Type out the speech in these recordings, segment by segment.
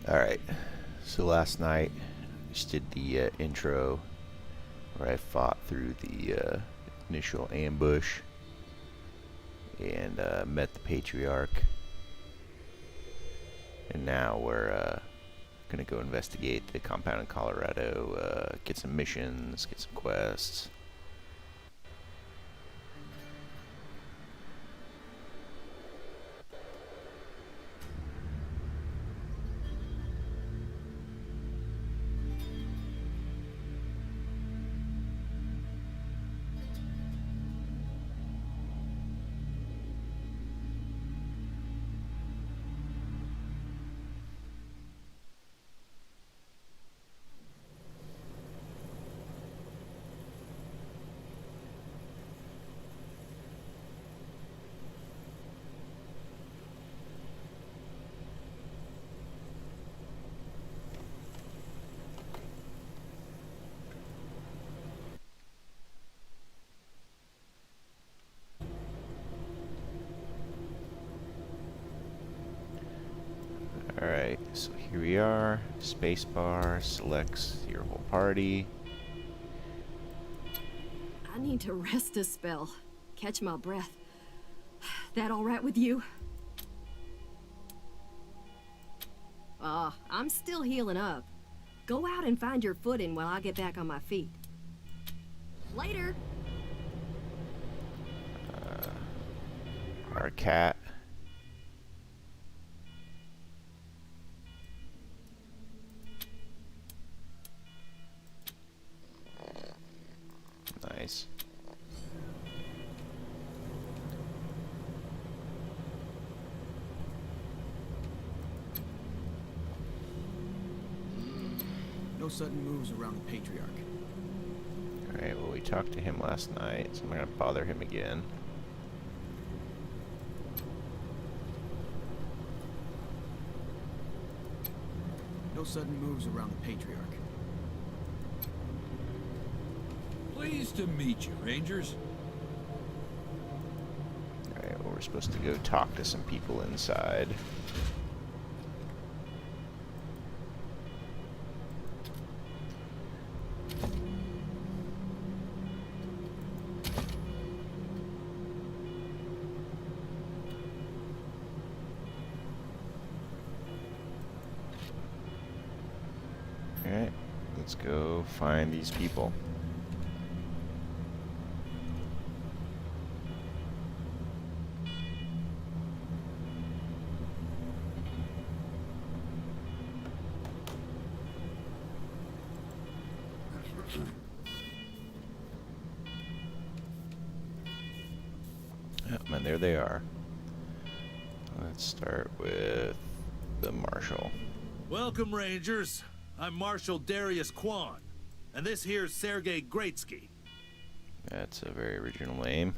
Alright, so last night just did the intro where I fought through the initial ambush and met the Patriarch. And now we're gonna go investigate the compound in Colorado, get some missions, get some quests. Alright, so here we are. Spacebar selects your whole party. I need to rest a spell. Catch my breath. That all right with you? I'm still healing up. Go out and find your footing while I get back on my feet. Later! Our cat. Nice. No sudden moves around the Patriarch. Alright, well we talked to him last night, so I'm not gonna bother him again. No sudden moves around the Patriarch. Pleased to meet you, Rangers. Alright, well we're supposed to go talk to some people inside. Alright, let's go find these people. And there they are. Let's start with the Marshal. Welcome, Rangers. I'm Marshal Darius Kwan, and this here's Sergei Greatsky. That's a very original name.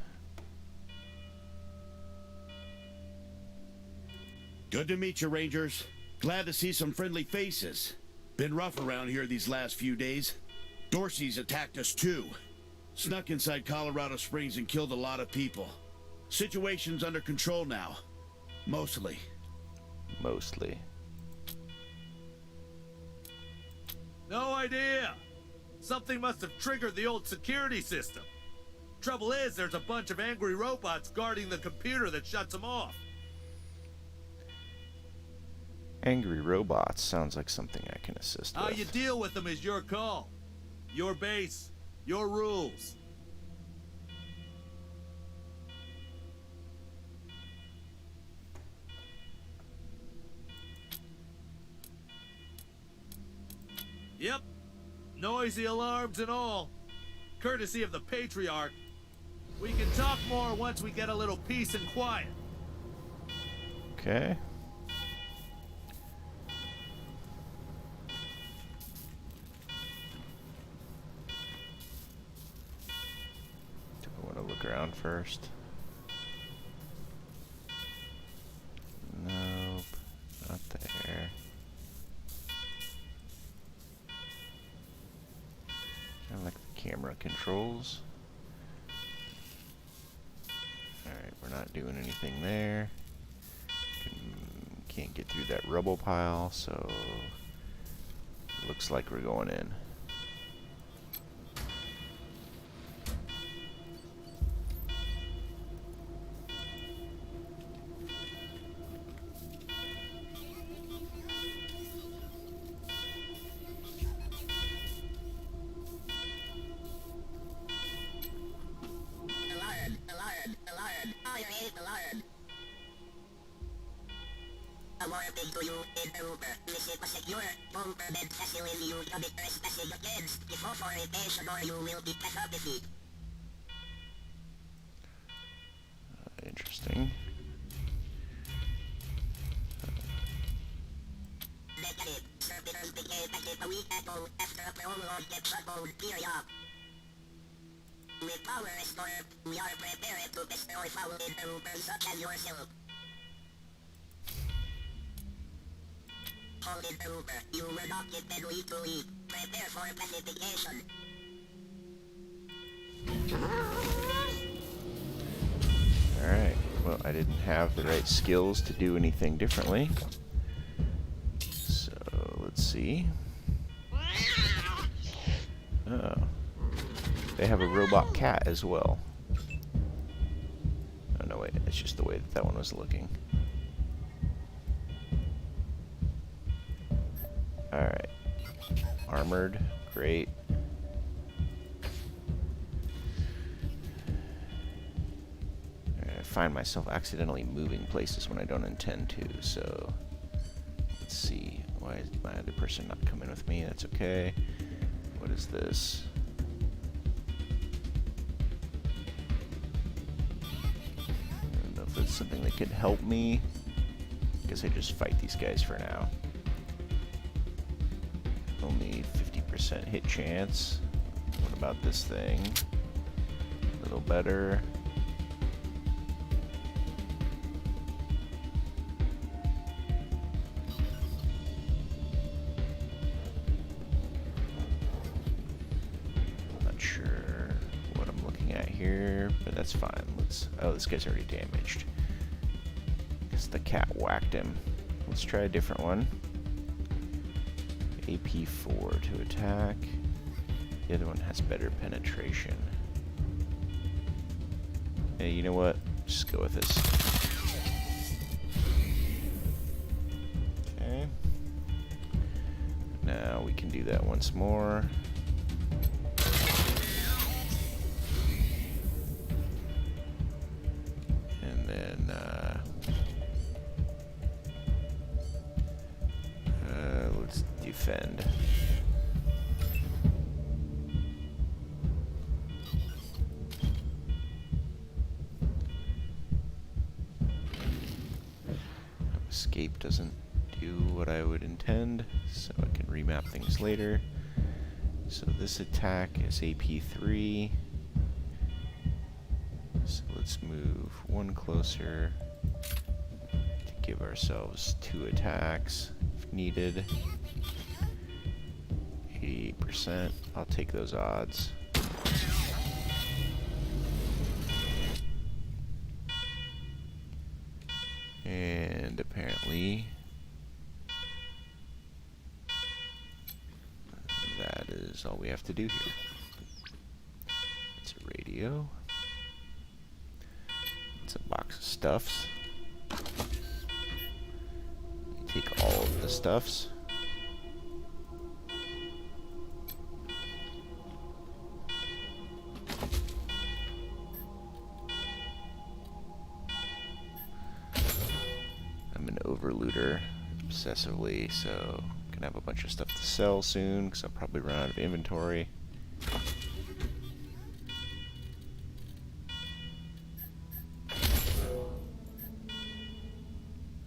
Good to meet you, Rangers. Glad to see some friendly faces. Been rough around here these last few days. Dorsey's attacked us too. Snuck inside Colorado Springs and killed a lot of people. Situation's under control now. Mostly. Mostly. No idea. Something must have triggered the old security system. Trouble is, there's a bunch of angry robots guarding the computer that shuts them off. Angry robots sounds like something I can assist How with. you deal with them is your call. Your base, your rules. Yep. Noisy alarms and all. Courtesy of the Patriarch. We can talk more once we get a little peace and quiet. Okay. Do I want to look around first? Nope. Not there. I like the camera controls. Alright, we're not doing anything there. Can't get through that rubble pile, so Looks like we're going in. A warning to you, intruder. Visit a secure, non-permit facility you commit trespassing against. If authorization or you will be penalty. Interesting. Negative. Servitors began to a week ago after a prolonged shutdown period. With power restored, we are prepared to destroy foul intruders such as yourself. Hold intruder, you were not given week to week. Prepare for pacification. Alright, well, I didn't have the right skills to do anything differently. So, let's see. Oh. They have a robot cat as well. Oh, no, wait, it's just the way that one was looking. Alright. Armored, great. I find myself accidentally moving places when I don't intend to, so let's see. Why is my other person not coming with me? That's okay. What is this? I don't know if that's something that could help me. I guess I just fight these guys for now. Only 50% hit chance. What about this thing? A little better. Not sure what I'm looking at here, but that's fine. Let's. Oh, this guy's already damaged. Guess the cat whacked him. Let's try a different one. AP4 to attack. The other one has better penetration. Hey, you know what? Just go with this. Okay. Now we can do that once more. And then, let's defend. Escape doesn't do what I would intend, so I can remap things later. So this attack is AP3. So let's move one closer to give ourselves 2 attacks if needed. 88%. I'll take those odds. And apparently that is all we have to do here. It's a radio. It's a box of stuffs. Take all of the stuffs. I'm an overlooter obsessively, so I'm gonna have a bunch of stuff to sell soon because I'll probably run out of inventory.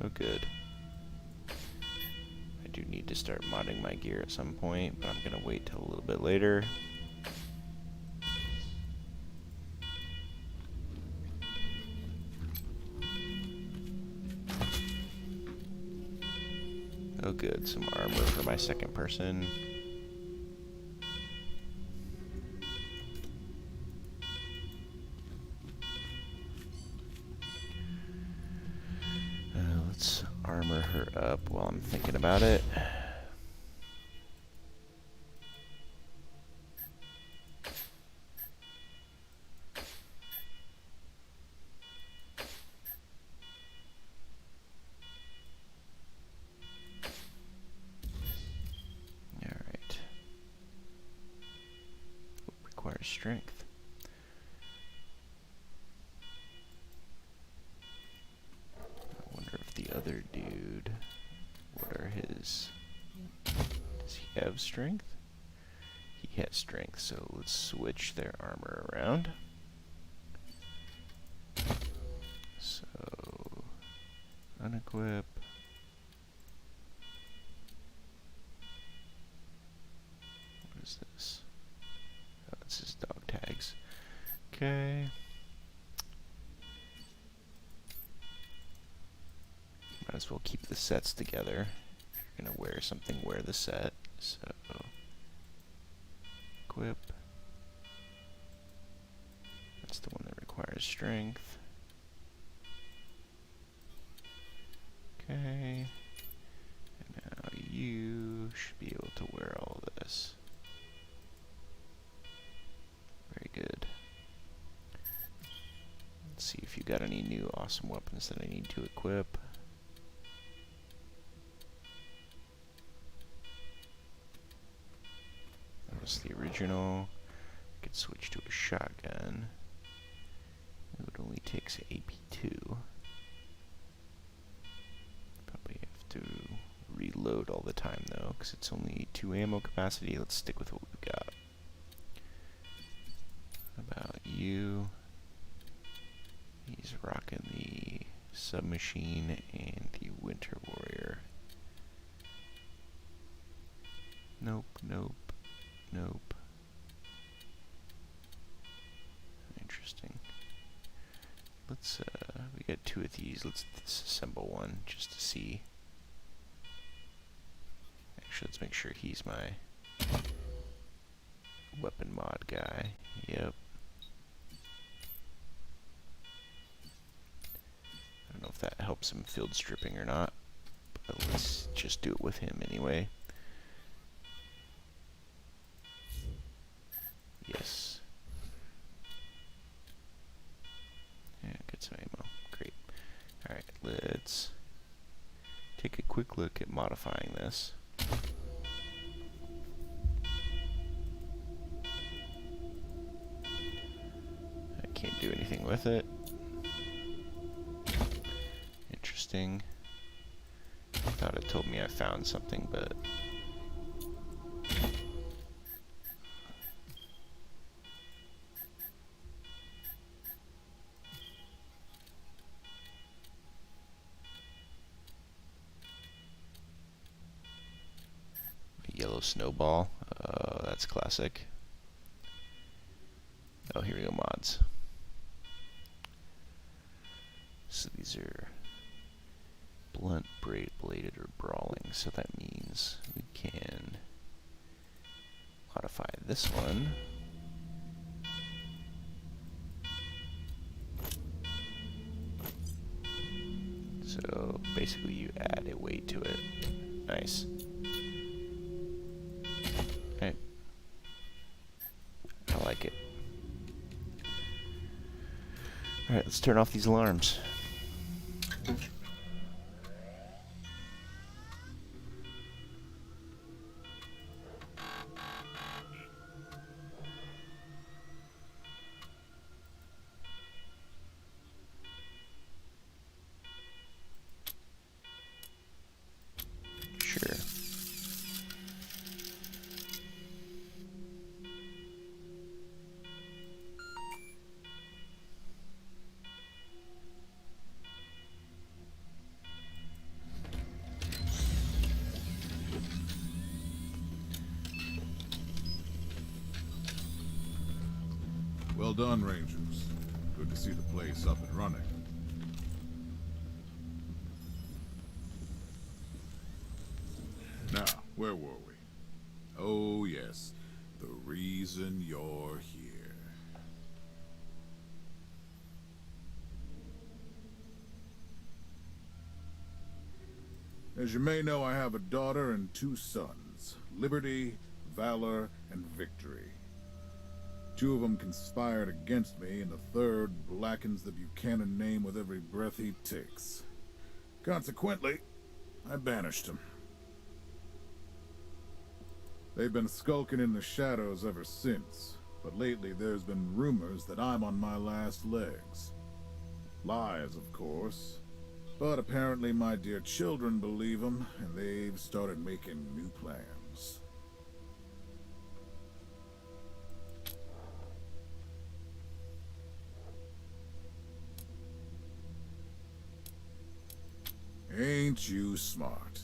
Oh, good. I do need to start modding my gear at some point, but I'm gonna wait till a little bit later. Oh good, some armor for my second person. Let's armor her up while I'm thinking about it. strength. I wonder if the other dude, what are his... Does he have strength? He has strength, so let's switch their armor around. So, unequip. What is this? Oh, this is dog tags. Okay. Might as well keep the sets together. If you're gonna wear something, wear the set. So, equip. That's the one that requires strength. Okay. And now you should be able to wear all this. Very good. Let's see if you got any new awesome weapons that I need to equip. That was the original. I could switch to a shotgun. It only takes AP2. Probably have to reload all the time though, because it's only 2 ammo capacity. Let's stick with what we've got. How about you? He's rocking the submachine and the Winter Warrior. Nope, nope, nope. Interesting. Let's, we got 2 of these. Let's disassemble one just to see. Actually, let's make sure he's my weapon mod guy. Yep. I don't know if that helps him field stripping or not, but let's just do it with him anyway. Yes. Yeah, get some ammo. Great. Alright, let's take a quick look at modifying this. I can't do anything with it. Interesting. I thought it told me I found something, but... Yellow snowball. Oh, that's classic. Oh, here we go, mods. So these are blunt, bladed, or brawling. So that means we can modify this one. So basically you add a weight to it. Nice. Alright. I like it. Alright, let's turn off these alarms. Sure. Well done, Rangers. Good to see the place up and running. Now, where were we? Oh, yes. The reason you're here. As you may know, I have a daughter and 2 sons. Liberty, Valor, and Victory. 2 of them conspired against me, and the third blackens the Buchanan name with every breath he takes. Consequently, I banished him. They've been skulking in the shadows ever since, But lately there's been rumors that I'm on my last legs. Lies, of course. But apparently my dear children believe them, and they've started making new plans. Ain't you smart?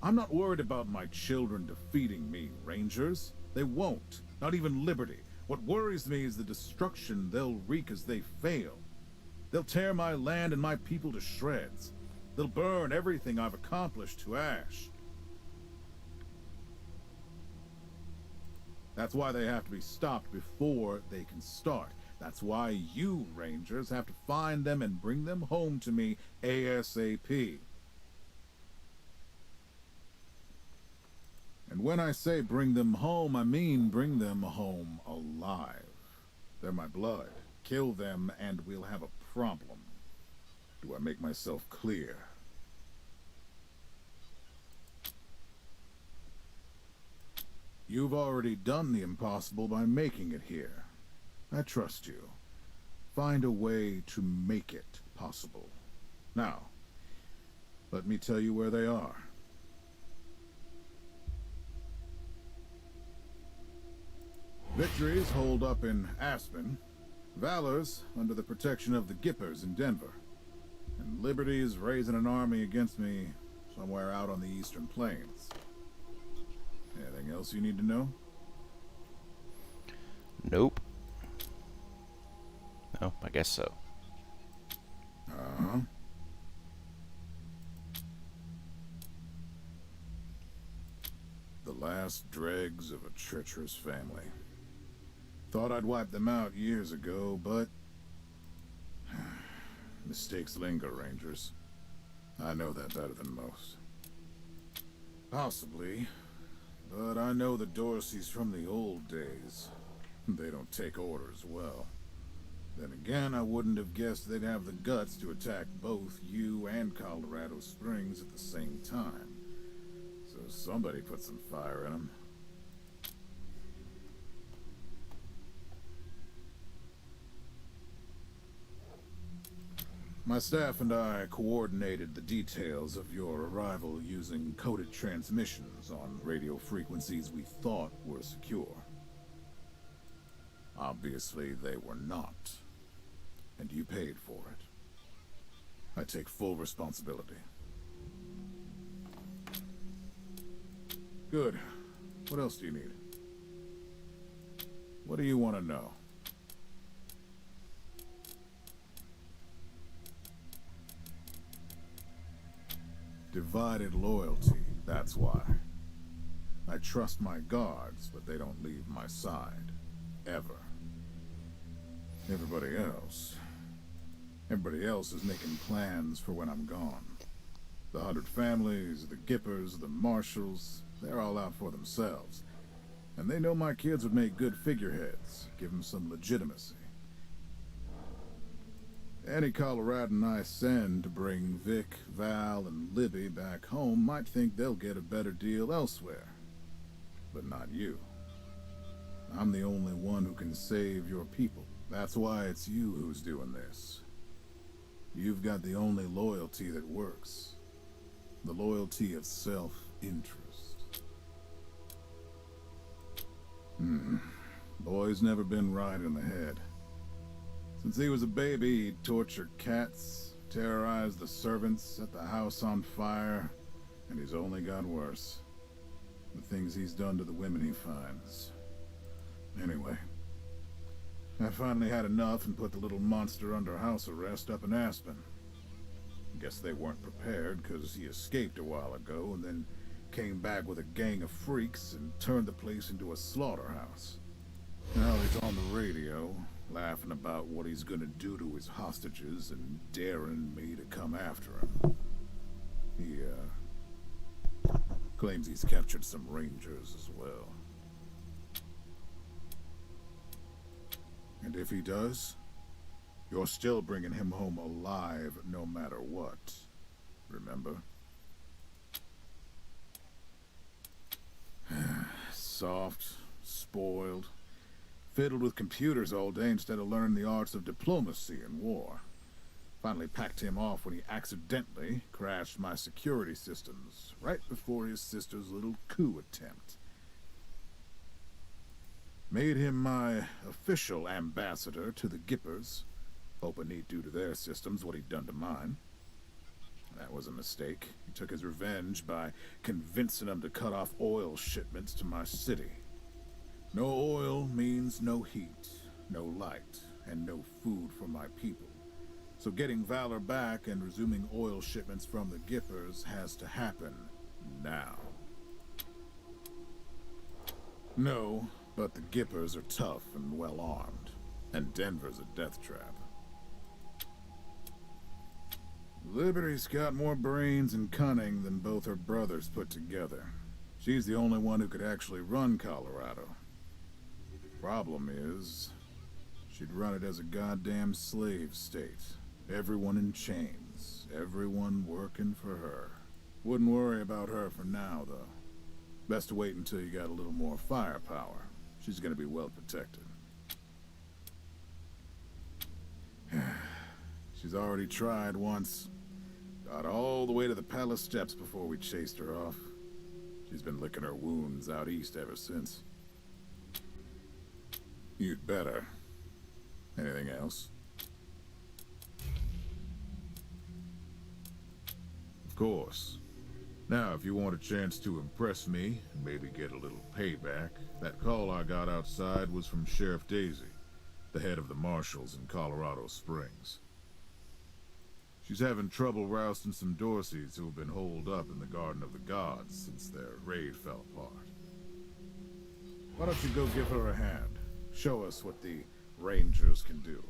I'm not worried about my children defeating me, Rangers. They won't. Not even Liberty. What worries me is the destruction they'll wreak as they fail. They'll tear my land and my people to shreds. They'll burn everything I've accomplished to ash. That's why they have to be stopped before they can start. That's why you, Rangers, have to find them and bring them home to me ASAP. And when I say bring them home, I mean bring them home alive. They're my blood. Kill them and we'll have a problem. Do I make myself clear? You've already done the impossible by making it here. I trust you. Find a way to make it possible. Now, let me tell you where they are. Victories hold up in Aspen, Valor's under the protection of the Gippers in Denver, and Liberty is raising an army against me somewhere out on the Eastern Plains. Anything else you need to know? Nope. Oh, I guess so. Uh-huh. The last dregs of a treacherous family. Thought I'd wiped them out years ago, but mistakes linger, Rangers. I know that better than most. Possibly, but I know the Dorseys from the old days. They don't take orders well. Then again, I wouldn't have guessed they'd have the guts to attack both you and Colorado Springs at the same time. So somebody put some fire in them. My staff and I coordinated the details of your arrival using coded transmissions on radio frequencies we thought were secure. Obviously, they were not. And you paid for it. I take full responsibility. Good. What else do you need? What do you want to know? Divided loyalty, that's why. I trust my guards, but they don't leave my side. Ever. Everybody else is making plans for when I'm gone. The 100 families, the Gippers, the Marshalls, they're all out for themselves. And they know my kids would make good figureheads, give them some legitimacy. Any Coloradan I send to bring Vic, Val, and Libby back home might think they'll get a better deal elsewhere. But not you. I'm the only one who can save your people. That's why it's you who's doing this. You've got the only loyalty that works. The loyalty of self-interest. Boy's never been right in the head. Since he was a baby, he'd torture cats, terrorize the servants, set the house on fire, and he's only got worse. The things he's done to the women he finds. Anyway, I finally had enough and put the little monster under house arrest up in Aspen. Guess they weren't prepared, because he escaped a while ago and then came back with a gang of freaks and turned the place into a slaughterhouse. Now he's on the radio, laughing about what he's gonna do to his hostages and daring me to come after him. He, claims he's captured some rangers as well. And if he does, you're still bringing him home alive no matter what. Remember? Soft, spoiled. Fiddled with computers all day instead of learning the arts of diplomacy and war. Finally packed him off when he accidentally crashed my security systems right before his sister's little coup attempt. Made him my official ambassador to the Gippers, hoping he'd do to their systems what he'd done to mine. That was a mistake. He took his revenge by convincing them to cut off oil shipments to my city. No oil means no heat, no light, and no food for my people. So getting Valor back and resuming oil shipments from the Gippers has to happen now. No, but the Gippers are tough and well armed, and Denver's a death trap. Liberty's got more brains and cunning than both her brothers put together. She's the only one who could actually run Colorado. Problem is, she'd run it as a goddamn slave state. Everyone in chains, everyone working for her. Wouldn't worry about her for now, though. Best to wait until you got a little more firepower. She's gonna be well protected. She's already tried once. Got all the way to the palace steps before we chased her off. She's been licking her wounds out east ever since. You'd better. Anything else? Of course. Now, if you want a chance to impress me, and maybe get a little payback, that call I got outside was from Sheriff Daisy, the head of the marshals in Colorado Springs. She's having trouble rousting some Dorseys who have been holed up in the Garden of the Gods since their raid fell apart. Why don't you go give her a hand? Show us what the Rangers can do.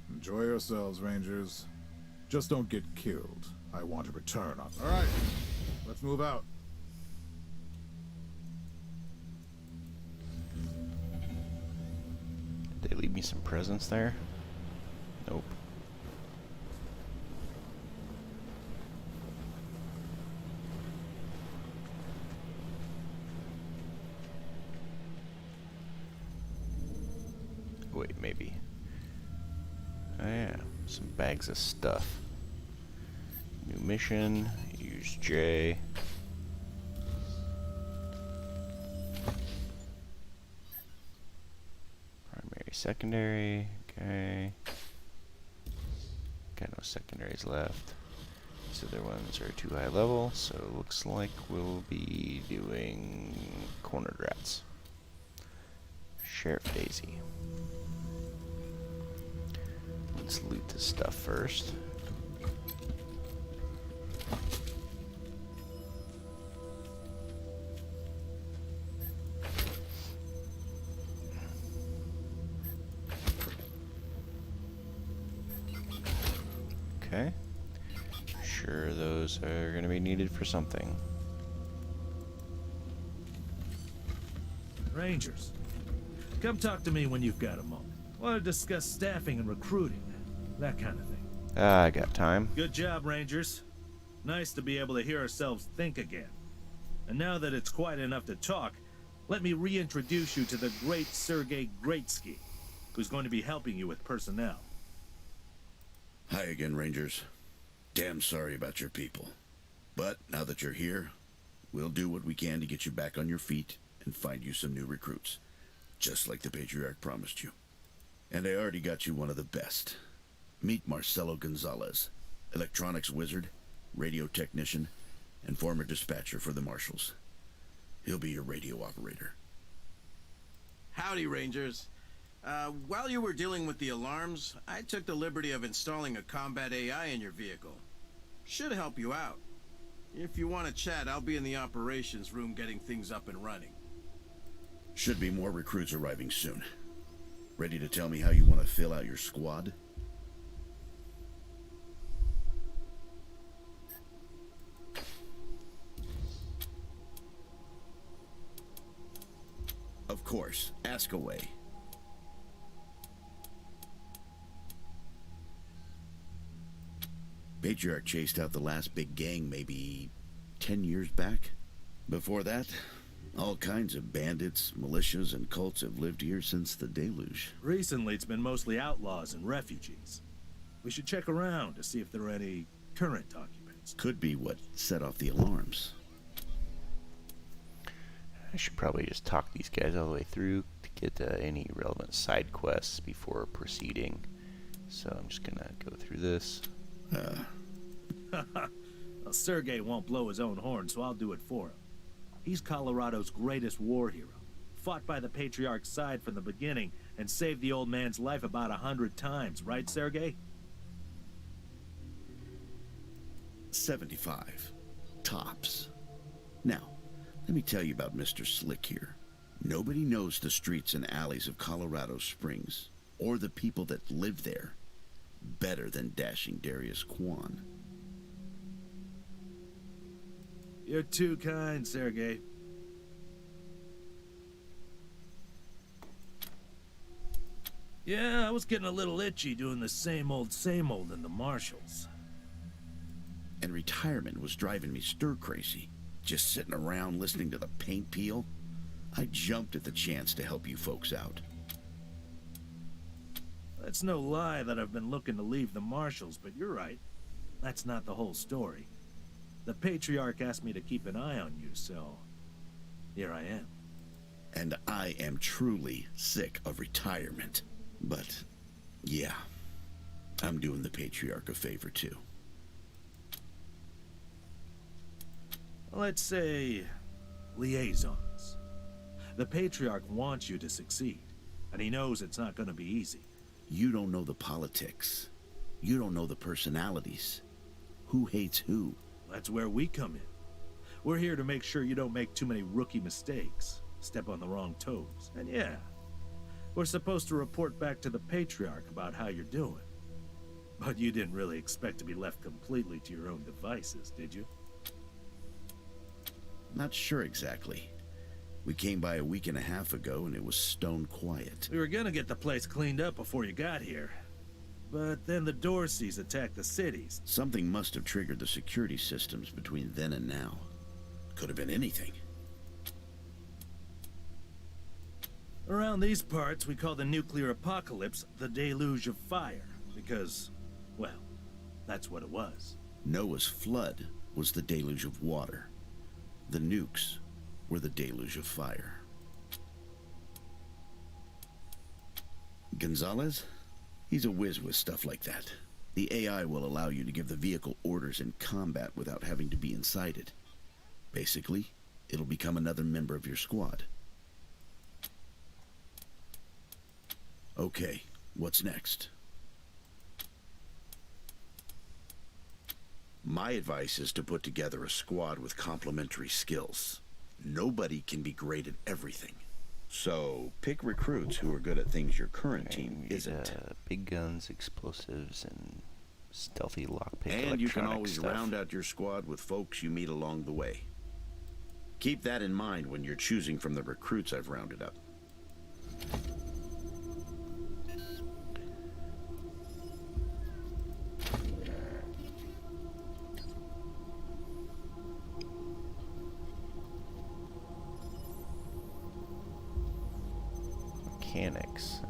Enjoy yourselves, Rangers. Just don't get killed. I want a return on. All right, let's move out. Did they leave me some presents there? Nope. Wait, maybe. Oh yeah, some bags of stuff. New mission, use J. Primary, secondary, okay. Got no secondaries left. These other ones are too high level, so it looks like we'll be doing cornered rats. Sheriff Daisy. Let's loot this stuff first. Okay. Sure, those are going to be needed for something. Rangers, come talk to me when you've got a moment. Want to discuss staffing and recruiting, that kind of thing. I got time. Good job, Rangers. Nice to be able to hear ourselves think again. And now that it's quiet enough to talk, let me reintroduce you to the great Sergei Greatsky, who's going to be helping you with personnel. Hi again, Rangers. Damn sorry about your people. But now that you're here, we'll do what we can to get you back on your feet and find you some new recruits. Just like the Patriarch promised you. And I already got you one of the best. Meet Marcelo Gonzalez, electronics wizard, radio technician, and former dispatcher for the Marshals. He'll be your radio operator. Howdy, Rangers. While you were dealing with the alarms, I took the liberty of installing a combat AI in your vehicle. Should help you out. If you want to chat, I'll be in the operations room getting things up and running. Should be more recruits arriving soon. Ready to tell me how you want to fill out your squad? Of course, ask away. Patriarch chased out the last big gang maybe 10 years back. Before that, all kinds of bandits, militias, and cults have lived here since the deluge. Recently, it's been mostly outlaws and refugees. We should check around to see if there are any current occupants. Could be what set off the alarms. I should probably just talk these guys all the way through to get any relevant side quests before proceeding. So I'm just gonna go through this. Well, Sergei won't blow his own horn, so I'll do it for him. He's Colorado's greatest war hero. Fought by the Patriarch's side from the beginning and saved the old man's life about 100 times, right, Sergei? 75. Tops. Now, let me tell you about Mr. Slick here. Nobody knows the streets and alleys of Colorado Springs, or the people that live there, better than dashing Darius Kwan. You're too kind, Sergei. Yeah, I was getting a little itchy doing the same old in the marshals. And retirement was driving me stir-crazy. Just sitting around listening to the paint peel. I jumped at the chance to help you folks out. It's no lie that I've been looking to leave the marshals, but you're right. That's not the whole story. The Patriarch asked me to keep an eye on you, so here I am. And I am truly sick of retirement. But, yeah, I'm doing the Patriarch a favor too. Let's say liaisons. The Patriarch wants you to succeed, and he knows it's not going to be easy. You don't know the politics. You don't know the personalities. Who hates who? That's where we come in. We're here to make sure you don't make too many rookie mistakes, step on the wrong toes. And yeah, we're supposed to report back to the Patriarch about how you're doing. But you didn't really expect to be left completely to your own devices, did you? Not sure exactly. We came by a week and a half ago and it was stone quiet. We were gonna get the place cleaned up before you got here. But then the Dorseys attacked the cities. Something must have triggered the security systems between then and now. Could have been anything. Around these parts, we call the nuclear apocalypse the Deluge of Fire. Because, well, that's what it was. Noah's flood was the deluge of water. The nukes were the deluge of fire. Gonzalez? He's a whiz with stuff like that. The AI will allow you to give the vehicle orders in combat without having to be inside it. Basically, it'll become another member of your squad. Okay, what's next? My advice is to put together a squad with complementary skills. Nobody can be great at everything. So, pick recruits who are good at things your current team isn't. Big guns, explosives, and stealthy lockpick. And you can always stuff. round out your squad with folks you meet along the way. Keep that in mind when you're choosing from the recruits I've rounded up. Mechanics.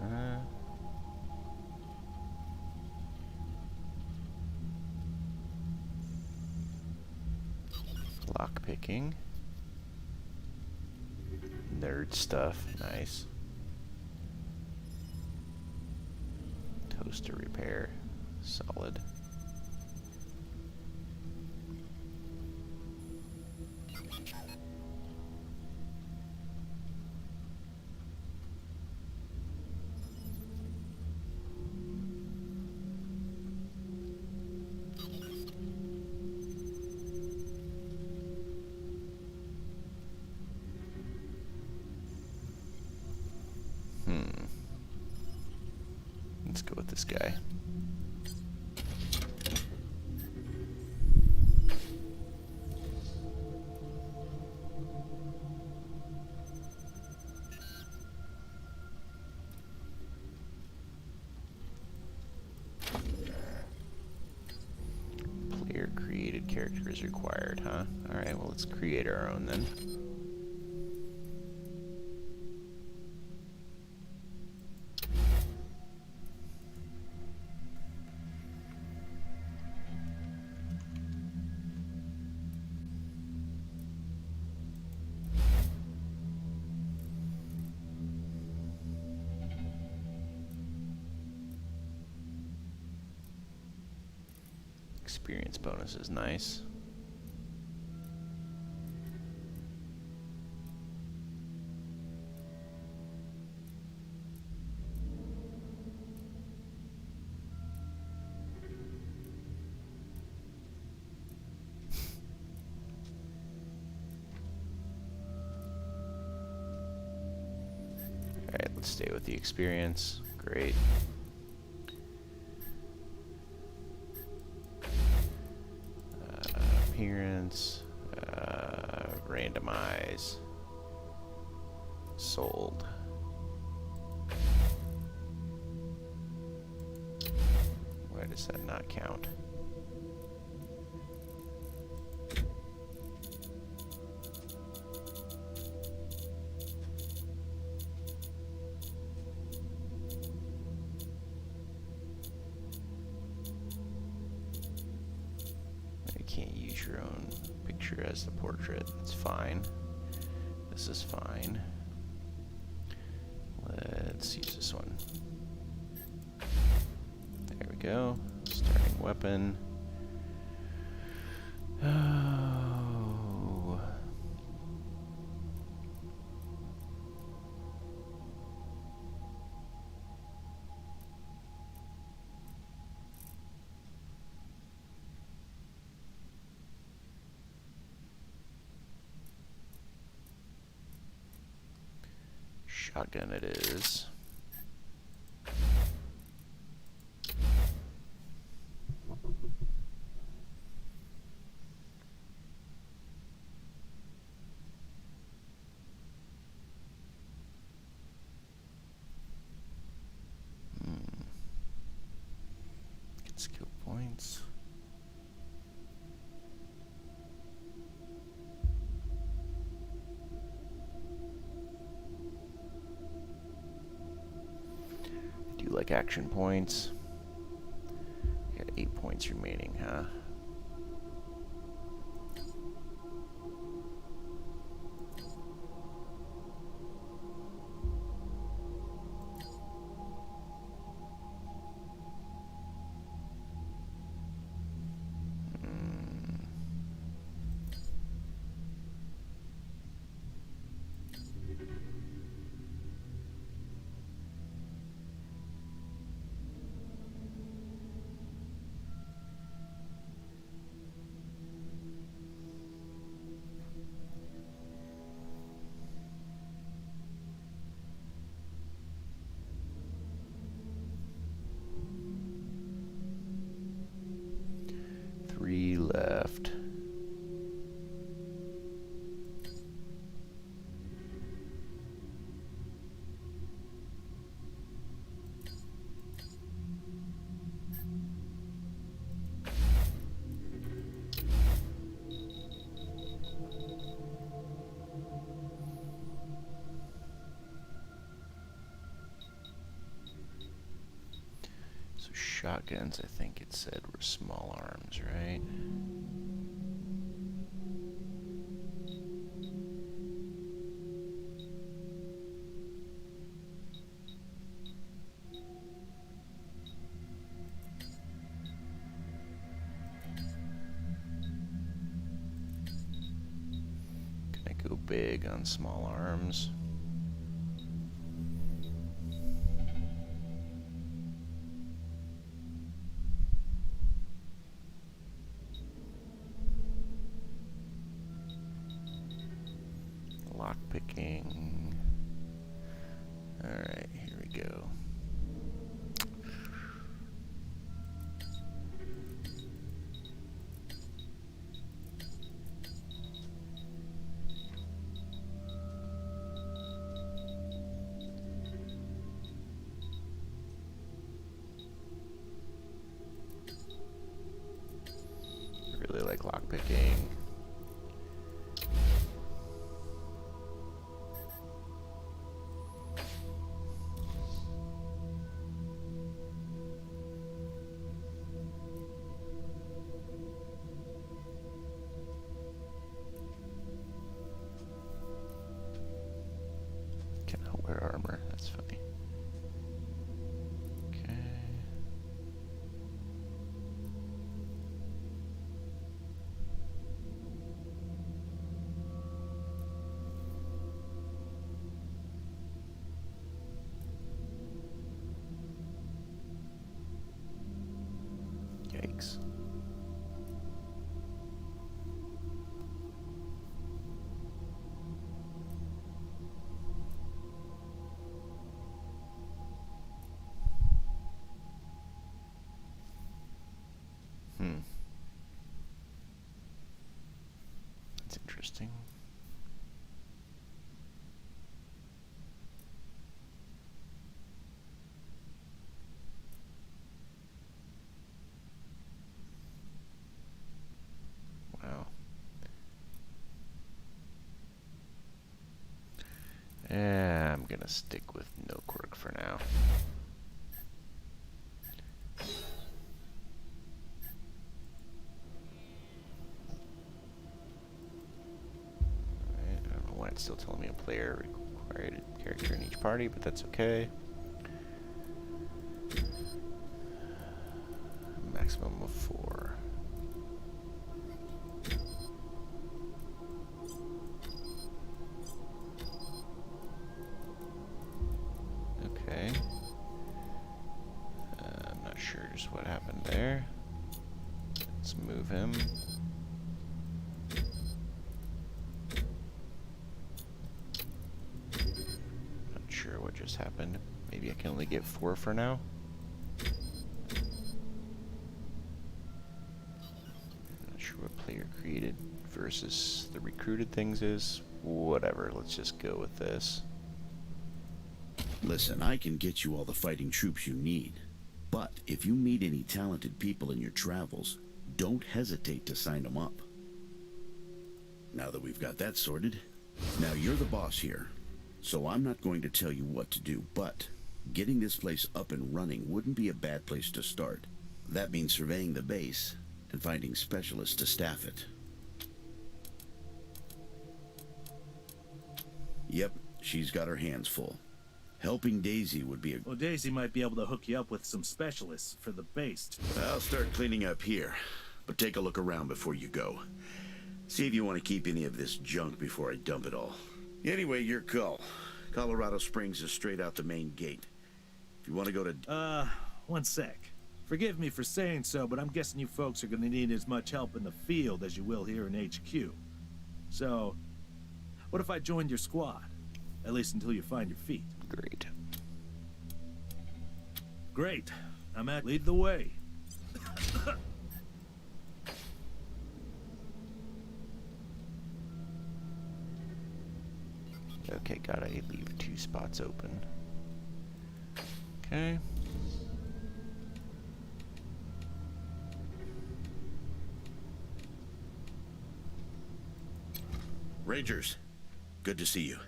Lockpicking. Nerd stuff. Nice. Toaster repair. Solid. Let's go with this guy. Player created character is required, huh? Alright, well, let's create our own then. Experience bonus is nice. Alright, let's stay with the experience. Great. Appearance, randomize, sold. Why does that not count? Can't use your own picture as the portrait. That's fine. This is fine. Let's use this one. There we go. Starting weapon. Oh. Shotgun it is. Get skill points. Do like action points. Got 8 points remaining, huh? Three left. So shotguns, I think it said, were small arms, right? Can I go big on small arms? Lock picking. Alright, here we go. I really like like lockpicking. Cannot wear armor. That's funny. Okay. Yikes. That's interesting. Wow. I'm gonna stick with no quirk for now. Alright, I don't know why it's still telling me a player required character in each party, but that's okay. Maximum of 4. Okay. I'm not sure just what happened there. Let's move him. Not sure what just happened. Maybe I can only get 4 for now. Not sure what player created versus the recruited things is. Whatever, let's just go with this. Listen, I can get you all the fighting troops you need. But if you meet any talented people in your travels, don't hesitate to sign them up. Now that we've got that sorted, now you're the boss here. So I'm not going to tell you what to do, but getting this place up and running wouldn't be a bad place to start. That means surveying the base and finding specialists to staff it. Yep, she's got her hands full. Helping Daisy would be a... Well, Daisy might be able to hook you up with some specialists for the base. I'll start cleaning up here, but take a look around before you go. See if you want to keep any of this junk before I dump it all. Anyway, your call. Colorado Springs is straight out the main gate. If you want to go to... One sec. Forgive me for saying so, but I'm guessing you folks are going to need as much help in the field as you will here in HQ. So, what if I joined your squad? At least until you find your feet. Great. Great. I'm at lead the way. Okay, gotta leave 2 spots open. Okay. Rangers, good to see you.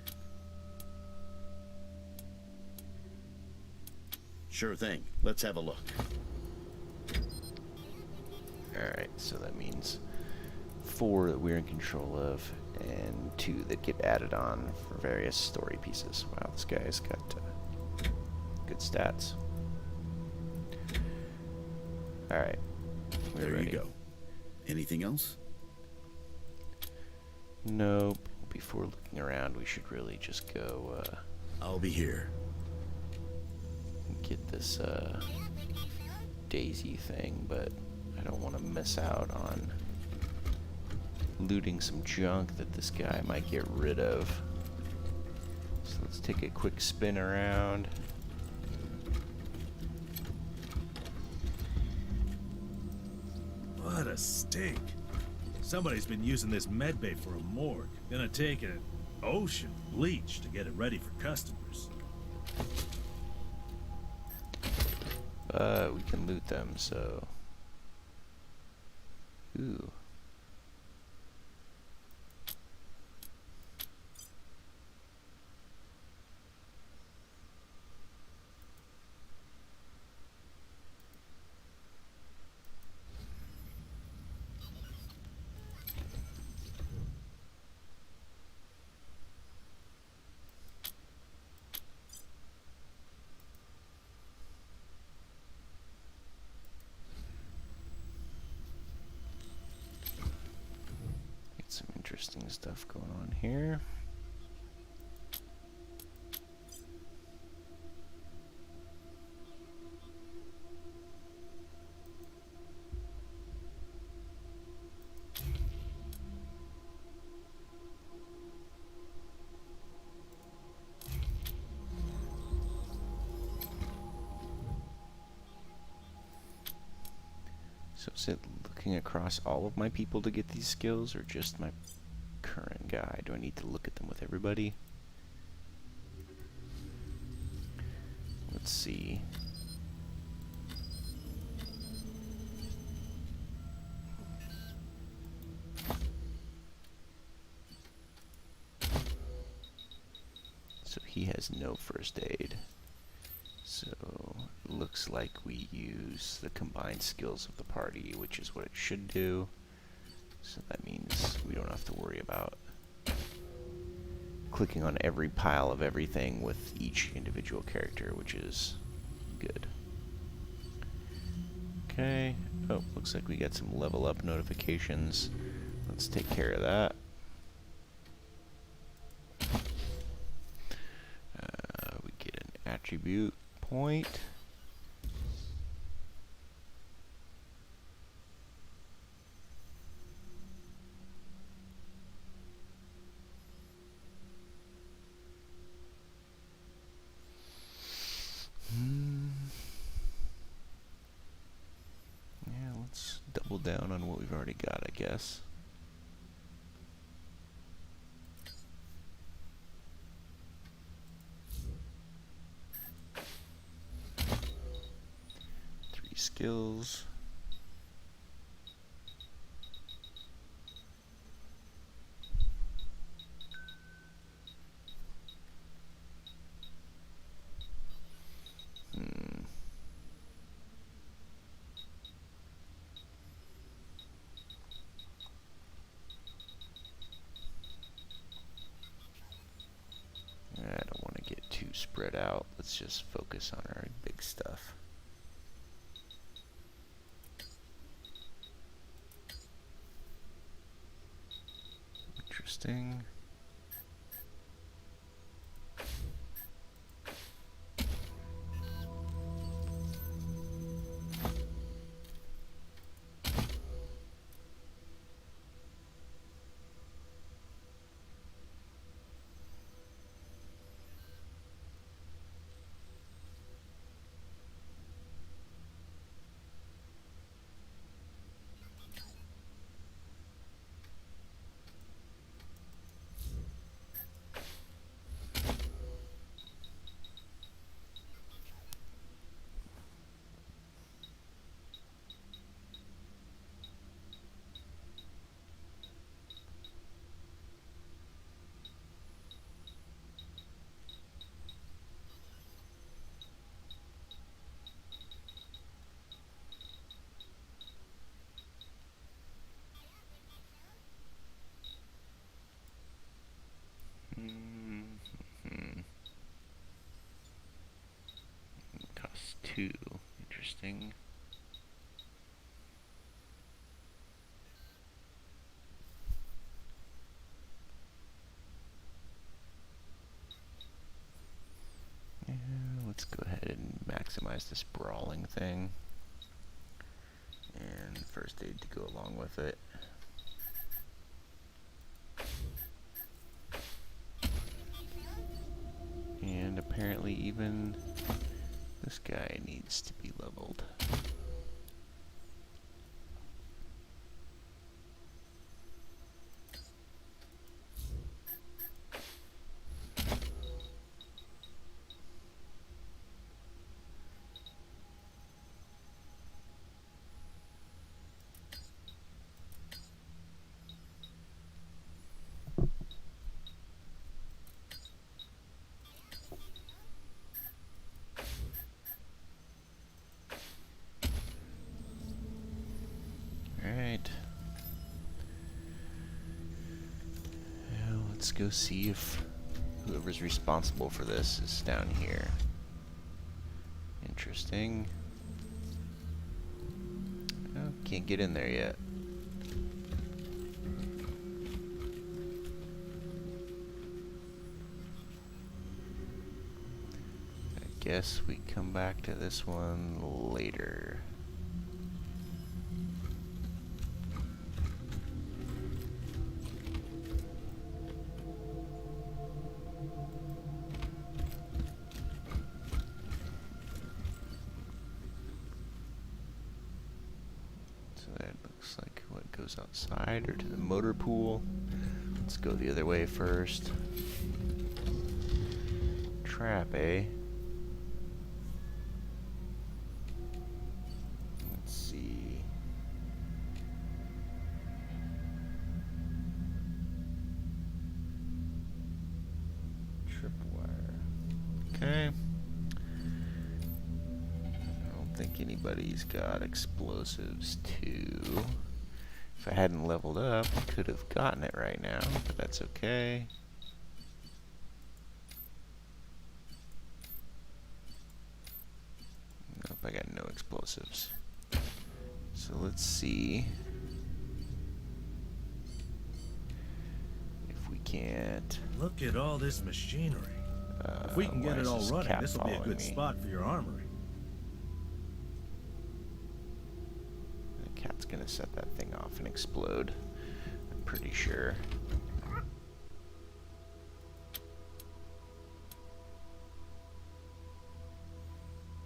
Sure thing. Let's have a look. Alright, so that means 4 that we're in control of, and 2 that get added on for various story pieces. Wow, this guy's got good stats. Alright, we're There ready. you go. Anything else? Nope. Before looking around, we should really just go, I'll be here. get this, Daisy thing, but I don't want to miss out on looting some junk that this guy might get rid of. So let's take a quick spin around. What a stink. Somebody's been using this medbay for a morgue. Gonna take an ocean bleach to get it ready for customers. We can loot them, so... Ooh. interesting stuff going on here. So is it looking across all of my people to get these skills, or just my current guy? Do I need to look at them with everybody? Let's see. So he has no first aid. So it looks like we use the combined skills of the party, which is what it should do. So that means we don't have to worry about clicking on every pile of everything with each individual character, which is good. Okay. Oh, looks like we got some level up notifications. Let's take care of that. We get an attribute point. Yeah, let's double down on what we've already got, I guess. Skills. I don't want to get too spread out. Let's just focus on our big stuff. Interesting. Costs 2. Interesting. Yeah, let's go ahead and maximize this brawling thing. And first aid to go along with it. And apparently even this guy needs to be leveled. Alright. Now let's go see if whoever's responsible for this is down here. Interesting. Oh, can't get in there yet. guess we come back to this one later. So that looks like what goes outside or to the motor pool. Let's go the other way first. Trap, eh? Let's see. Tripwire. Okay. I don't think anybody's got explosives too. If I hadn't leveled up, I could have gotten it right now, but that's okay. Nope, I got no explosives. So let's see if we can't. Look at all this machinery. If we can why get it is all this running, cat this will be a following good me? spot for your armory. The cat's gonna set that thing off and explode. I'm pretty sure.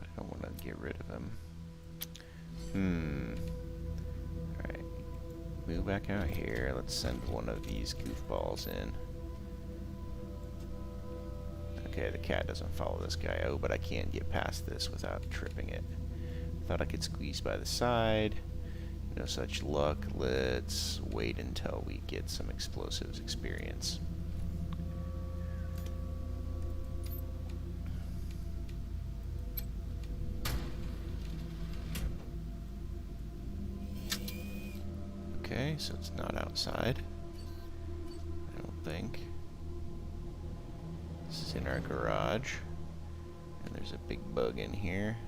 I don't want to get rid of him. Alright. Move back out here. Let's send one of these goofballs in. Okay, the cat doesn't follow this guy. Oh, but I can't get past this without tripping it. Thought I could squeeze by the side. No such luck. Let's wait until we get some explosives experience. Okay, so it's not outside. I don't think. This is in our garage. And there's a big bug in here.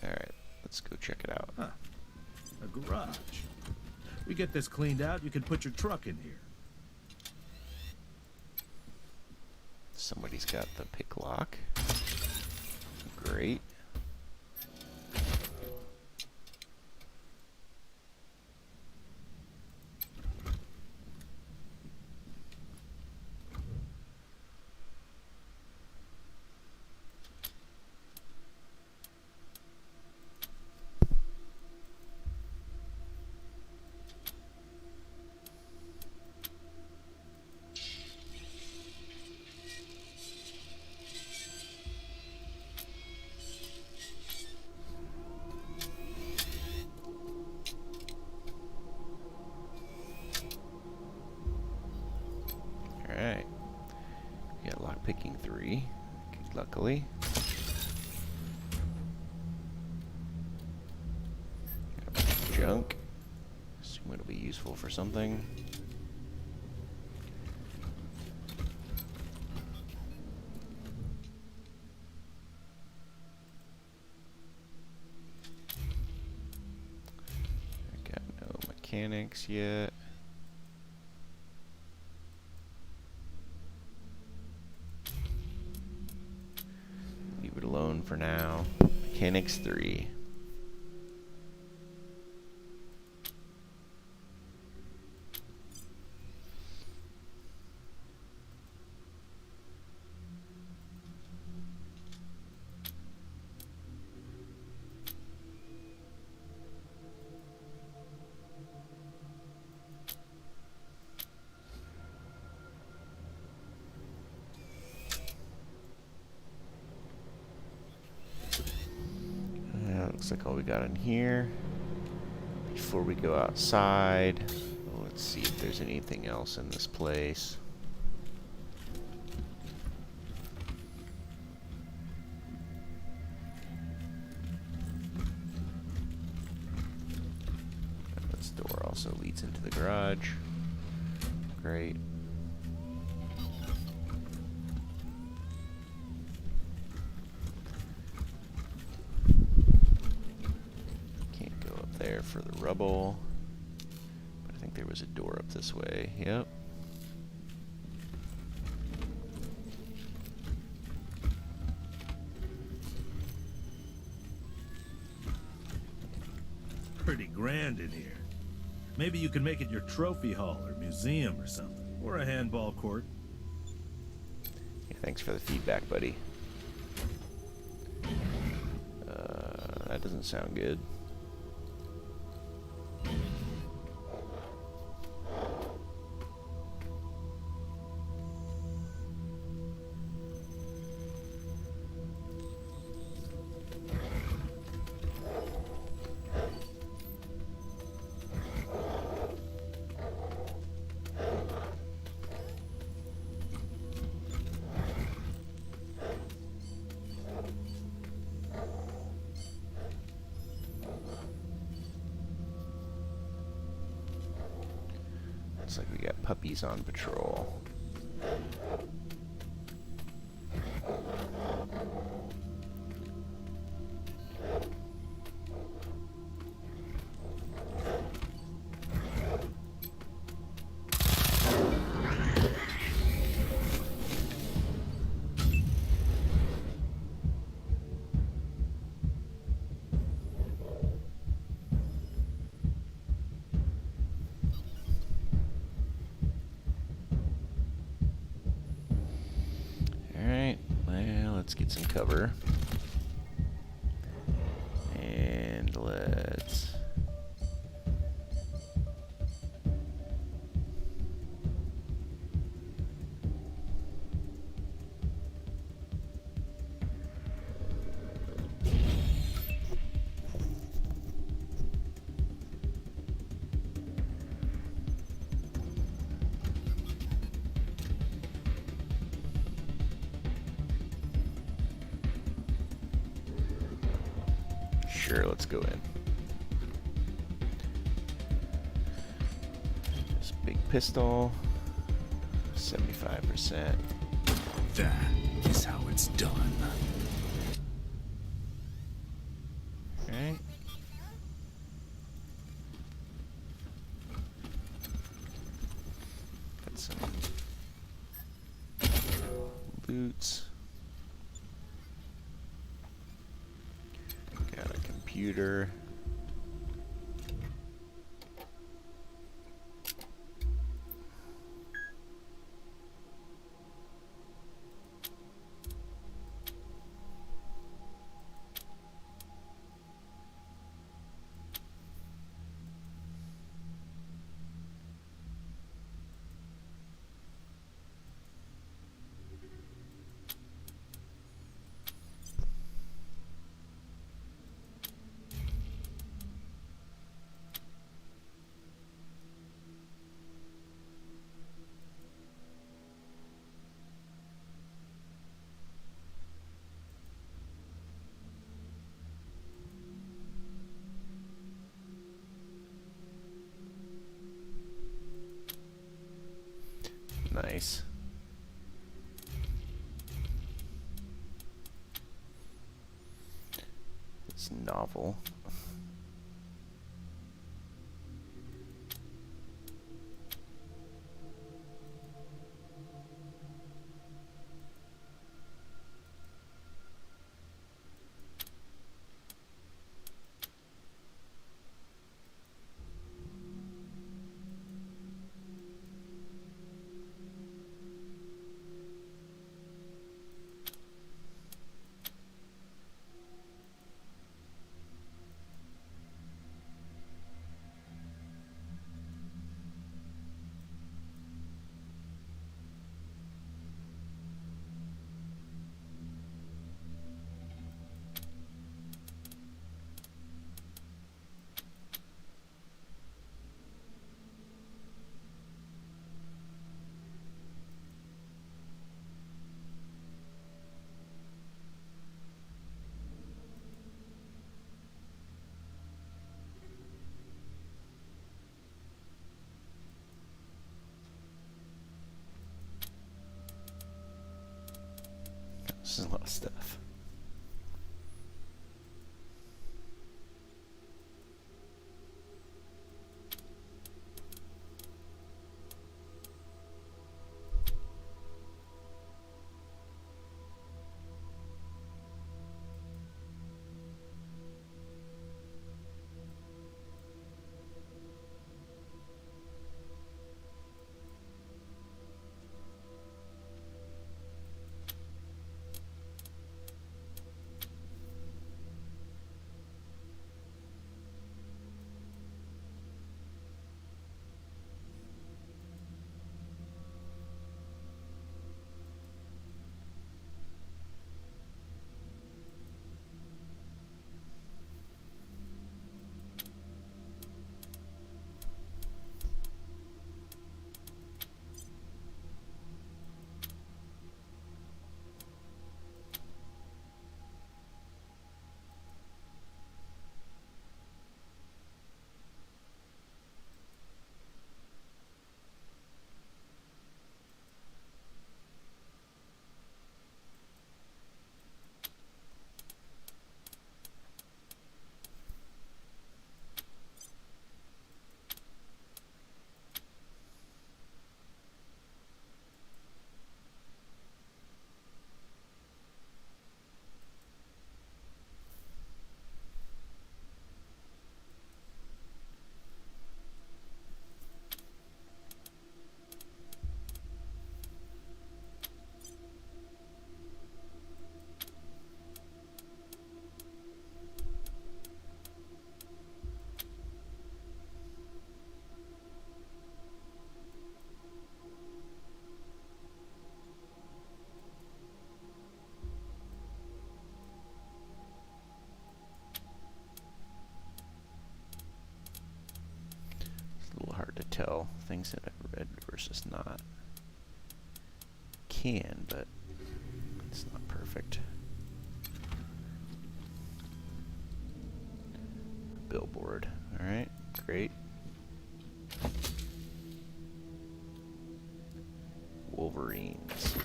Alright, let's go check it out. Huh. A garage. We get this cleaned out, you can put your truck in here. Somebody's got the pick lock. Great. Alright. We got lockpicking 3. Luckily. Got a bunch of junk. Assume it'll be useful for something. I got no mechanics yet. Leave it alone for now. Mechanics 3. Looks like all we got in here. Before we go outside, let's see if there's anything else in this place. And this door also leads into the garage. Great. There for the rubble, but I think there was a door up this way. Yep. Pretty grand in here. Maybe you can make it your trophy hall or museum or something. Or a handball court. Yeah, thanks for the feedback, buddy. That doesn't sound good. Looks like we got puppies on patrol. Alright, well, let's get some cover. And let's... Sure, let's go in. This big pistol, 75%. That is how it's done. Alright. Got some boots. Got a computer. Nice. It's novel. This is a lot of stuff. tell things that I've read versus not. Can, but it's not perfect. Billboard. Alright, great. Wolverines.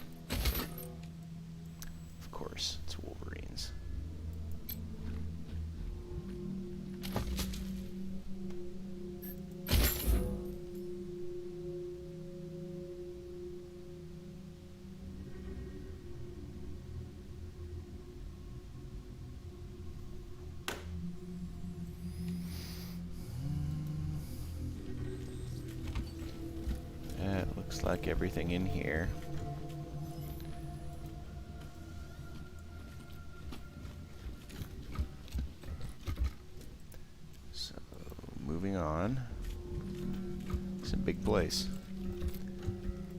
Of course, it's Wolverines. That looks like everything in here. So, moving on. It's a big place.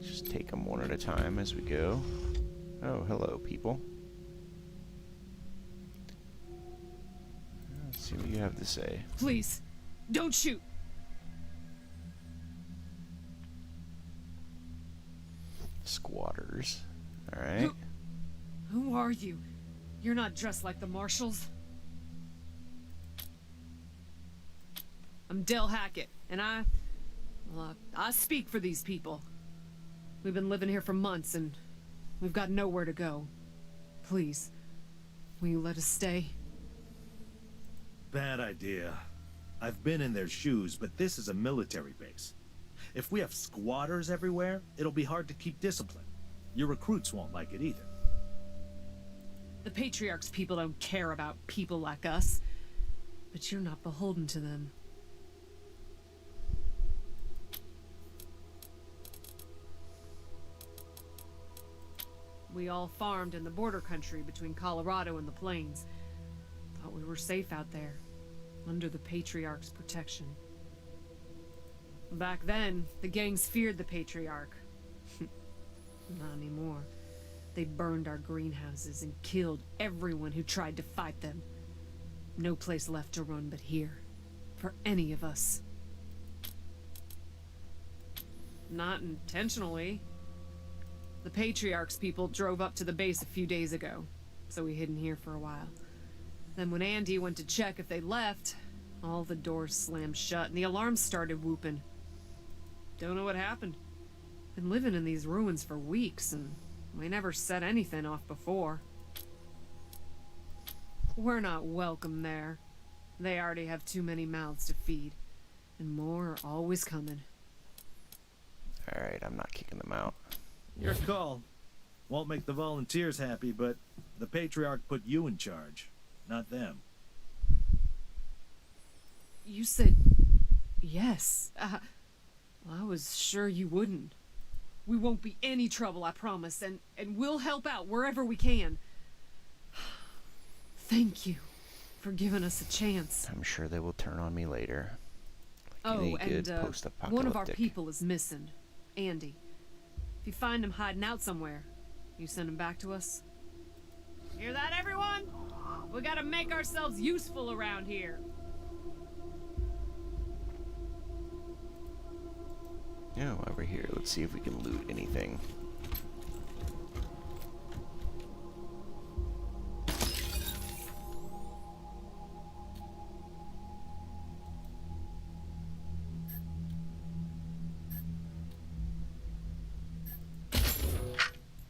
Just take them one at a time as we go. Oh, hello, people. Let's see what you have to say. Please, don't shoot. Squatters. Alright. Who are you? You're not dressed like the marshals. I'm Del Hackett, and I speak for these people. We've been living here for months, and we've got nowhere to go. Please, will you let us stay? Bad idea. I've been in their shoes, but this is a military base. If we have squatters everywhere, it'll be hard to keep discipline. Your recruits won't like it either. The Patriarch's people don't care about people like us, but you're not beholden to them. We all farmed in the border country between Colorado and the plains. Thought we were safe out there, under the Patriarch's protection. Back then, the gangs feared the Patriarch. Not anymore. They burned our greenhouses and killed everyone who tried to fight them. No place left to run but here, for any of us. Not intentionally. The Patriarch's people drove up to the base a few days ago, so we hid in here for a while. Then when Andy went to check if they left, all the doors slammed shut and the alarms started whooping. Don't know what happened. Been living in these ruins for weeks, and we never set anything off before. We're not welcome there. They already have too many mouths to feed, and more are always coming. Alright, I'm not kicking them out. Your call. Won't make the volunteers happy, but the Patriarch put you in charge, not them. You said yes. Well, I was sure you wouldn't. We won't be any trouble, I promise, and we'll help out wherever we can. Thank you for giving us a chance. I'm sure they will turn on me later. Like Oh, any and good post-apocalyptic. one of our people is missing. Andy. If you find him hiding out somewhere, you send him back to us. Hear that, everyone? We gotta make ourselves useful around here. No, over here. Let's see if we can loot anything.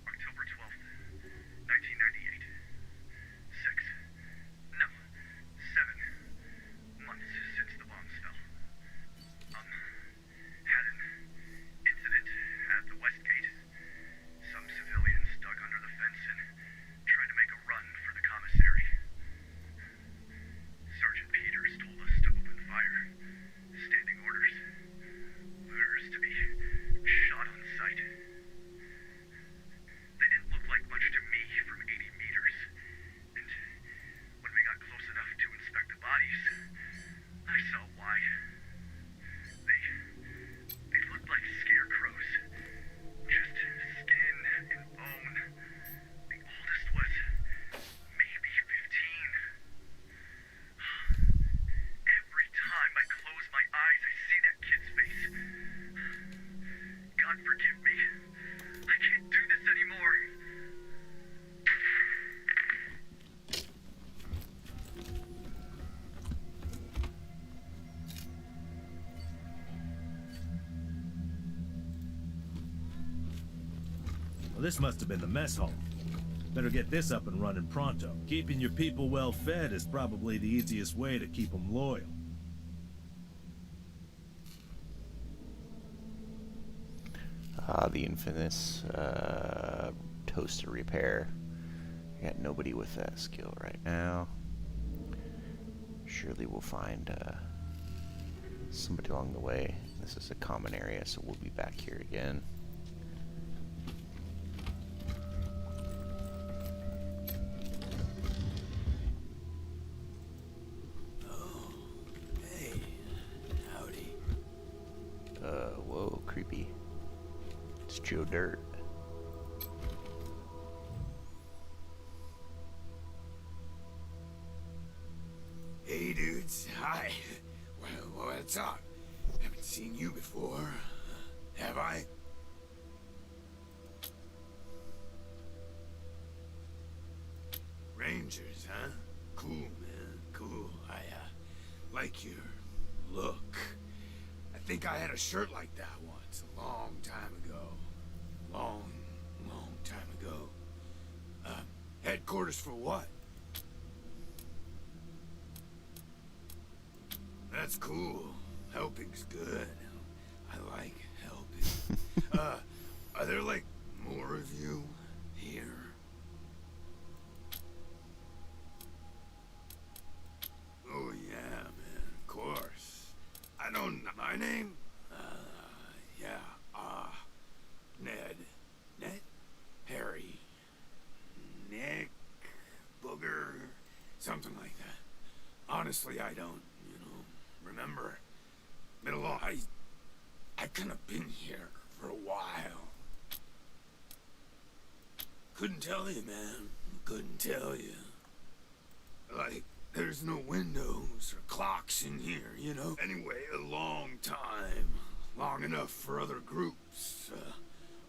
October 12th, 1998. 6. No. 7 months since the bombs fell. Had an incident at the West Gate. Well, this must have been the mess hall. Better get this up and running pronto. Keeping your people well fed is probably the easiest way to keep them loyal. The infamous toaster repair. Got nobody with that skill right now. Surely we'll find somebody along the way. This is a common area, so we'll be back here again. Oh, hey, howdy. Whoa, creepy. It's Joe Dirt. Hey, dudes. Hi. Well, what's up? Haven't seen you before. Have I? Rangers, huh? Cool, man. Cool. I like your look. I think I had a shirt like that once, a long time ago. Long time ago. Headquarters for what? That's cool. Helping's good. I like helping. Are there, like, more of you here? Oh, yeah, man, of course. I don't know my name? Yeah, Ned. Ned? Harry. Nick? Booger? Something like that. Honestly, I don't, remember. Been a long... I couldn't have been here for a while. Couldn't tell you, man. Couldn't tell you. Like, there's no windows or clocks in here, Anyway, a long time. Long enough for other groups,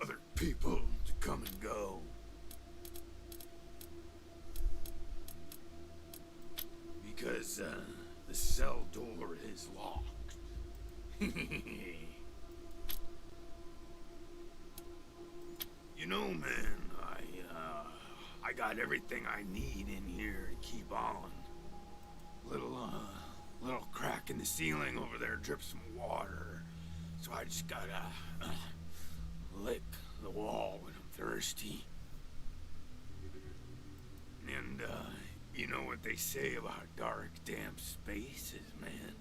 other people to come and go. Because, the cell door is locked. Man, I got everything I need in here to keep on. Little crack in the ceiling over there drips some water. So I just gotta lick the wall when I'm thirsty. And, you know what they say about dark, damp spaces, man?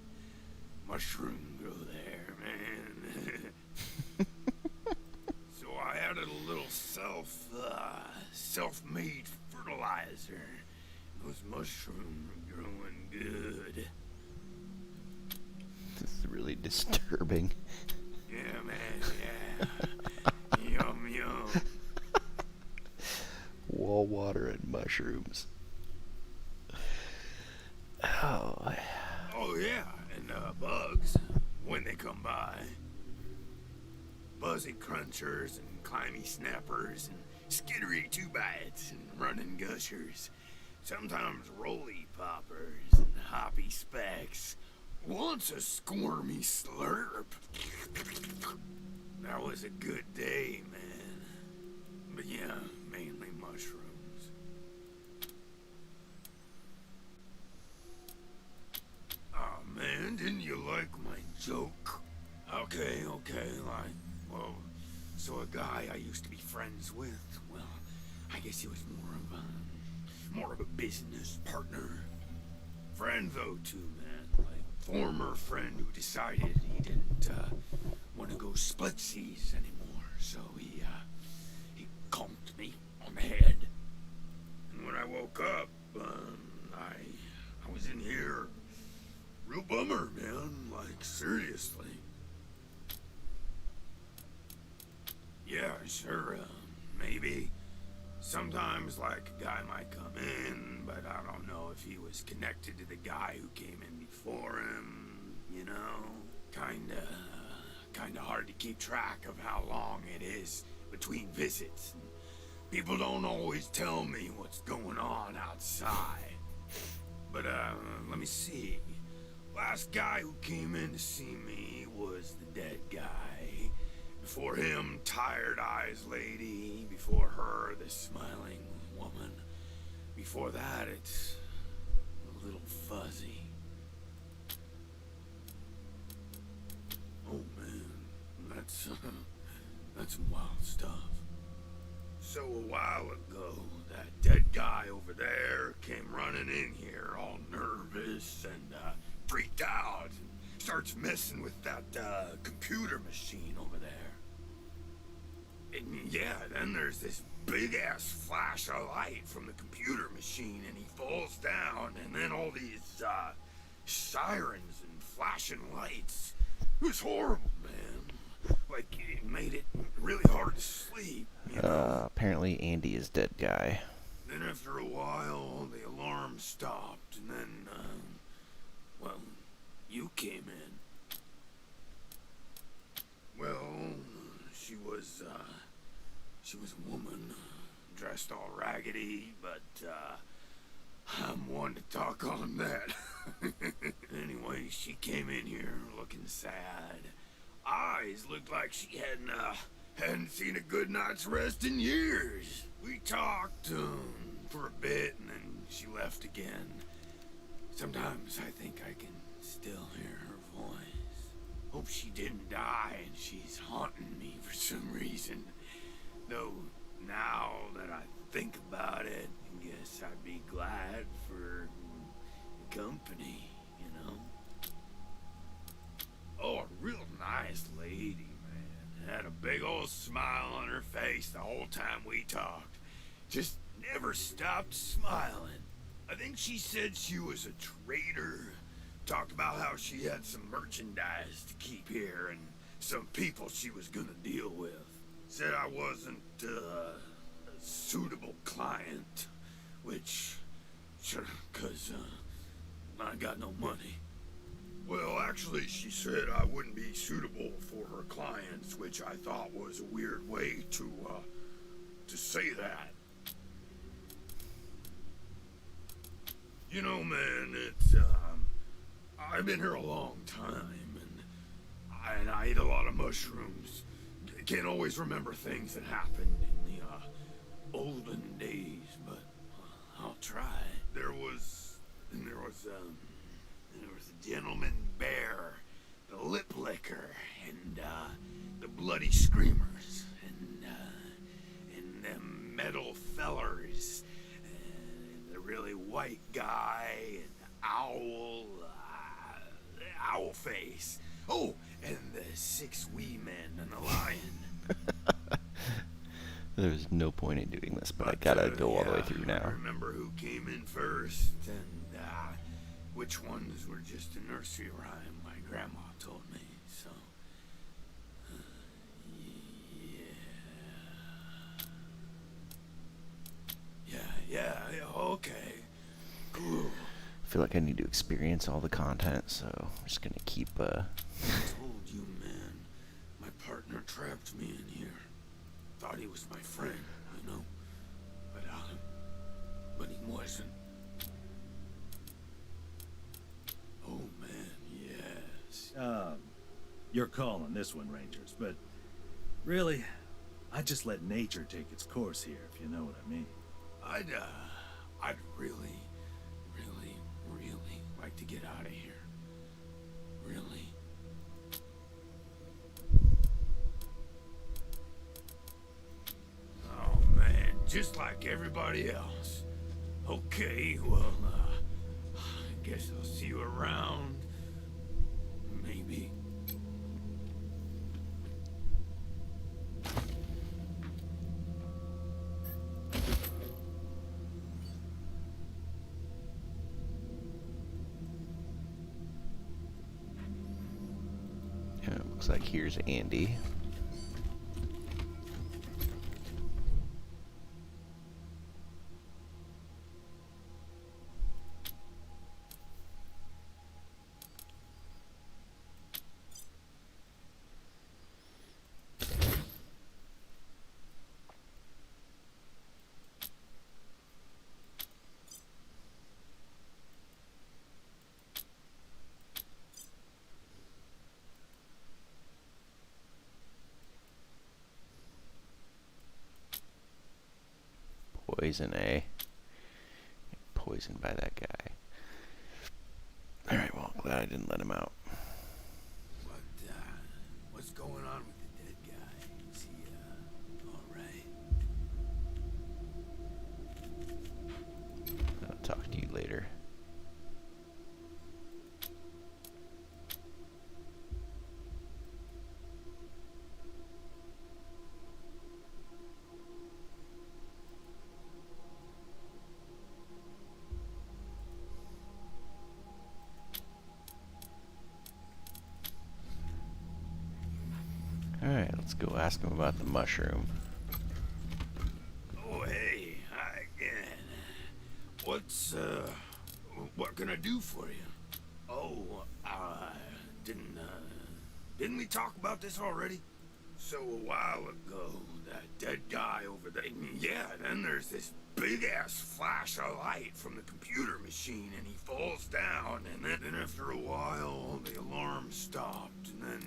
Mushroom grow there, man. So I added a little self-made fertilizer. Those mushrooms are growing good. This is really disturbing. Yeah, man, yeah. Yum. Wall water and mushrooms. Oh. Oh, yeah, and bugs, when they come by. Buzzy crunchers and climby snappers and skittery two-bites and running gushers. Sometimes roly poppers and hoppy specks. Once a squirmy slurp. That was a good day, man. But yeah, mainly mushrooms. Oh man, didn't you like my joke? Okay, well, so a guy I used to be friends with, well, I guess he was more of a business partner. Friend though too, man, like former friend who decided he didn't want to go splitsies anymore, so he conked me on the head. And when I woke up, I was in here. Real bummer, man, like seriously. Yeah, sure, maybe. Sometimes, like, a guy might come in, but I don't know if he was connected to the guy who came in before him, Kinda hard to keep track of how long it is between visits. And people don't always tell me what's going on outside. But, let me see. Last guy who came in to see me was the dead guy. Before him, tired eyes lady. Before her, this smiling woman. Before that, it's a little fuzzy. Oh man, that's some wild stuff. So a while ago, that dead guy over there came running in here all nervous and freaked out and starts messing with that computer machine over there. And yeah, then there's this big-ass flash of light from the computer machine and he falls down and then all these sirens and flashing lights. It was horrible, man. Like, it made it really hard to sleep, you know? Apparently Andy is dead guy. Then after a while, the alarm stopped, and then, well, you came in. Well, she was a woman, dressed all raggedy, but, I'm one to talk on that. Anyway, she came in here looking sad. Eyes looked like she hadn't seen a good night's rest in years. We talked for a bit, and then she left again. Sometimes I think I can still hear her voice. Hope she didn't die and she's haunting me for some reason. Though, now that I think about it, I guess I'd be glad for the company, you know? Oh, a real nice lady, man. Had a big old smile on her face the whole time we talked. Just never stopped smiling. I think she said she was a trader. Talked about how she had some merchandise to keep here and some people she was gonna deal with. Said I wasn't a suitable client, which, sure, 'cause I got no money. Well, actually, she said I wouldn't be suitable for her clients, which I thought was a weird way to say that. You know, man, it's, I've been here a long time, and I eat a lot of mushrooms. Can't always remember things that happened in the, olden days, but I'll try. There was a gentleman bear, the lip licker, and the bloody screamers, and them metal fellers, and the really white guy, and the owl face. Oh, and the 6 wee men and the lion. There's no point in doing this, but I gotta go all the way through I now. remember who came in first, and which ones were just a nursery rhyme my grandma told me, so... Yeah, okay. Cool. I feel like I need to experience all the content, so I'm just gonna keep, I told you, man. My partner trapped me in here. Thought he was my friend, you know? But he wasn't. Oh, man, yes. You're calling this one, Rangers, but really, I just let nature take its course here, if you know what I mean. I'd really like to get out of here. Really. Oh, man, just like everybody else. Okay, well, I guess I'll see you around. Maybe. yeah, looks like here's Andy. poison, eh? Poisoned by that guy. Alright, well, glad I didn't let him out. What's going on with the dead guy? Is he, alright? I'll talk to you later. Alright, let's go ask him about the mushroom. Oh, hey, hi again. What can I do for you? Oh, didn't we talk about this already? So a while ago, that dead guy over there, yeah, then there's this big-ass flash of light from the computer machine, and he falls down, and then after a while, the alarm stopped, and then,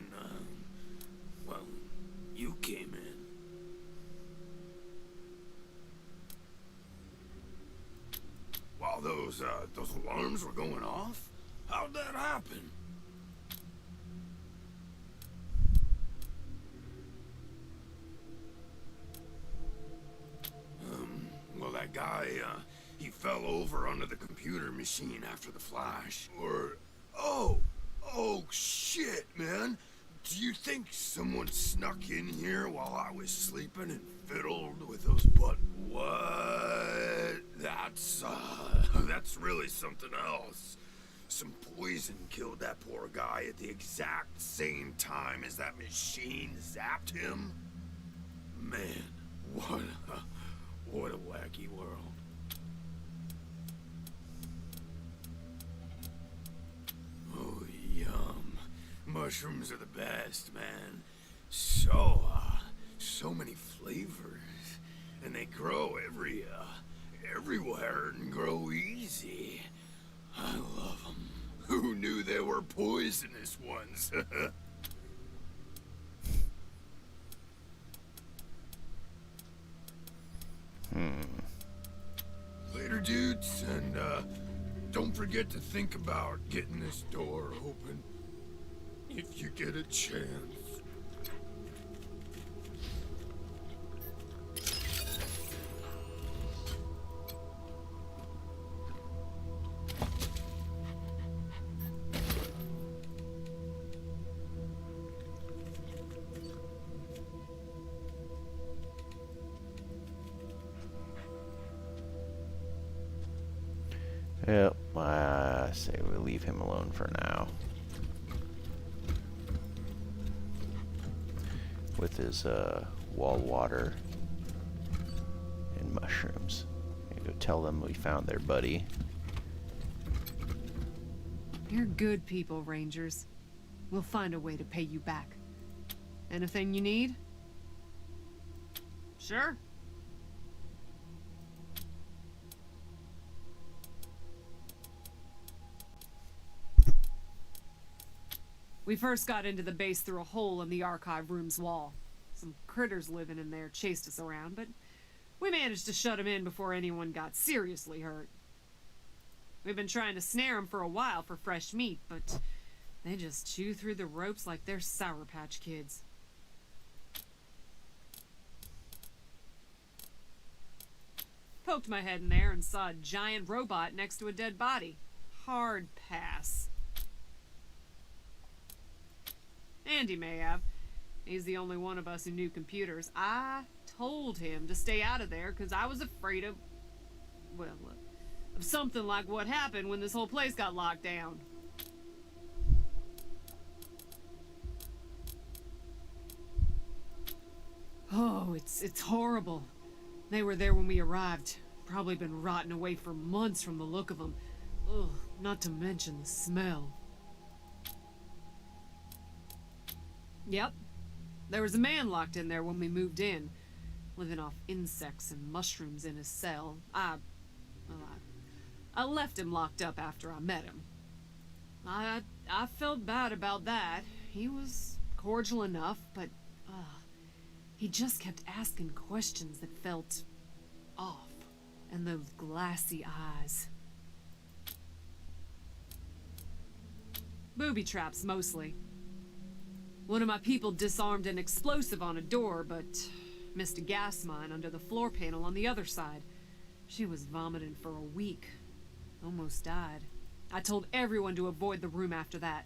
well, you came in. While those alarms were going off? How'd that happen? Well, that guy, he fell over onto the computer machine after the flash. Oh, shit, man. Do you think someone snuck in here while I was sleeping and fiddled with those what? That's really something else. Some poison killed that poor guy at the exact same time as that machine zapped him. Man, what a wacky world. Oh, yum. Mushrooms are the best, man. So many flavors. And they grow everywhere and grow easy. I love them. Who knew they were poisonous ones? Later, dudes, and don't forget to think about getting this door open if you get a chance. Yep, I say we leave him alone for now. With his wall water and mushrooms. Go tell them we found their buddy. You're good people, Rangers. We'll find a way to pay you back. Anything you need? Sure. We first got into the base through a hole in the archive room's wall. Some critters living in there chased us around, but we managed to shut them in before anyone got seriously hurt. We've been trying to snare them for a while for fresh meat, but they just chew through the ropes like they're Sour Patch Kids. Poked my head in there and saw a giant robot next to a dead body. Hard pass. Andy may have. He's the only one of us who knew computers. I told him to stay out of there because I was afraid of, well, of something like what happened when this whole place got locked down. Oh, it's horrible. They were there when we arrived. Probably been rotting away for months from the look of them. Ugh, not to mention the smell. Yep. There was a man locked in there when we moved in, living off insects and mushrooms in his cell. I left him locked up after I met him. I felt bad about that. He was cordial enough, but he just kept asking questions that felt off. And those glassy eyes. Booby traps, mostly. One of my people disarmed an explosive on a door, but missed a gas mine under the floor panel on the other side. She was vomiting for a week. Almost died. I told everyone to avoid the room after that.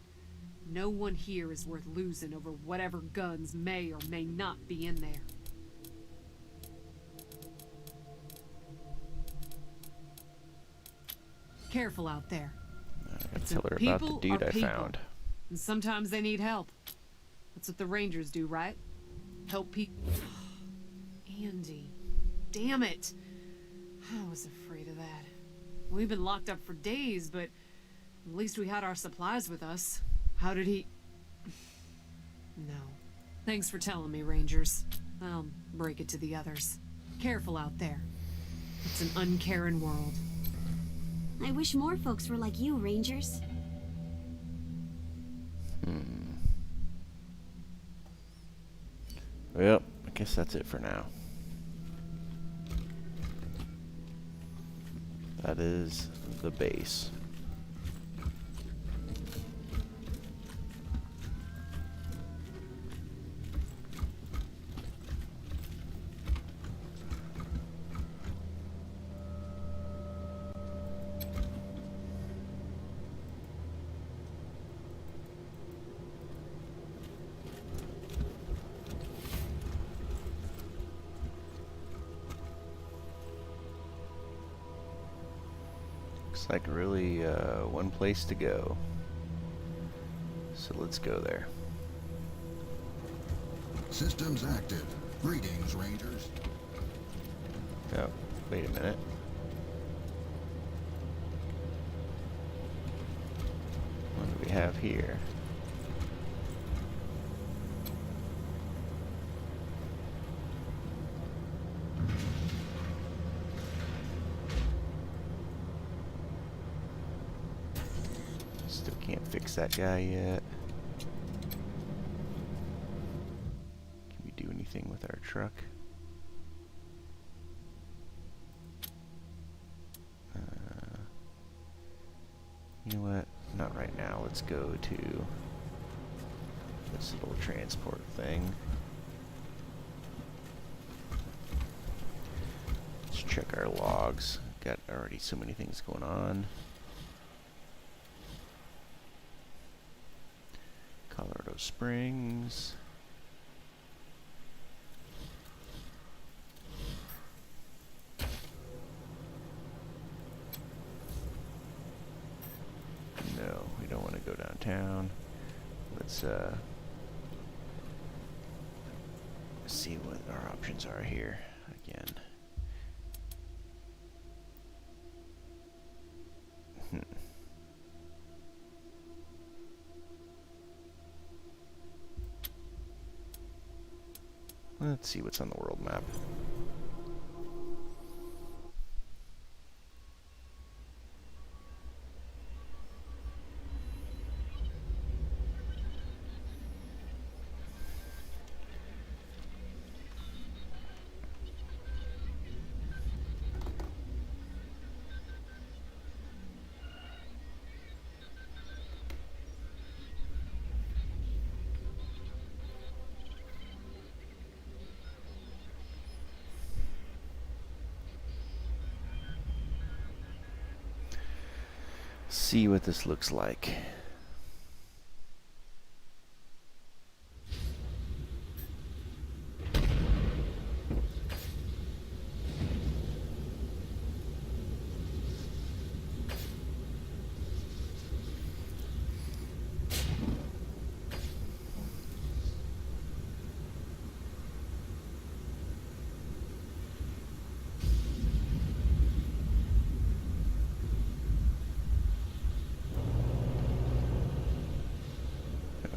No one here is worth losing over whatever guns may or may not be in there. Careful out there. I gotta tell her about the dude I found. And sometimes they need help. That's what the Rangers do, right? Help people. Andy. Damn it. I was afraid of that. We've been locked up for days, but at least we had our supplies with us. How did he... No. Thanks for telling me, Rangers. I'll break it to the others. Careful out there. It's an uncaring world. I wish more folks were like you, Rangers. Well, I guess that's it for now. That is the base. Looks like really one place to go. So let's go there. Systems active. Greetings, Rangers. Oh, wait a minute. What do we have here? Still can't fix that guy yet. Can we do anything with our truck? You know what? Not right now. Let's go to this little transport thing. Let's check our logs. Got already so many things going on. Colorado Springs. No, we don't want to go downtown. Let's see what our options are here again. Let's see what's on the world map. See what this looks like.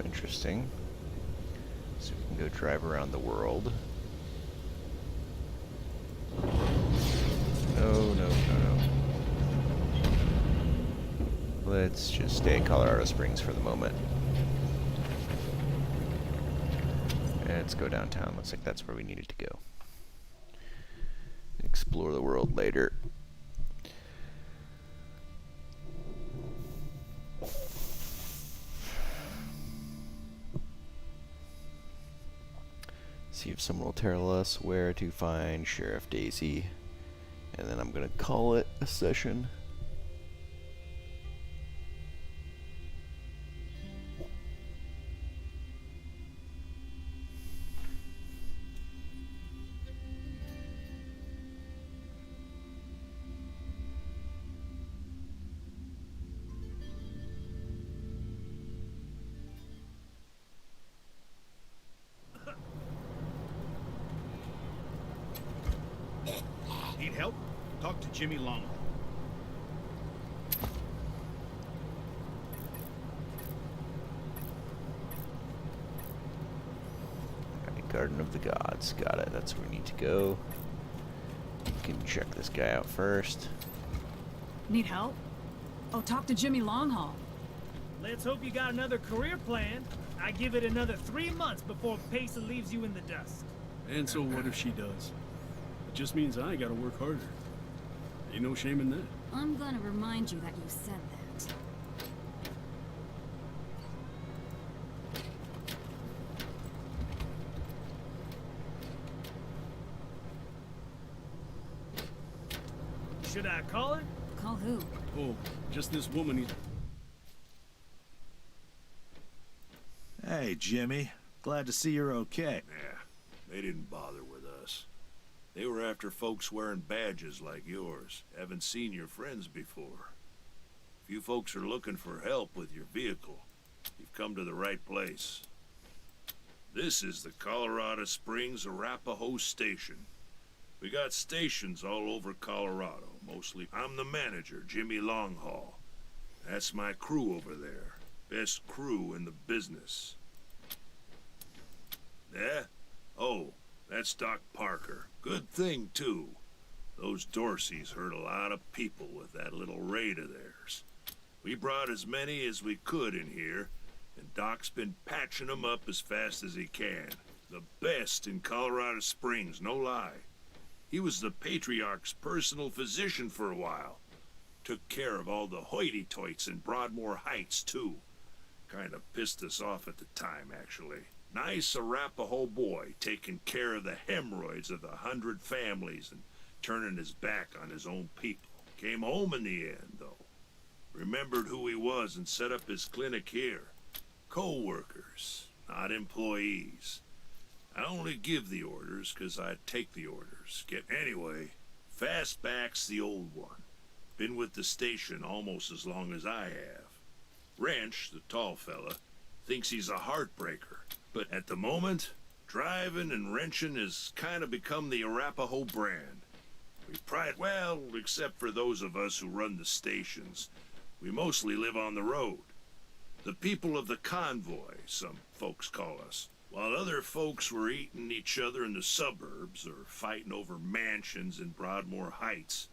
Interesting. So we can go drive around the world. No. Let's just stay in Colorado Springs for the moment. And let's go downtown. Looks like that's where we needed to go. explore the world later. See if someone will tell us where to find Sheriff Daisy. And then I'm gonna call it a session. Need help? Talk to Jimmy Longhorn. Alright, Garden of the Gods. Got it. That's where we need to go. You can check this guy out first. Need help? Oh, talk to Jimmy Longhaul. Let's hope you got another career plan. I give it another 3 months before Pesa leaves you in the dust. And so what if she does? It just means I gotta work harder. Ain't no shame in that. I'm gonna remind you that you said that. Should I call her? Call who? Oh, just this woman. Hey, Jimmy. Glad to see you're okay. Yeah, they didn't bother with us. They were after folks wearing badges like yours. Haven't seen your friends before. If you folks are looking for help with your vehicle, you've come to the right place. This is the Colorado Springs Arapahoe Station. We got stations all over Colorado, mostly. I'm the manager, Jimmy Longhaul. That's my crew over there. Best crew in the business. Yeah? Oh, that's Doc Parker. Good thing, too. Those Dorseys hurt a lot of people with that little raid of theirs. We brought as many as we could in here, and Doc's been patching them up as fast as he can. The best in Colorado Springs, no lie. He was the Patriarch's personal physician for a while. Took care of all the hoity-toits in Broadmoor Heights, too. Kind of pissed us off at the time, actually. Nice Arapahoe boy, taking care of the hemorrhoids of 100 families and turning his back on his own people. Came home in the end, though. Remembered who he was and set up his clinic here. Co-workers, not employees. I only give the orders 'cause I take the orders. Anyway, Fastback's the old one. Been with the station almost as long as I have. Wrench, the tall fella, thinks he's a heartbreaker. But at the moment, driving and wrenching has kind of become the Arapahoe brand. We pride, well, except for those of us who run the stations. We mostly live on the road. The people of the convoy, some folks call us. While other folks were eating each other in the suburbs or fighting over mansions in Broadmoor Heights,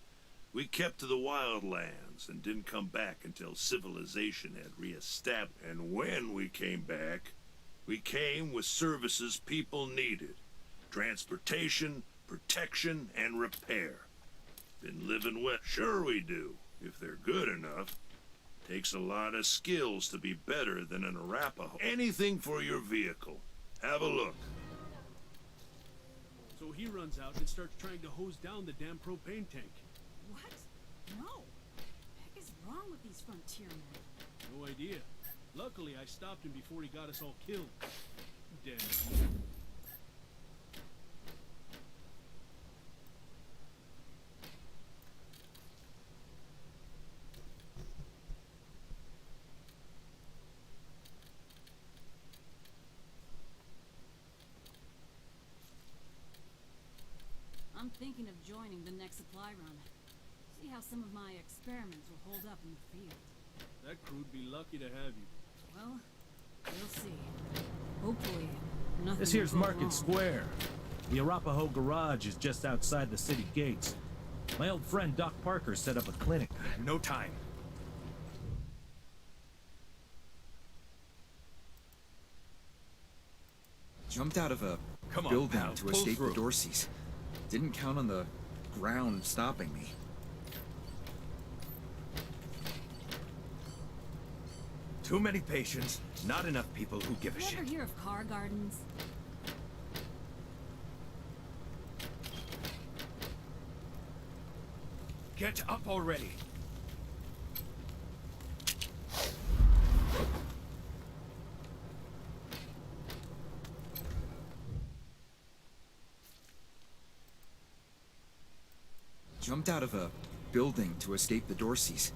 we kept to the wildlands and didn't come back until civilization had re-established. And when we came back, we came with services people needed. Transportation, protection, and repair. Been living well. Sure we do, if they're good enough. Takes a lot of skills to be better than an Arapahoe. Anything for your vehicle. Have a look. So he runs out and starts trying to hose down the damn propane tank. What? No. What the heck is wrong with these frontiermen? No idea. Luckily, I stopped him before he got us all killed. Damn it. I'm thinking of joining the next supply run. See how some of my experiments will hold up in the field. That crew'd be lucky to have you. Well, we'll see. Hopefully, nothing This here's will go Market wrong. Square. The Arapahoe Garage is just outside the city gates. My old friend Doc Parker set up a clinic. No time. Jumped out of a Come on, building pal, to pull escape through. the Dorseys. Didn't count on the ground stopping me. Too many patients, not enough people who give a You shit. ever hear of car gardens? Get up already. Jumped out of a building to escape the Dorseys.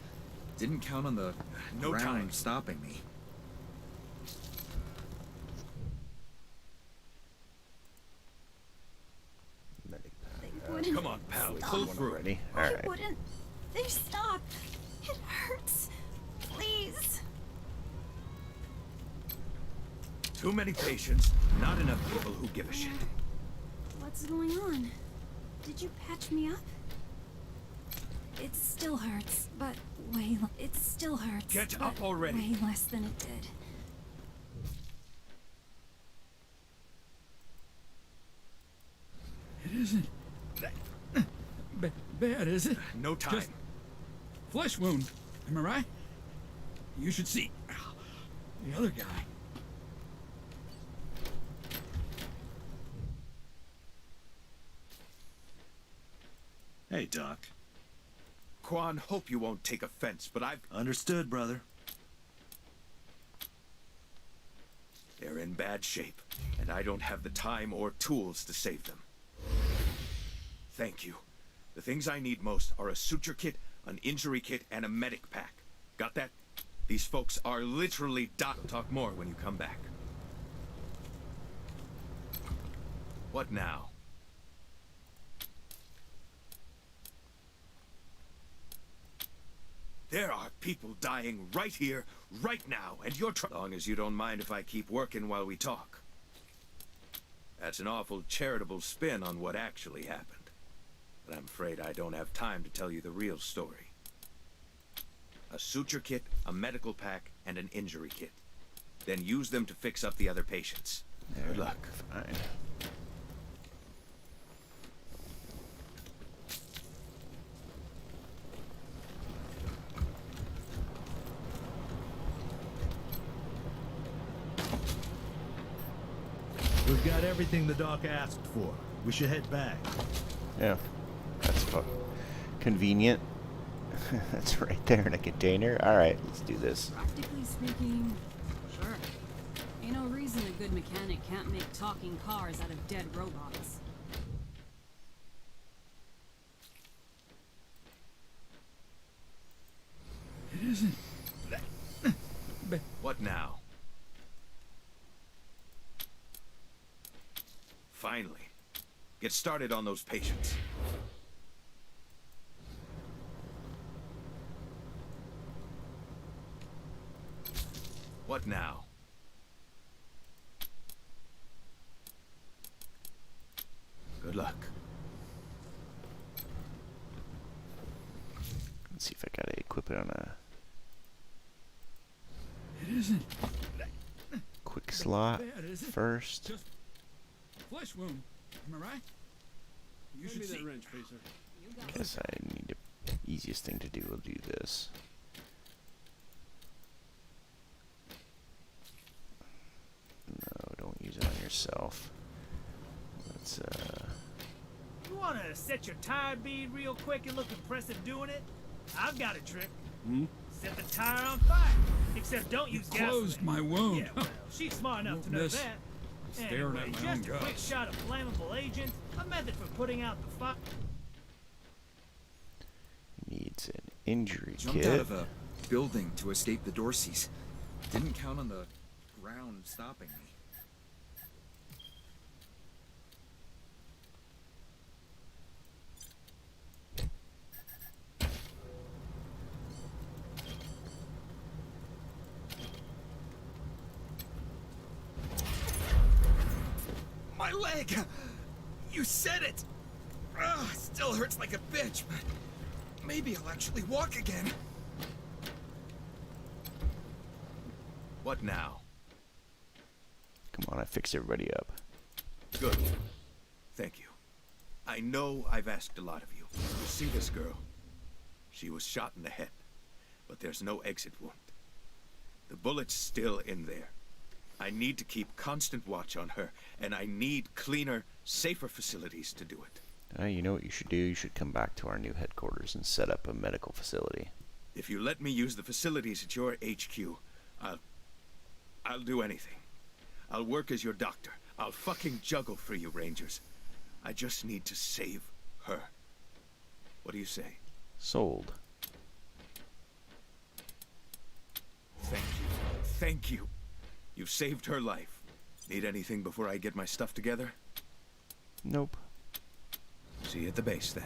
Didn't count on the No ground time. stopping me. Come on, pal. Stop. Pull through. Ready? Why Alright. wouldn't they stop? It hurts. Please. Too many patients, not enough people who give a shit. What's going on? Did you patch me up? It still hurts, but it still hurts. Get but up already. Way less than it did. It isn't bad, is it? No time. Just flesh wound. Am I right? You should see the other guy. Hey, Doc. Quan, hope you won't take offense, but I've... Understood, brother. They're in bad shape, and I don't have the time or tools to save them. Thank you. The things I need most are a suture kit, an injury kit, and a medic pack. Got that? These folks are literally talk more when you come back. What now? There are people dying right here, right now, and you're trying... Long as you don't mind if I keep working while we talk. That's an awful charitable spin on what actually happened. But I'm afraid I don't have time to tell you the real story. A suture kit, a medical pack, and an injury kit. Then use them to fix up the other patients. Good luck. Fine. We've got everything the doc asked for. We should head back. Yeah, that's convenient. That's right there in a container. Alright, let's do this. Practically speaking, sure. Ain't no reason a good mechanic can't make talking cars out of dead robots. It isn't What now? Finally. Get started on those patients. What now? Good luck. Let's see if I gotta equip it on a It isn't quick slot bad, is it? first. Just flesh wound. Am I right? You should see. that wrench, Pacer. Guess I need to. Easiest thing to do will do this. No, don't use it on yourself. Let's You want to set your tire bead real quick and look impressive doing it? I've got a trick. Hmm? Set the tire on fire. Except don't use gasoline. Closed my wound. Yeah, well, she's smart enough Won't to know miss that. staring Anyway, at my own just a quick guts. shot of flammable agent, a method for putting out the fire. needs an injury Jumped kit. out of a building to escape the Dorseys. Didn't count on the ground stopping me. My leg! You said it! Ugh, still hurts like a bitch, but maybe I'll actually walk again. What now? Come on, I fixed everybody up. Good. Thank you. I know I've asked a lot of you. You see this girl? She was shot in the head, but there's no exit wound. The bullet's still in there. I need to keep constant watch on her, and I need cleaner, safer facilities to do it. You know what you should do? You should come back to our new headquarters and set up a medical facility. If you let me use the facilities at your HQ, I'll do anything. I'll work as your doctor. I'll fucking juggle for you, Rangers. I just need to save her. What do you say? Sold. Thank you. Thank you. You've saved her life. Need anything before I get my stuff together? Nope. See you at the base, then.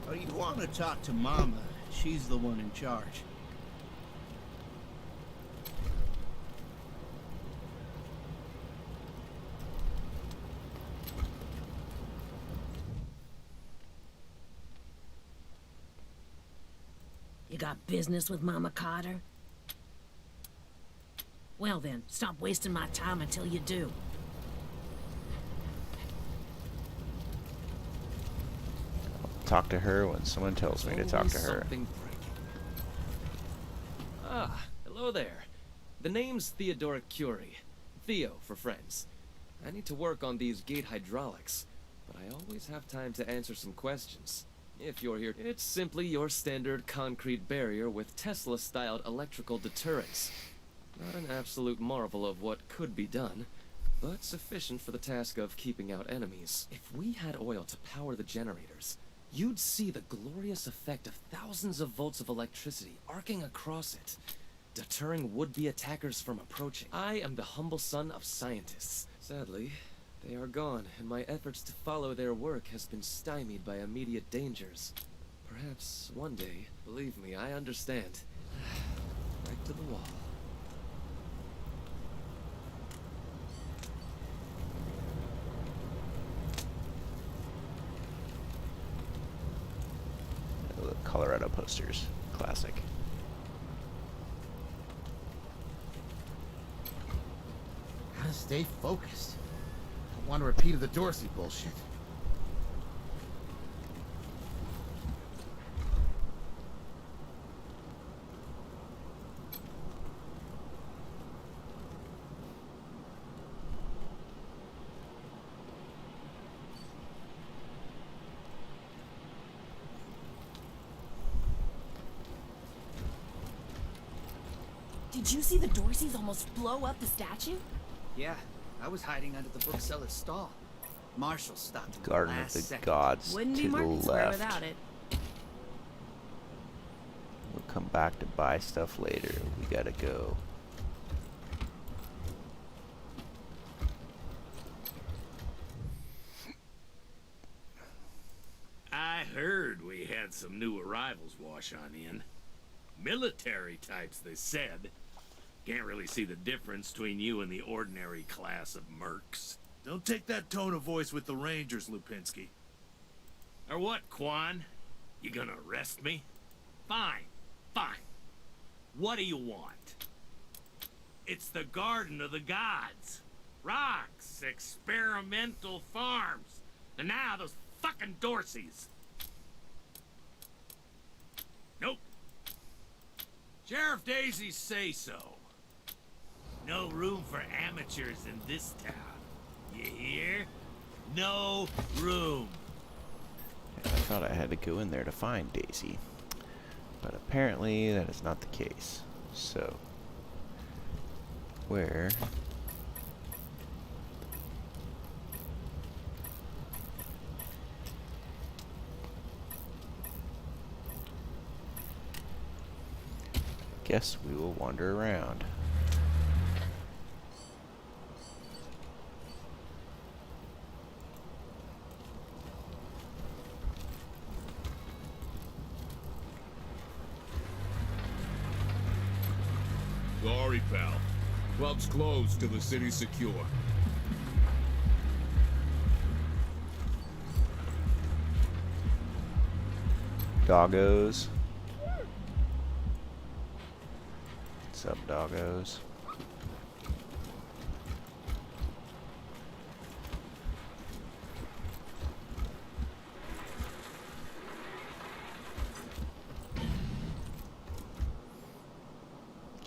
Oh, you want to talk to Mama. She's the one in charge. You got business with Mama Carter? Well then, stop wasting my time until you do. Talk to her when someone tells me to talk to her. Ah, hello there. The name's Theodora Curie. Theo for friends. I need to work on these gate hydraulics, but I always have time to answer some questions. If you're here, it's simply your standard concrete barrier with Tesla-styled electrical deterrence. Not an absolute marvel of what could be done, but sufficient for the task of keeping out enemies. If we had oil to power the generators, you'd see the glorious effect of thousands of volts of electricity arcing across it, deterring would-be attackers from approaching. I am the humble son of scientists. Sadly, they are gone, and my efforts to follow their work has been stymied by immediate dangers. Perhaps one day, believe me, I understand. Back to the wall. Colorado posters. Classic. Gotta stay focused. Don't want a repeat of the Dorsey bullshit. Did you see the Dorseys almost blow up the statue? Yeah, I was hiding under the bookseller's stall. Marshall stopped in the Garden of last the second. Gods Wouldn't be to the Martin Square left. without it. We'll come back to buy stuff later. We gotta go. I heard we had some new arrivals wash on in. Military types, they said. Can't really see the difference between you and the ordinary class of mercs. Don't take that tone of voice with the Rangers, Lupinski. Or what, Quan? You gonna arrest me? Fine, fine. What do you want? It's the Garden of the Gods. Rocks, experimental farms. And now those fucking Dorseys. Nope. Sheriff Daisy's say so. No room for amateurs in this town. You hear? No room. I thought I had to go in there to find Daisy, but apparently that is not the case. So, where? Guess we will wander around. Sorry, pal. Club's closed till the city's secure. Doggos. What's up, doggos?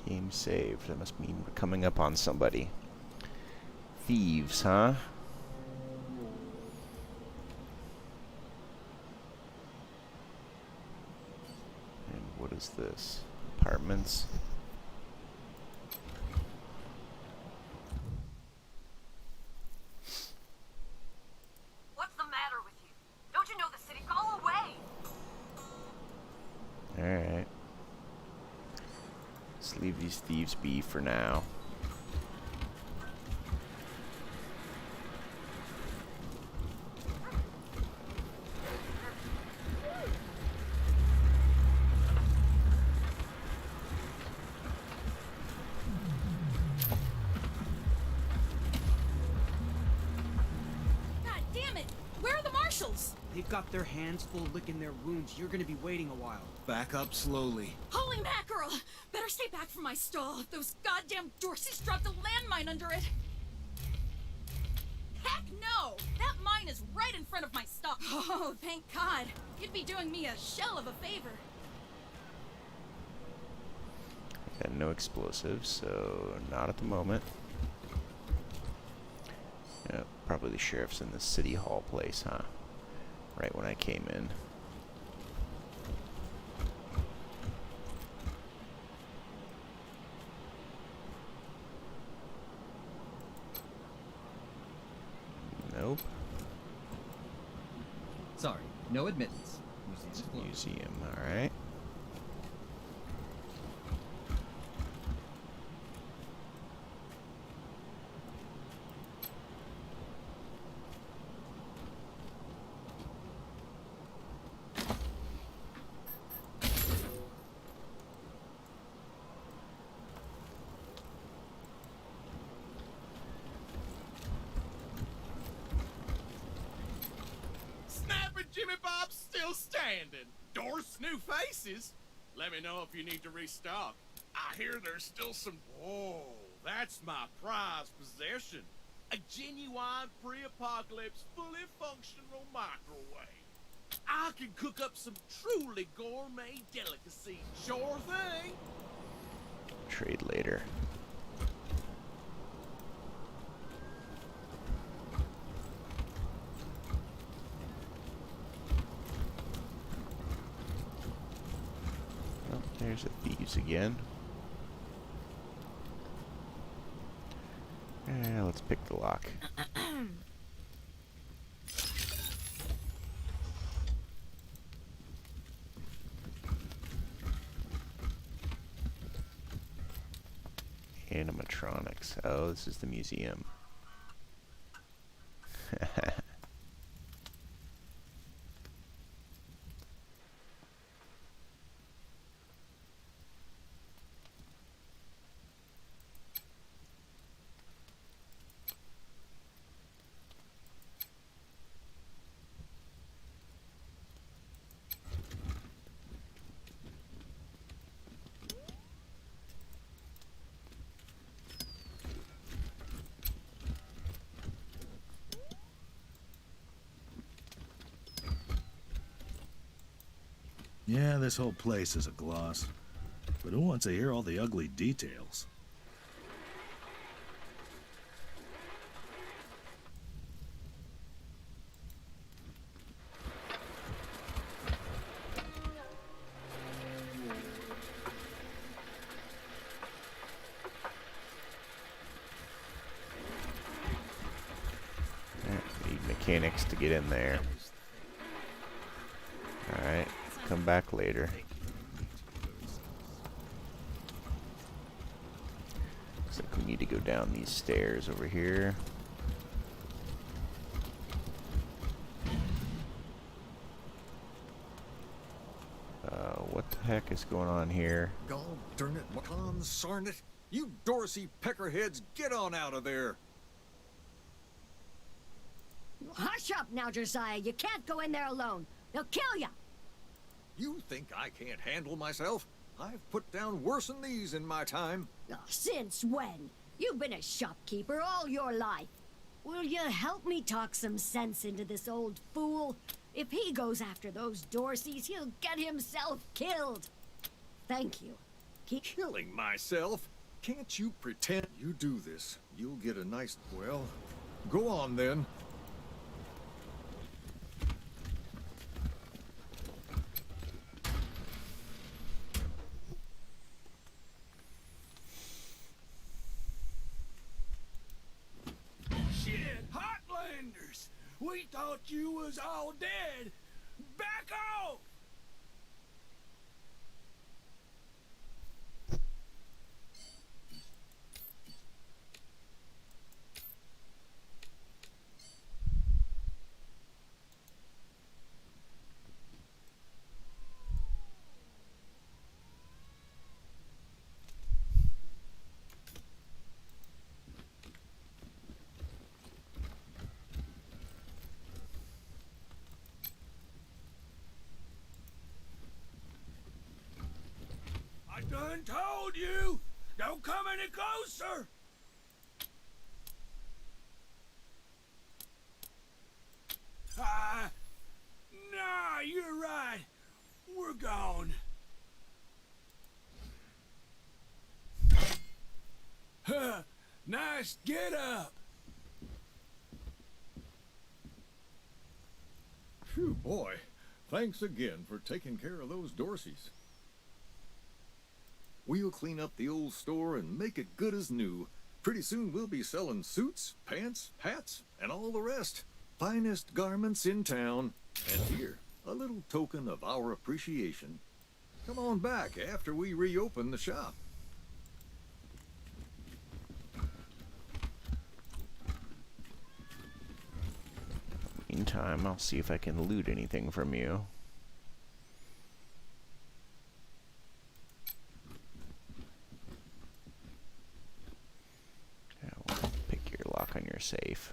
Game saved. That must mean we're coming up on somebody. Thieves, huh? And what is this? Apartments? What's the matter with you? Don't you know the city? Go away! Alright. Let's leave these thieves be for now. God damn it! Where are the marshals? They've got their hands full licking their wounds. You're gonna be waiting a while. Back up slowly. Holy mackerel! Better stay back from my stall. Those goddamn Dorseys dropped a landmine under it. Heck no! That mine is right in front of my stall. Oh, thank God. You'd be doing me a shell of a favor. Got no explosives, so not at the moment. Yeah, probably the sheriff's in the city hall place, huh? Right when I came in. Nope. Sorry, no admittance. It's a museum, alright. Snap and Jimmy Bob's still standing. Doors, new faces. Let me know if you need to restock. I hear there's still some... Whoa, that's my prized possession. A genuine pre-apocalypse, fully functional microwave. I can cook up some truly gourmet delicacies. Sure thing. Trade later. Oh, there's the thieves again. Let's pick the lock. Animatronics. Oh, this is the museum. Yeah, this whole place is a gloss. But who wants to hear all the ugly details? Need mechanics to get in there. Alright, come back later. Looks like we need to go down these stairs over here. What the heck is going on here? God darn it, Macan, sarn it. You Dorsey peckerheads, get on out of there. Hush up now, Josiah. You can't go in there alone. They'll kill you. You think I can't handle myself? I've put down worse than these in my time. Oh, since when? You've been a shopkeeper all your life. Will you help me talk some sense into this old fool? If he goes after those Dorseys, he'll get himself killed. Thank you. Killing myself? Can't you pretend you do this? You'll get a nice... Well, go on then. Shit, Hotlanders! We thought you was all dead! Back off! I done told you! Don't come any closer! Nah, you're right. We're gone. Huh, nice get up. Phew, boy. Thanks again for taking care of those Dorseys. We'll clean up the old store and make it good as new. Pretty soon we'll be selling suits, pants, hats, and all the rest. Finest garments in town. And here, a little token of our appreciation. Come on back after we reopen the shop. Meantime, I'll see if I can loot anything from you. Yeah, we'll pick your lock on your safe.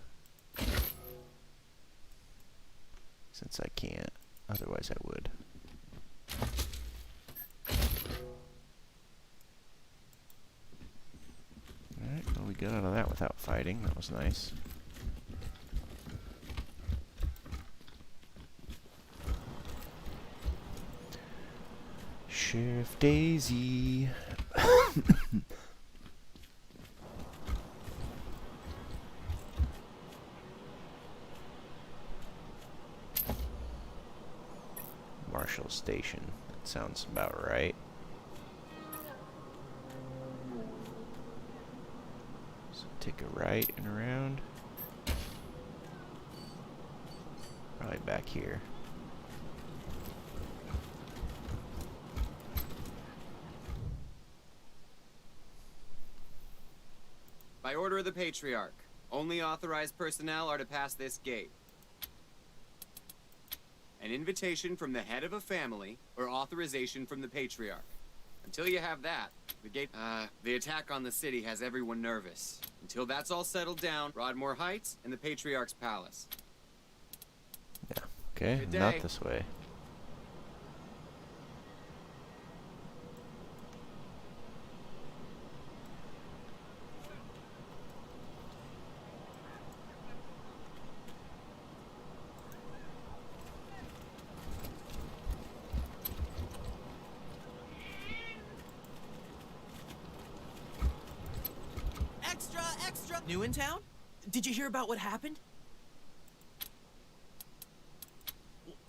Since I can't, otherwise I would. Alright, well we got out of that without fighting, that was nice. Sheriff Daisy. Marshall Station. That sounds about right. So take a right and around. Probably back here. By order of the Patriarch, only authorized personnel are to pass this gate. An invitation from the head of a family, or authorization from the Patriarch. Until you have that, the attack on the city has everyone nervous. Until that's all settled down, Broadmoor Heights and the Patriarch's Palace. Yeah, okay, Good day. not this way. Extra! New in town? Did you hear about what happened?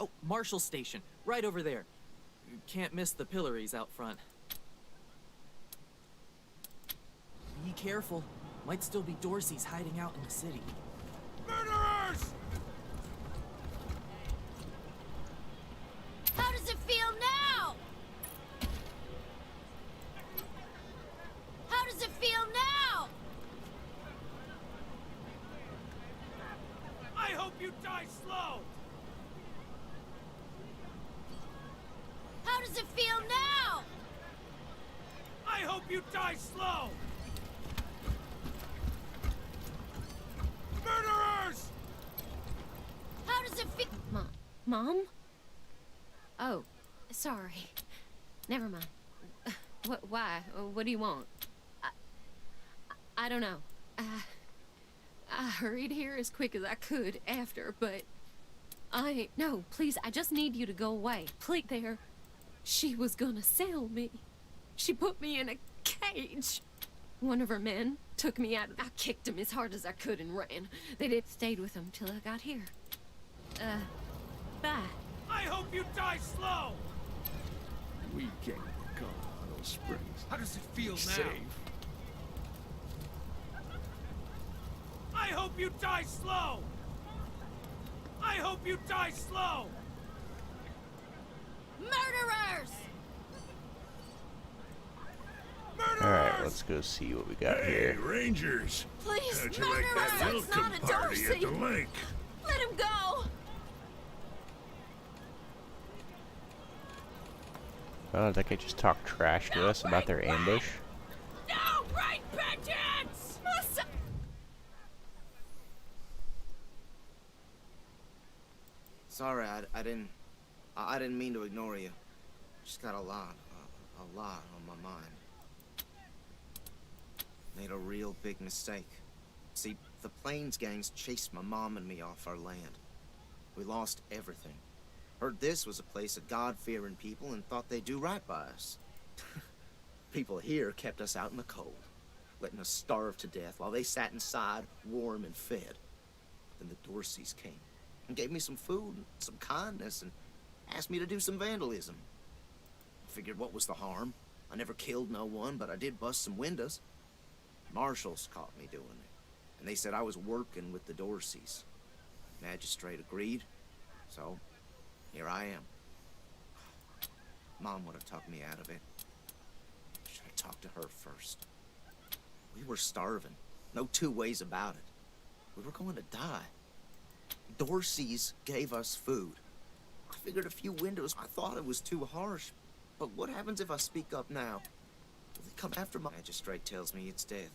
Oh, Marshall Station, right over there. You can't miss the pillories out front. Be careful. Might still be Dorseys hiding out in the city. Murderers! How does it feel now? How does it feel now? I hope you die slow! How does it feel now? hope you die slow! Murderers! How does it feel? Mom? Oh, sorry. Never mind. Why? What do you want? I don't know. I hurried here as quick as I could after, but no, please, I just need you to go away. Please, there. She was gonna sell me. She put me in a cage. One of her men took me out. I kicked him as hard as I could and ran. They did stayed with him till I got here. Bye. I hope you die slow! We came to Colorado Springs. How does it feel now? Safe. I hope you die slow! I hope you die slow! Murderers! Alright, let's go see what we got here. Rangers! Please, How'd you like murderers! that That's welcome not a party at Dorsey! the lake? Let him go! Oh, that guy just talked trash to us about their ambush. No repentance! Sorry, I didn't mean to ignore you. Just got a lot on my mind. Made a real big mistake. See, the Plains gangs chased my mom and me off our land. We lost everything. Heard this was a place of God-fearing people and thought they'd do right by us. People here kept us out in the cold, letting us starve to death while they sat inside, warm and fed. Then the Dorseys came and gave me some food and some kindness and asked me to do some vandalism. I figured what was the harm? I never killed no one, but I did bust some windows. Marshals caught me doing it, and they said I was working with the Dorseys. Magistrate agreed, so here I am. Mom would have talked me out of it. Should have talked to her first. We were starving. No two ways about it. We were going to die. Dorseys gave us food. I figured a few windows. I thought it was too harsh. But what happens if I speak up now? Will they come after my magistrate tells me it's death?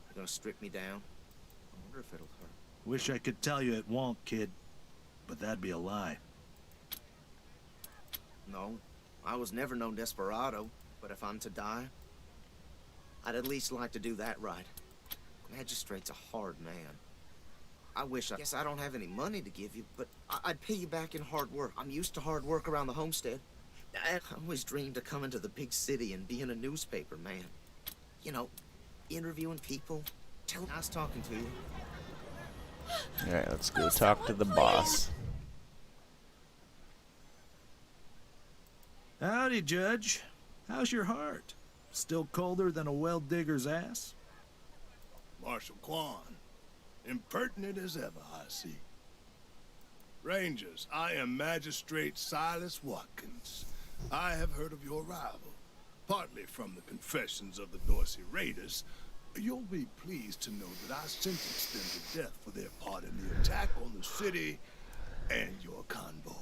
They're gonna strip me down? I wonder if it'll hurt. Wish I could tell you it won't, kid. But that'd be a lie. No, I was never no desperado. But if I'm to die, I'd at least like to do that right. Magistrate's a hard man. I guess I don't have any money to give you, but I'd pay you back in hard work. I'm used to hard work around the homestead. I always dreamed of coming to the big city and being a newspaper man. You know, interviewing people. Nice talking to you. Alright, let's go talk to the boss. Howdy, Judge. How's your heart? Still colder than a well digger's ass? Marshal Quan. Impertinent as ever, I see. Rangers, I am Magistrate Silas Watkins. I have heard of your arrival, partly from the confessions of the Dorsey Raiders. You'll be pleased to know that I sentenced them to death for their part in the attack on the city and your convoy.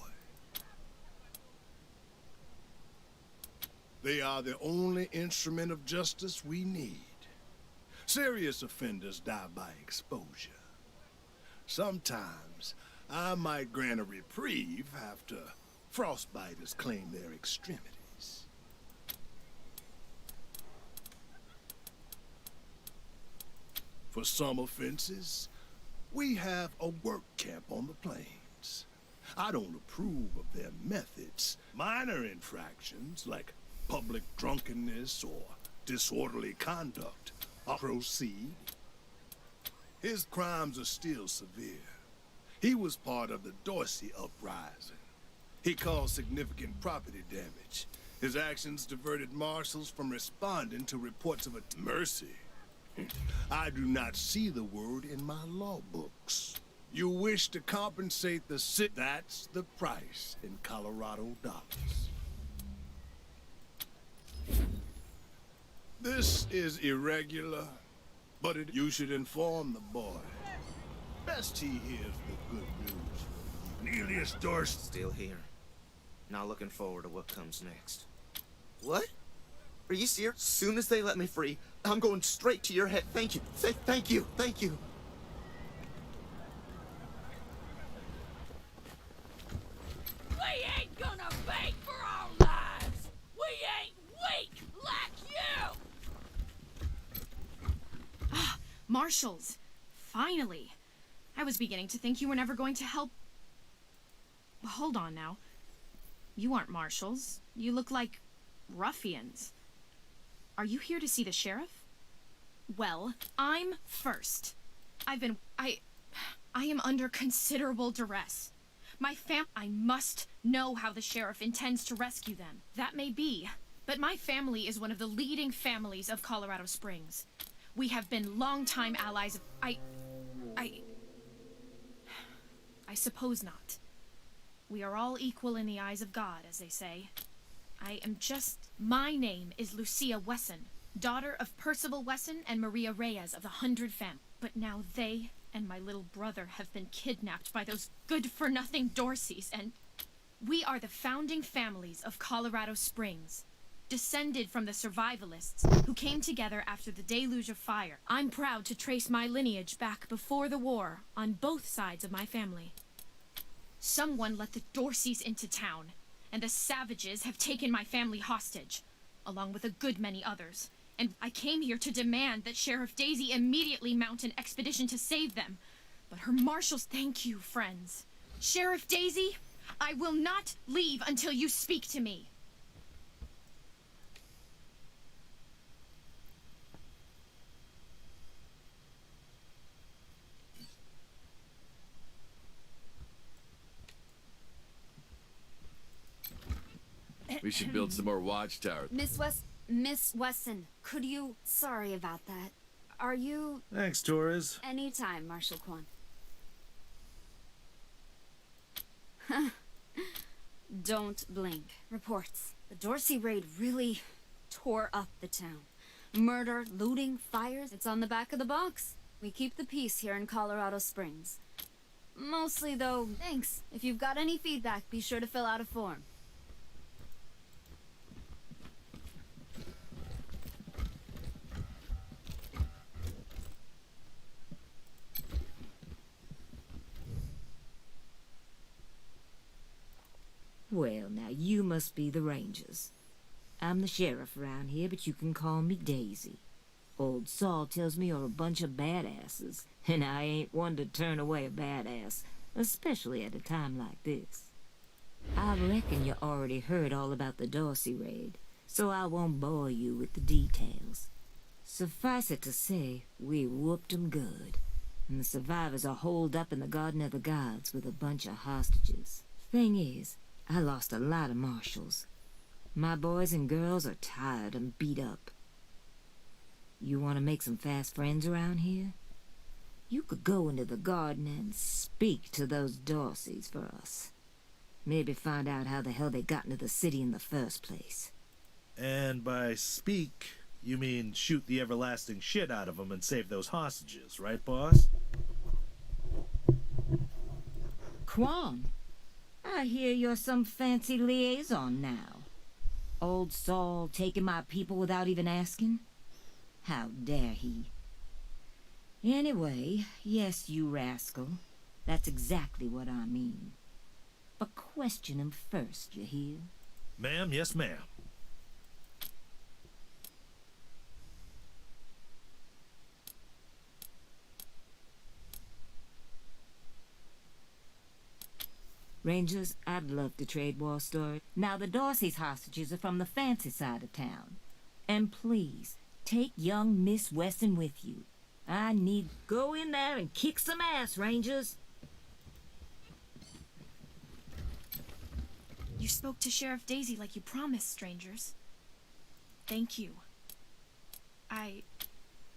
They are the only instrument of justice we need. Serious offenders die by exposure. Sometimes I might grant a reprieve after frostbiters claim their extremities. For some offenses, we have a work camp on the plains. I don't approve of their methods. Minor infractions like public drunkenness or disorderly conduct I'll proceed. His crimes are still severe. He was part of the Dorsey uprising. He caused significant property damage. His actions diverted marshals from responding to reports of a mercy. I do not see the word in my law books. You wish to compensate the city. That's the price in Colorado dollars. This is irregular, but you should inform the boy. Best he hears the good news from you. Neelius Dorsey. Still here. Not looking forward to what comes next. What? Are you serious? Soon as they let me free, I'm going straight to your head. Thank you. Thank you. Thank you. We ain't gonna beg for our lives! We ain't weak like you! Ah, Marshals! Finally! I was beginning to think you were never going to help. Hold on now. You aren't marshals. You look like ruffians. Are you here to see the sheriff? Well, I'm first. I am under considerable duress. I must know how the sheriff intends to rescue them. That may be, but my family is one of the leading families of Colorado Springs. We have been longtime allies of... I suppose not. We are all equal in the eyes of God, as they say. My name is Lucia Wesson, daughter of Percival Wesson and Maria Reyes of the 100 family. But now they and my little brother have been kidnapped by those good-for-nothing Dorseys, and we are the founding families of Colorado Springs, descended from the survivalists who came together after the deluge of fire. I'm proud to trace my lineage back before the war on both sides of my family. Someone let the Dorseys into town, and the savages have taken my family hostage, along with a good many others. And I came here to demand that Sheriff Daisy immediately mount an expedition to save them. But her marshals... Thank you, friends. Sheriff Daisy, I will not leave until you speak to me. We should build some more watchtowers. Miss Wesson, could you... Sorry about that. Are you... Thanks, Torres. Anytime, Marshal Quan. Don't blink. Reports. The Dorsey raid really tore up the town. Murder, looting, fires. It's on the back of the box. We keep the peace here in Colorado Springs. Mostly, though, thanks. If you've got any feedback, be sure to fill out a form. Well, now you must be the Rangers. I'm the sheriff around here, but you can call me Daisy. Old Saul tells me you're a bunch of badasses, and I ain't one to turn away a badass, especially at a time like this. I reckon you already heard all about the Dorsey raid, so I won't bore you with the details. Suffice it to say, we whooped 'em good, and the survivors are holed up in the Garden of the Gods with a bunch of hostages. Thing is, I lost a lot of marshals. My boys and girls are tired and beat up. You want to make some fast friends around here? You could go into the garden and speak to those Dorseys for us. Maybe find out how the hell they got into the city in the first place. And by speak, you mean shoot the everlasting shit out of them and save those hostages, right, boss? Quan, I hear you're some fancy liaison now. Old Saul taking my people without even asking? How dare he? Anyway, yes, you rascal. That's exactly what I mean. But question him first, you hear? Ma'am, yes, ma'am. Rangers, I'd love to trade war stories. Now, the Dorsey's hostages are from the fancy side of town. And please, take young Miss Weston with you. I need... Go in there and kick some ass, Rangers! You spoke to Sheriff Daisy like you promised, strangers. Thank you.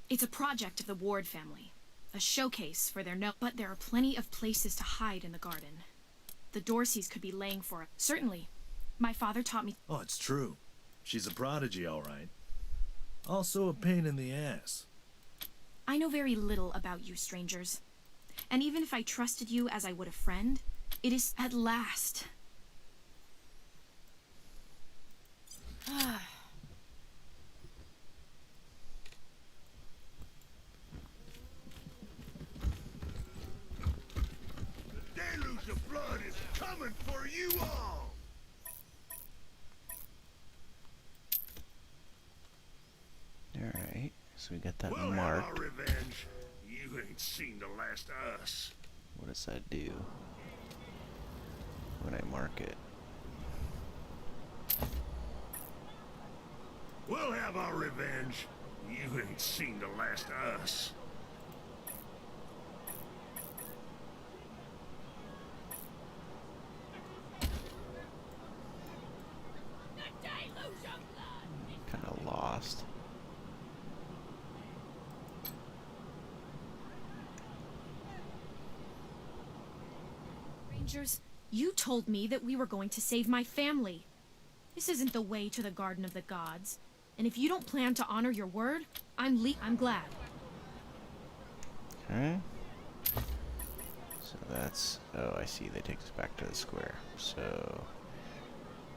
It's a project of the Ward family. A showcase for their But there are plenty of places to hide in the garden. The Dorseys could be laying for it. Certainly. My father taught me... Oh, it's true. She's a prodigy, all right. Also a pain in the ass. I know very little about you, strangers. And even if I trusted you as I would a friend, it is at last... coming for you all! Alright, so we got that We'll have marked. our revenge. You ain't seen the last of us. What does that do when I mark it? We'll have our revenge. You ain't seen the last of us. Kind of lost. Rangers, you told me that we were going to save my family. This isn't the way to the Garden of the Gods. And if you don't plan to honor your word, I'm glad. Okay. So that's... Oh, I see. They take us back to the square. So...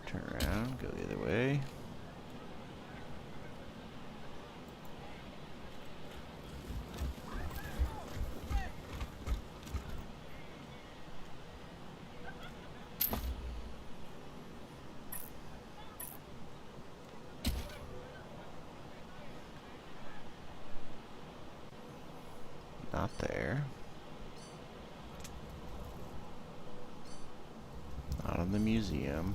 Turn around, go the other way. Not there. Not in the museum.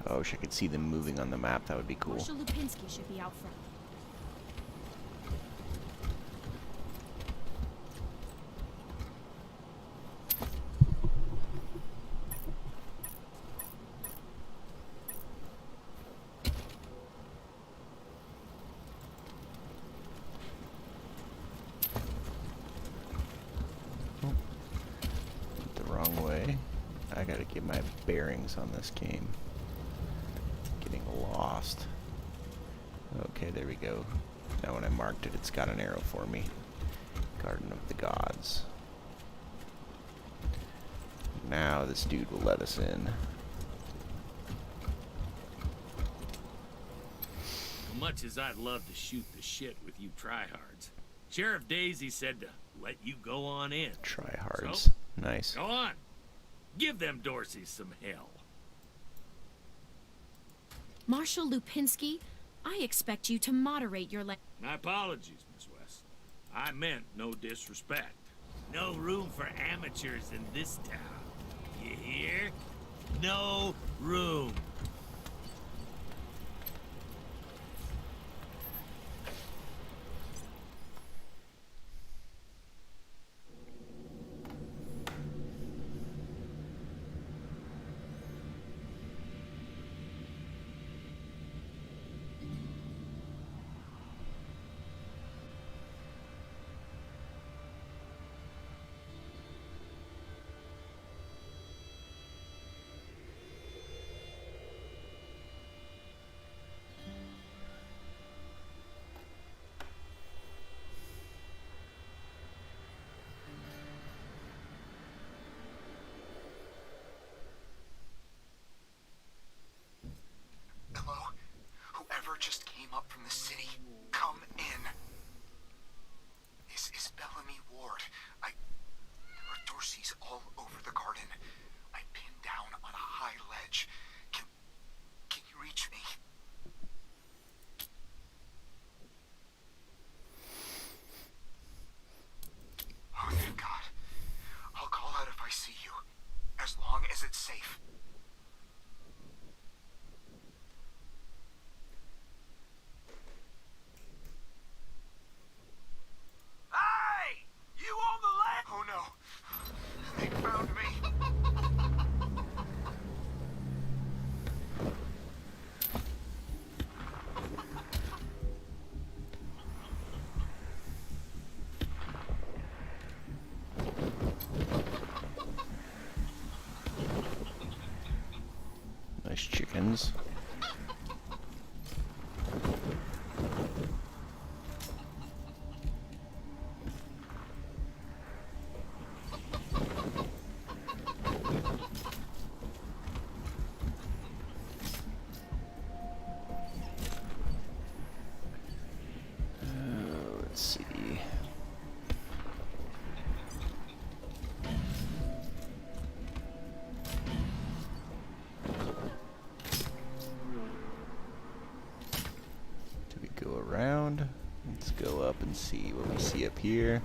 I wish I could see them moving on the map. That would be cool. Marshal Lupinski should be out front. The wrong way. I gotta get my bearings on this game. Getting lost. Okay, there we go. Now when I marked it, it's got an arrow for me. Garden of the Gods. Now this dude will let us in. Much as I'd love to shoot the shit with you tryhards, Sheriff Daisy said to let you go on in. Tryhards. So, Nice. go on. Give them Dorseys some hell. Marshal Lupinski, I expect you to moderate your My apologies, Miss West. I meant no disrespect. No room for amateurs in this town. You hear? No room. Hello? Whoever just came up from the city, come in. This is Bellamy Ward. There are Dorseys all over the garden. I'm pinned down on a high ledge. Can you reach me? Oh, thank God. I'll call out if I see you, as long as it's safe. Hey! You on the land? Oh no. They found me. Nice chickens. Let's see. Do we go around? Let's go up and see what we see up here.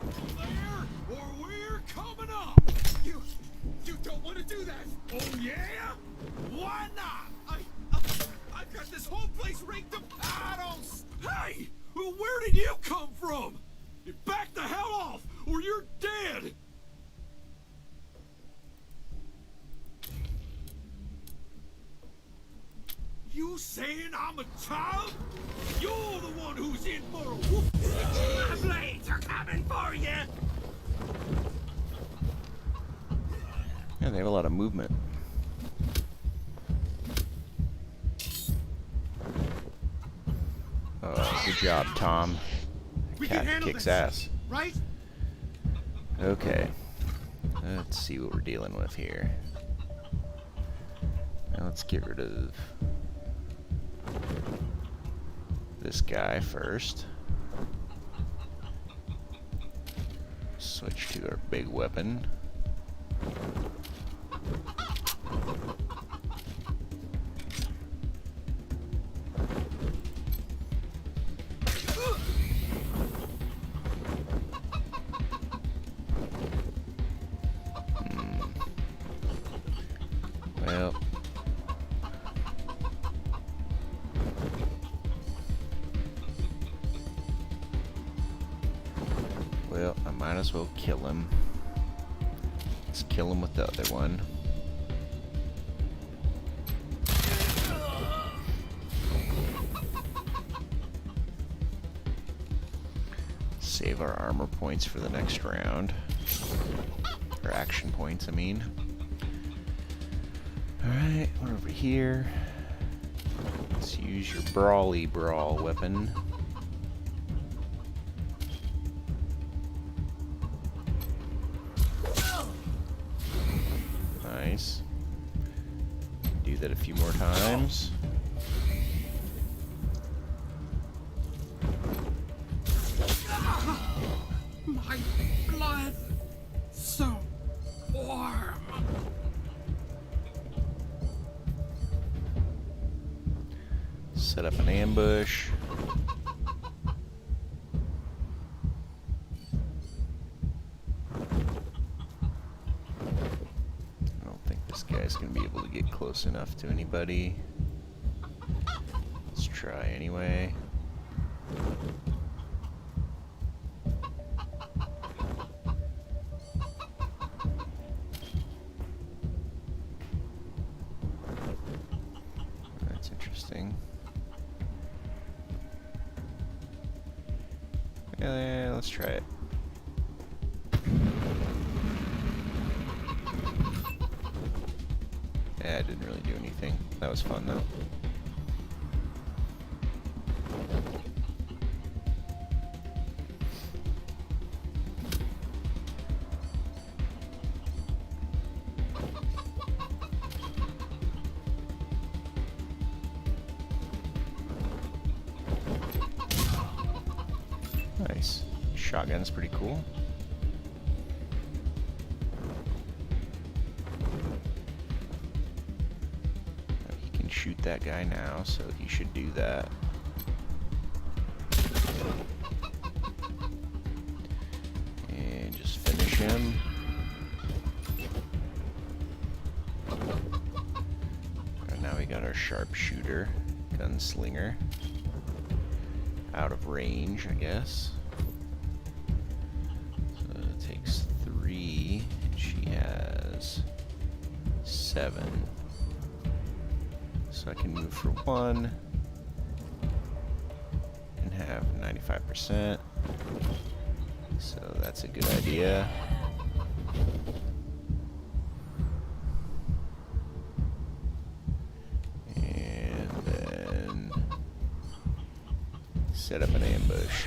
Or we're coming up. You don't want to do that. Oh yeah? Why not? I've got this whole place rigged to. I don't. Hey, where did you come from? You back the hell off, or you're dead. You saying I'm a child? You're the one who's in for a whoop. My blades are coming for you. Yeah, they have a lot of movement. Good job, Tom. We Cat can handle kicks this, ass. right? Okay. Let's see what we're dealing with here. Now let's get rid of this guy first. Switch to our big weapon. Well, I might as well kill him. Let's kill him with the other one. Save our armor points for the next round. Or action points, I mean. Alright, we're over here. Let's use your brawly brawl weapon. Nice. Do that a few more times. My blood, so warm. Set up an ambush. I don't think this guy's gonna be able to get close enough to anybody. Let's try anyway. That's interesting. Yeah, let's try it. Yeah, it didn't really do anything. That was fun though. Nice. Shotgun's pretty cool. He can shoot that guy now, so he should do that. And just finish him. And now we got our sharpshooter, gunslinger. Out of range, I guess. So it takes 3, and she has 7. So I can move for 1 and have 95%. So that's a good idea. And then set up an ambush.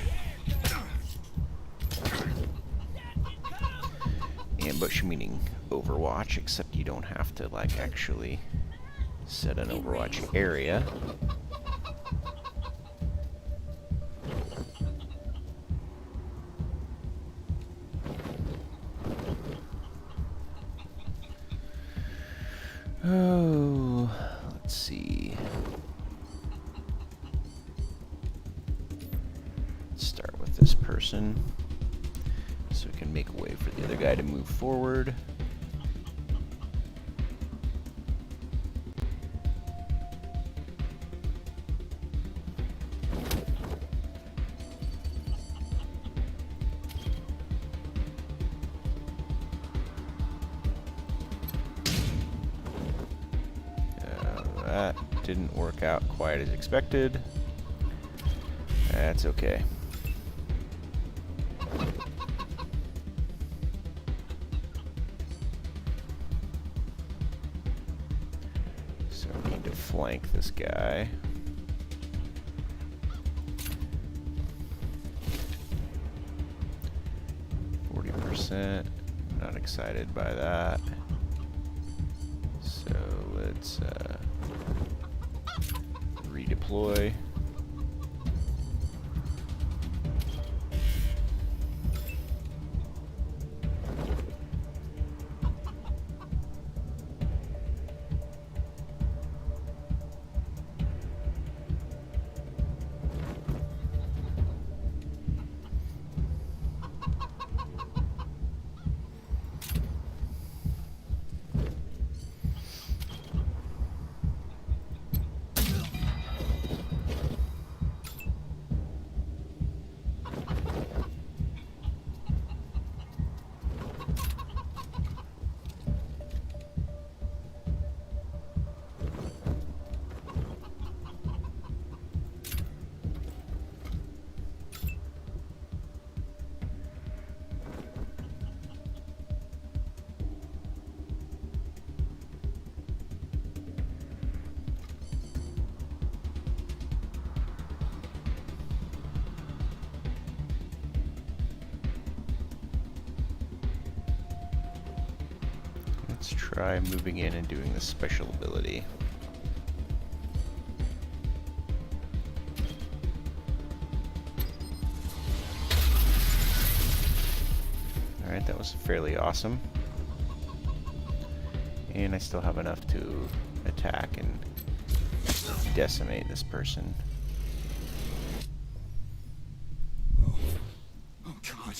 Ambush meaning Overwatch, except you don't have to like actually set an Overwatch area. Let's start with this person so we can make a way for the other guy to move forward. That didn't work out quite as expected. That's okay. So I need to flank this guy. %. Not excited by that. So let's redeploy. Let's try moving in and doing the special ability. Alright, that was fairly awesome. And I still have enough to attack and decimate this person. Oh God.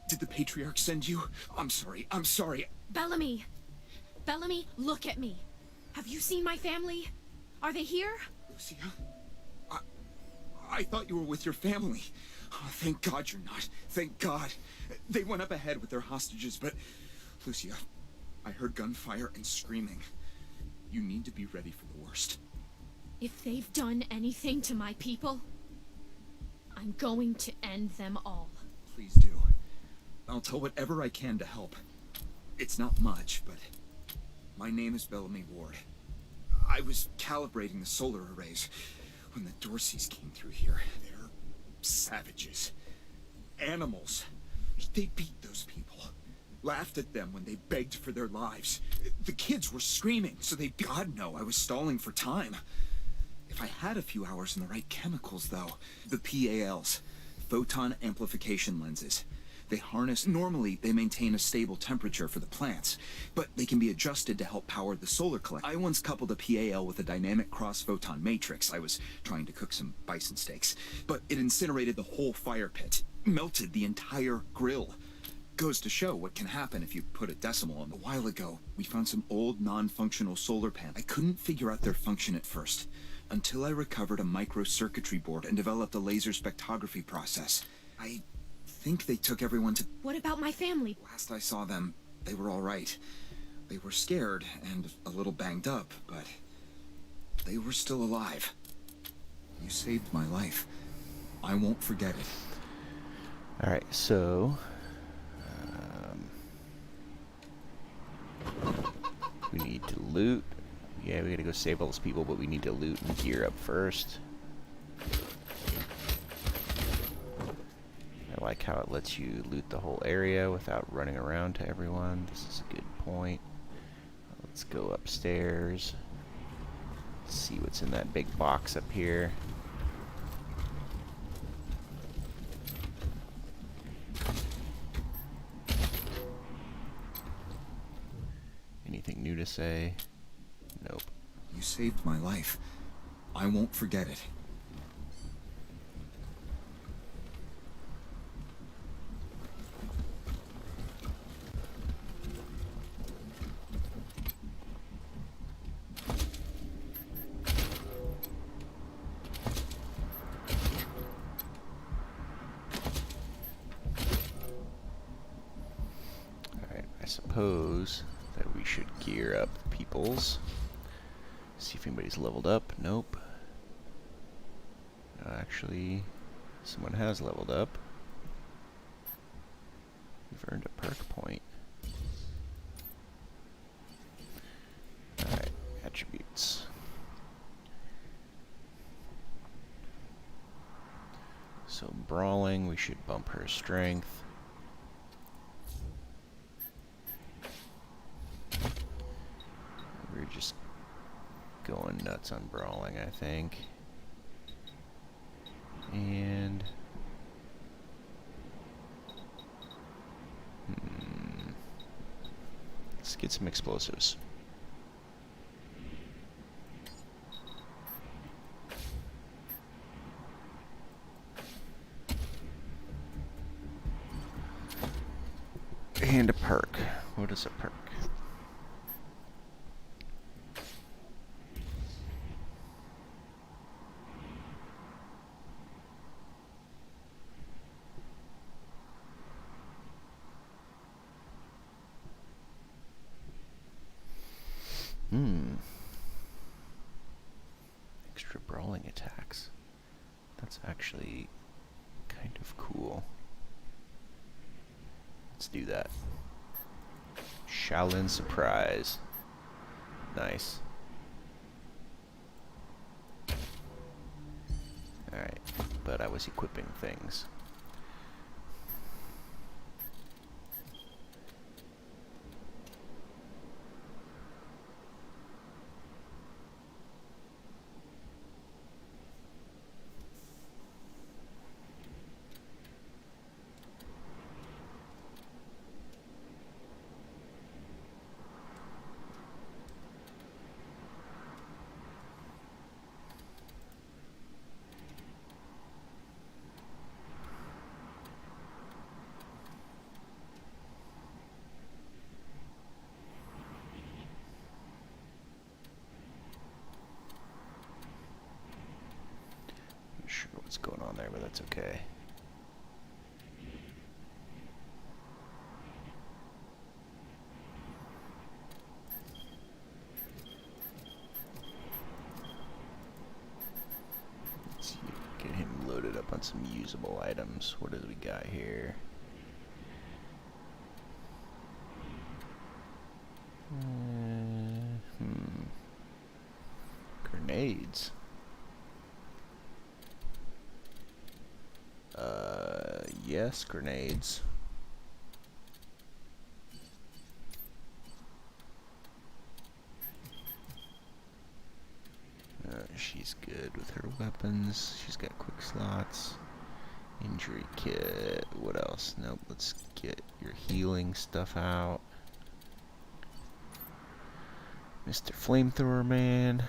Did the Patriarch send you? I'm sorry. I'm sorry. Bellamy! Bellamy, look at me. Have you seen my family? Are they here? Lucia? I thought you were with your family. Oh, thank God you're not. Thank God. They went up ahead with their hostages, but... Lucia, I heard gunfire and screaming. You need to be ready for the worst. If they've done anything to my people, I'm going to end them all. Please do. I'll tell whatever I can to help. It's not much, but... My name is Bellamy Ward. I was calibrating the solar arrays when the Dorseys came through here. They're savages. Animals. They beat those people. Laughed at them when they begged for their lives. The kids were screaming, so they... God, no, I was stalling for time. If I had a few hours and the right chemicals, though. The PALs. Photon amplification lenses. They harness... Normally, they maintain a stable temperature for the plants, but they can be adjusted to help power the solar collector. I once coupled a PAL with a dynamic cross-photon matrix. I was trying to cook some bison steaks, but it incinerated the whole fire pit, melted the entire grill. Goes to show what can happen if you put a decimal on. A while ago, we found some old non-functional solar panels. I couldn't figure out their function at first, until I recovered a microcircuitry board and developed a laser spectrography process. I think they took everyone to... What about my family? Last I saw them, they were all right. They were scared and a little banged up, but they were still alive. You saved my life. I won't forget it. Alright, so... we need to loot. Yeah, we gotta go save all those people, but we need to loot and gear up first. I like how it lets you loot the whole area without running around to everyone. This is a good point. Let's go upstairs. Let's see what's in that big box up here. Anything new to say? Nope. You saved my life. I won't forget it. suppose that we should gear up the peoples. See if anybody's leveled up. Nope. Actually, someone has leveled up. We've earned a perk point. Alright, attributes. So brawling, we should bump her strength. We're just going nuts on brawling, I think. And let's get some explosives. And a perk. What is a perk? Extra brawling attacks. That's actually kind of cool. Let's do that. Shaolin Surprise. Nice. Alright, but I was equipping things. Not sure what's going on there, but that's okay. Let's see, get him loaded up on some usable items. What do we got here? Grenades. Yes, grenades. She's good with her weapons. She's got quick slots. Injury kit. What else? Nope. Let's get your healing stuff out. Mr. Flamethrower Man.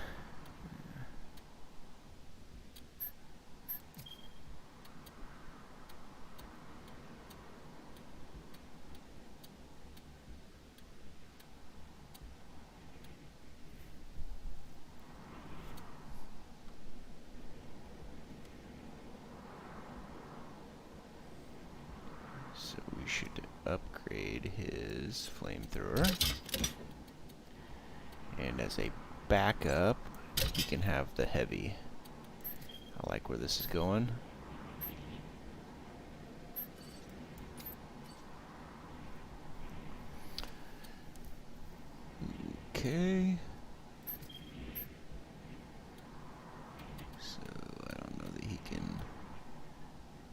So we should upgrade his flamethrower. And as a backup, he can have the heavy. I like where this is going. Okay. So I don't know that he can.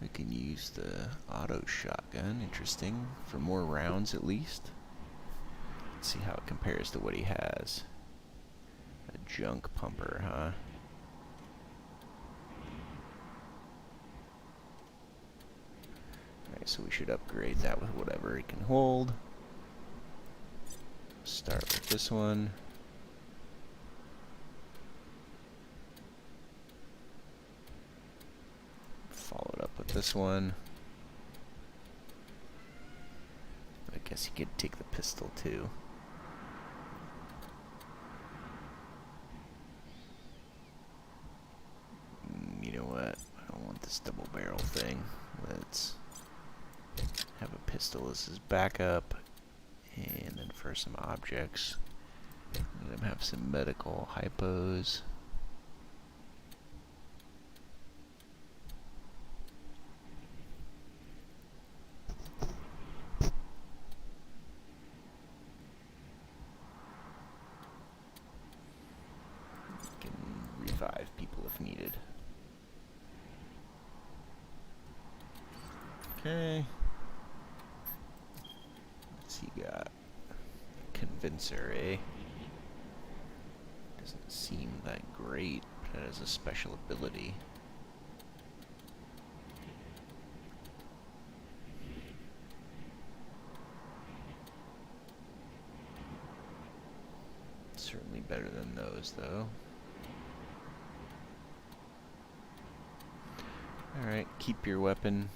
We can use the auto shotgun. Interesting. For more rounds at least. Let's see how it compares to what he has. A junk pumper, huh? Alright, so we should upgrade that with whatever he can hold. Start with this one. Follow it up with this one. I guess he could take the pistol too. You know what? I don't want this double barrel thing. Let's have a pistol as his backup And then for some objects, let them have some medical hypos. Can revive people if needed. Okay. Let's see, got Convincer, eh? Doesn't seem that great, but it has a special ability. Certainly better than those, though. Alright, keep your weapon.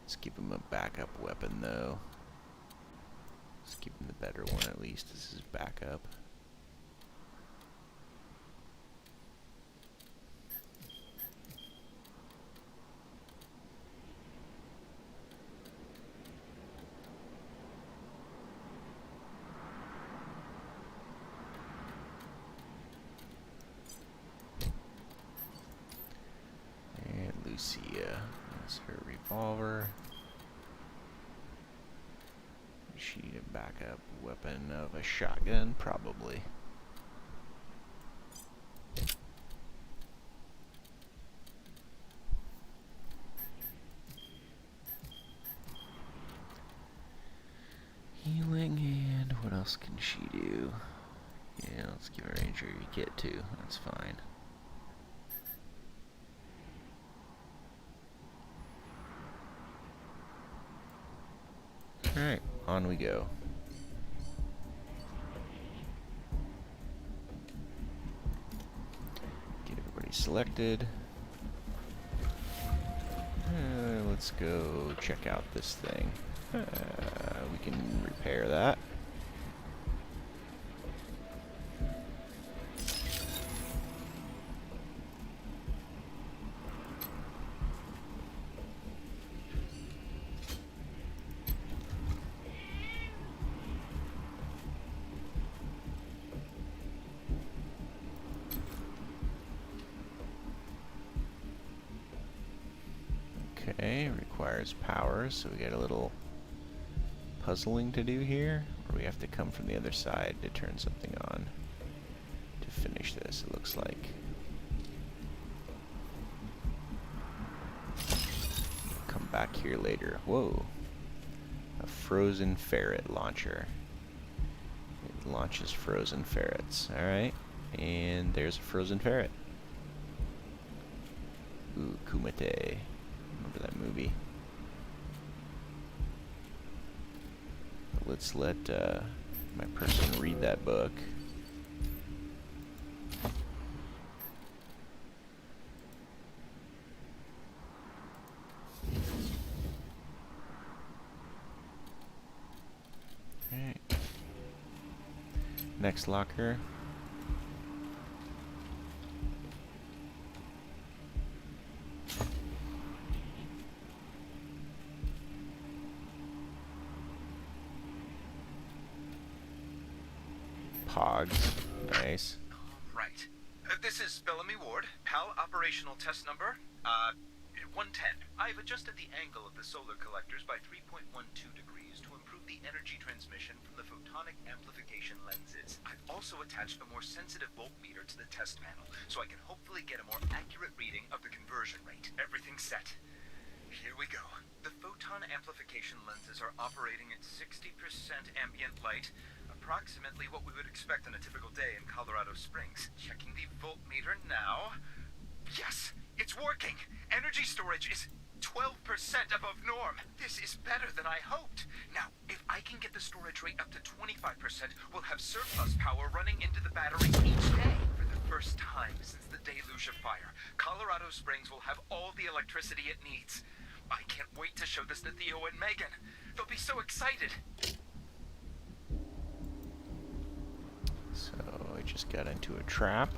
Let's give him a backup weapon, though. Let's give him the better one, at least. This is backup. And Lucia. That's her revolver. She need a backup weapon of a shotgun, probably. Healing, and what else can she do? Yeah, let's give her Ranger Kit too. That's fine. Alright, on we go. Get everybody selected. Let's go check out this thing. We can repair that. Okay, requires power, so we got a little puzzling to do here, or we have to come from the other side to turn something on to finish this, it looks like. Come back here later. Whoa. A frozen ferret launcher. It launches frozen ferrets. Alright. And there's a frozen ferret. Ooh, Kumite. Remember that movie? Let's let my person read that book. Alright. Next locker. Pogs. Nice. Right. This is Bellamy Ward, PAL operational test number, 110. I've adjusted the angle of the solar collectors by 3.12 degrees to improve the energy transmission from the photonic amplification lenses. I've also attached a more sensitive voltmeter to the test panel, so I can hopefully get a more accurate reading of the conversion rate. Everything's set. Here we go. The photon amplification lenses are operating at 60% ambient light, approximately what we would expect on a typical day in Colorado Springs. Checking the voltmeter now. Yes, it's working. Energy storage is 12% above norm. This is better than I hoped. Now, if I can get the storage rate up to 25%, we'll have surplus power running into the battery each day. For the first time since the deluge of fire, Colorado Springs will have all the electricity it needs. I can't wait to show this to Theo and Megan. They'll be so excited. So I just got into a trap.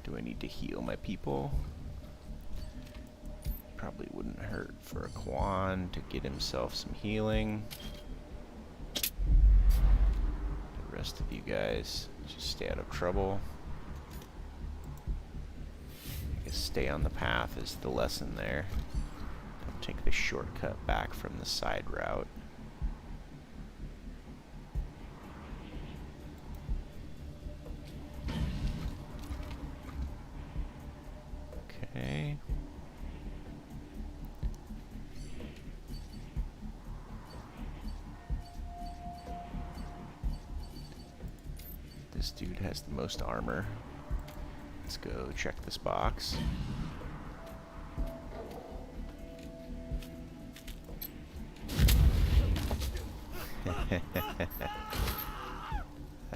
Do I need to heal my people? Probably wouldn't hurt for a Quan to get himself some healing. The rest of you guys just stay out of trouble. I guess stay on the path is the lesson there. Don't take the shortcut back from the side route. Okay. This dude has the most armor. Let's go check this box.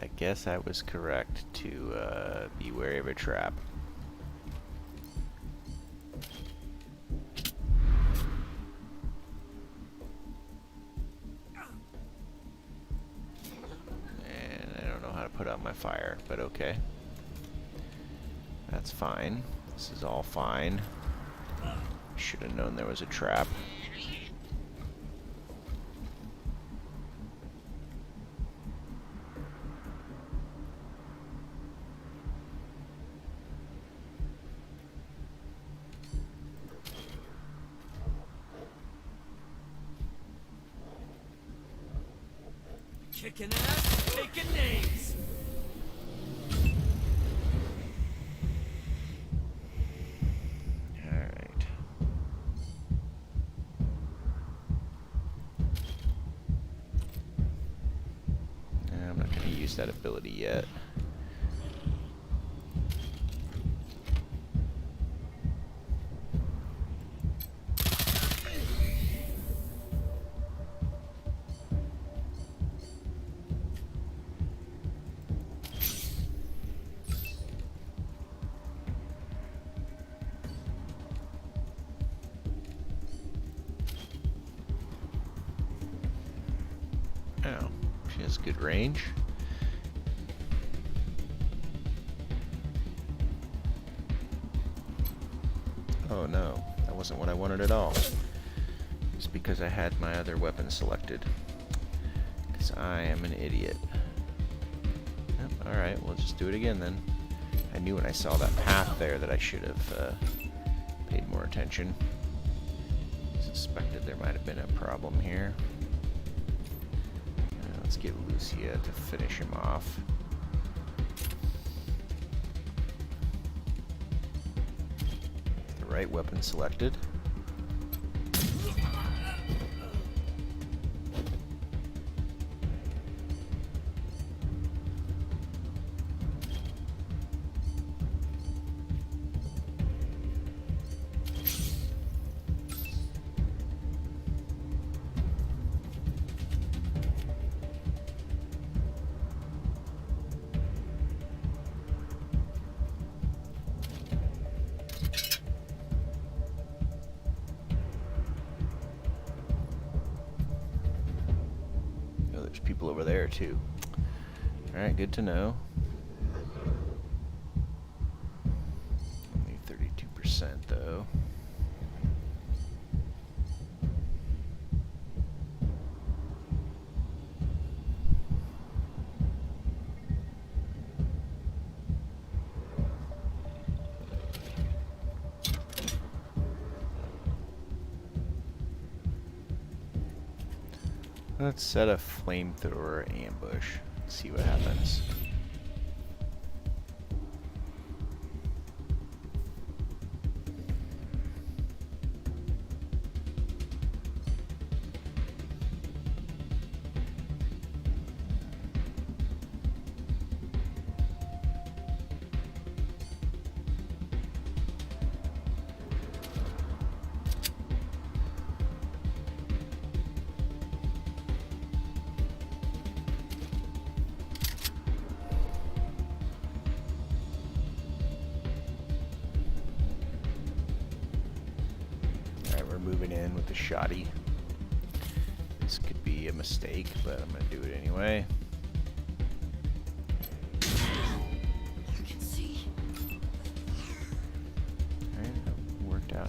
I guess I was correct to be wary of a trap. Put out my fire, but okay. That's fine. This is all fine. Should have known there was a trap. Kicking ass, taking names. That ability yet. Oh, she has good range. Oh no, that wasn't what I wanted at all. It's because I had my other weapon selected. Because I am an idiot. Yep, alright, we'll just do it again then. I knew when I saw that path there that I should have paid more attention. Suspected there might have been a problem here. Let's get Lucia to finish him off. Right weapon selected. People over there too. Alright, good to know. Only 32% though. Let's set a flamethrower ambush. See what happens. Moving in with the shoddy. This could be a mistake, but I'm gonna do it anyway. You can see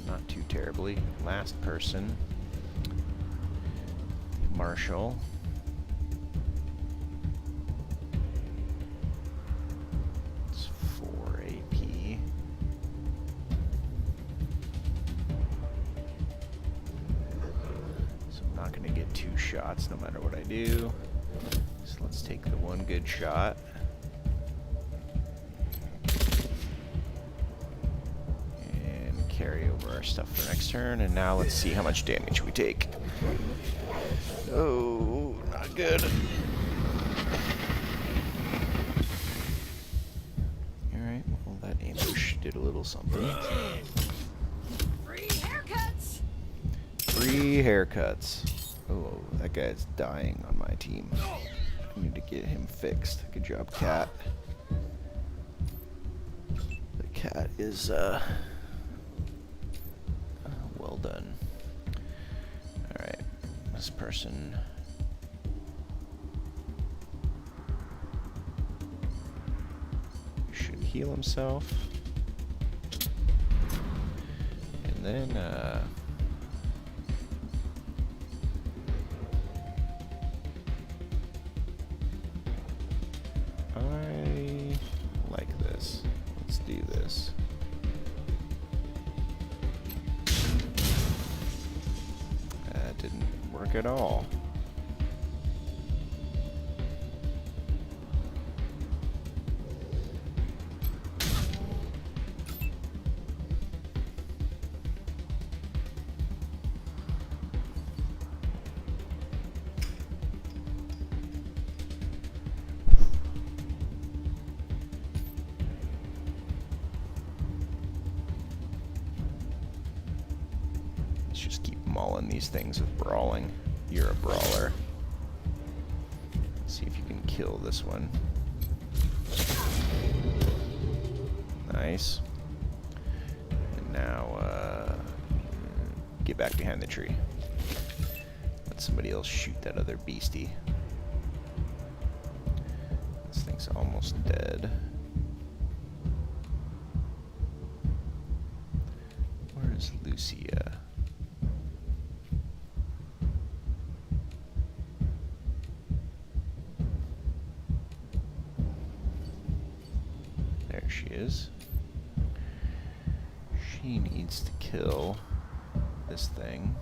but not too terribly. Last person. Marshall. It's 4 AP. So I'm not going to get 2 shots no matter what I do. So let's take the one good shot. And carry over our stuff for next turn. And now let's see how much damage we take. Oh, not good. Alright, well that ambush did a little something. Free haircuts! Free haircuts. Oh, that guy's dying on my team. I need to get him fixed. Good job, cat. The cat is, well done. Alright, this person... should heal himself. And then, I like this. Let's do this. That didn't work at all. Let's just keep mauling these things with brawling. You're a brawler. Let's see if you can kill this one. Nice. And now, get back behind the tree. Let somebody else shoot that other beastie. This thing's almost dead. Where is Lucia? There she is. She needs to kill this thing.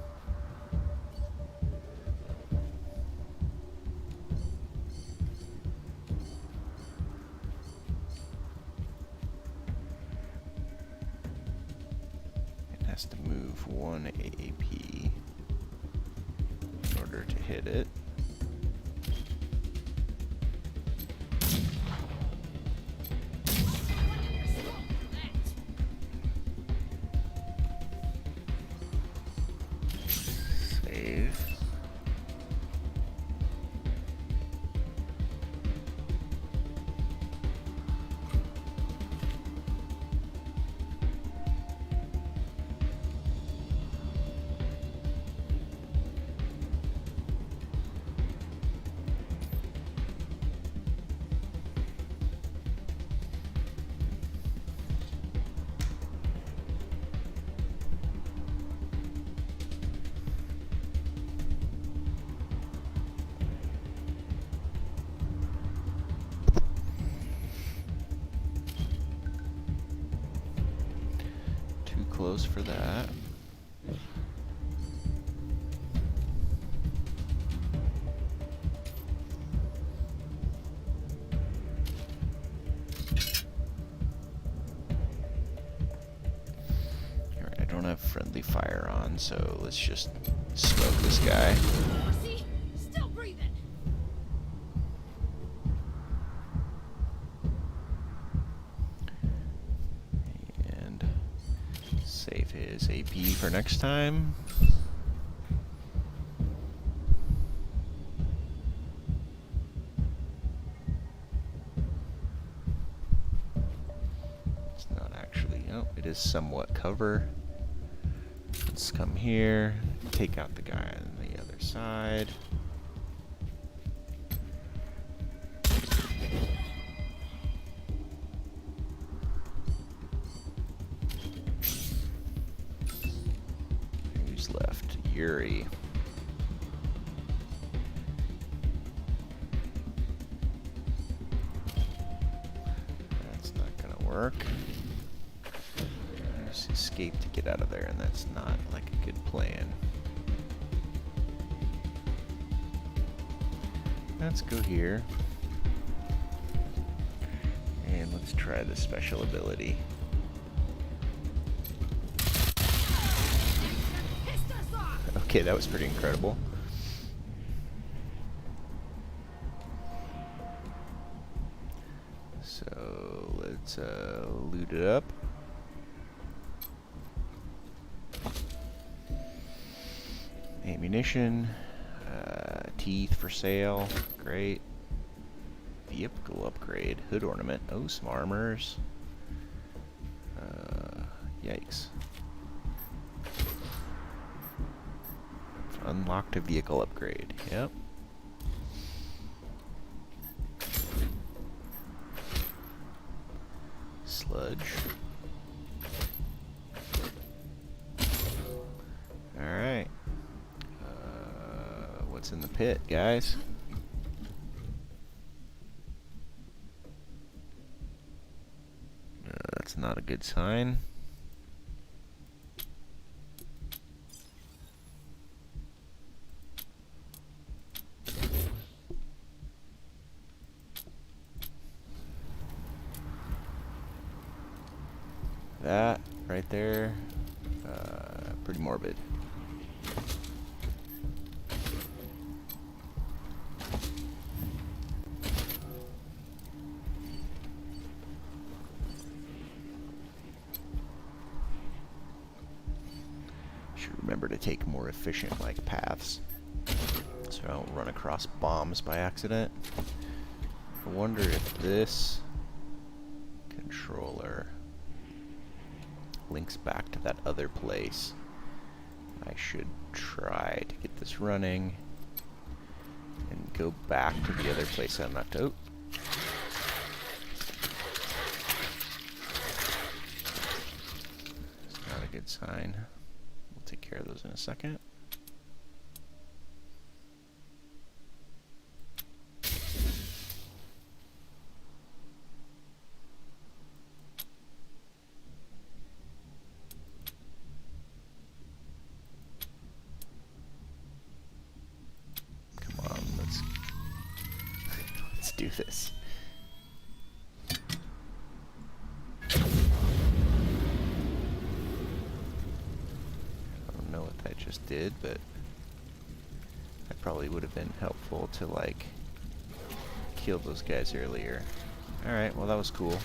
It has to move 1 AP in order to hit it. Save. Too close for that. Alright, I don't have friendly fire on, so let's just smoke this guy. See? Still breathing. And save his AP for next time. It's not actually, oh, it is somewhat cover. Let's come here, take out the guy on the other side. Curie. That's not gonna work. Just escape to get out of there, and that's not like a good plan. Let's go here. And let's try the special ability. Okay, that was pretty incredible. So let's loot it up. Ammunition, teeth for sale, great. Vehicle upgrade, hood ornament, oh, some armors. Yikes. Unlocked a vehicle upgrade, yep. Sludge. Alright. What's in the pit, guys? That's not a good sign. That right there, pretty morbid. Should remember to take more efficient like paths so I don't run across bombs by accident. I wonder if this controller links back to that other place. I should try to get this running and go back to the other place I'm not. Oh. It's not a good sign. We'll take care of those in a second. Do this. I don't know what that just did, but that probably would have been helpful to like kill those guys earlier. Alright, well that was cool.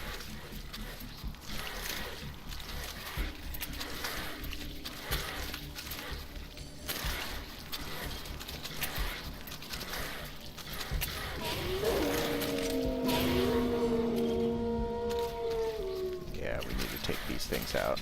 Things out.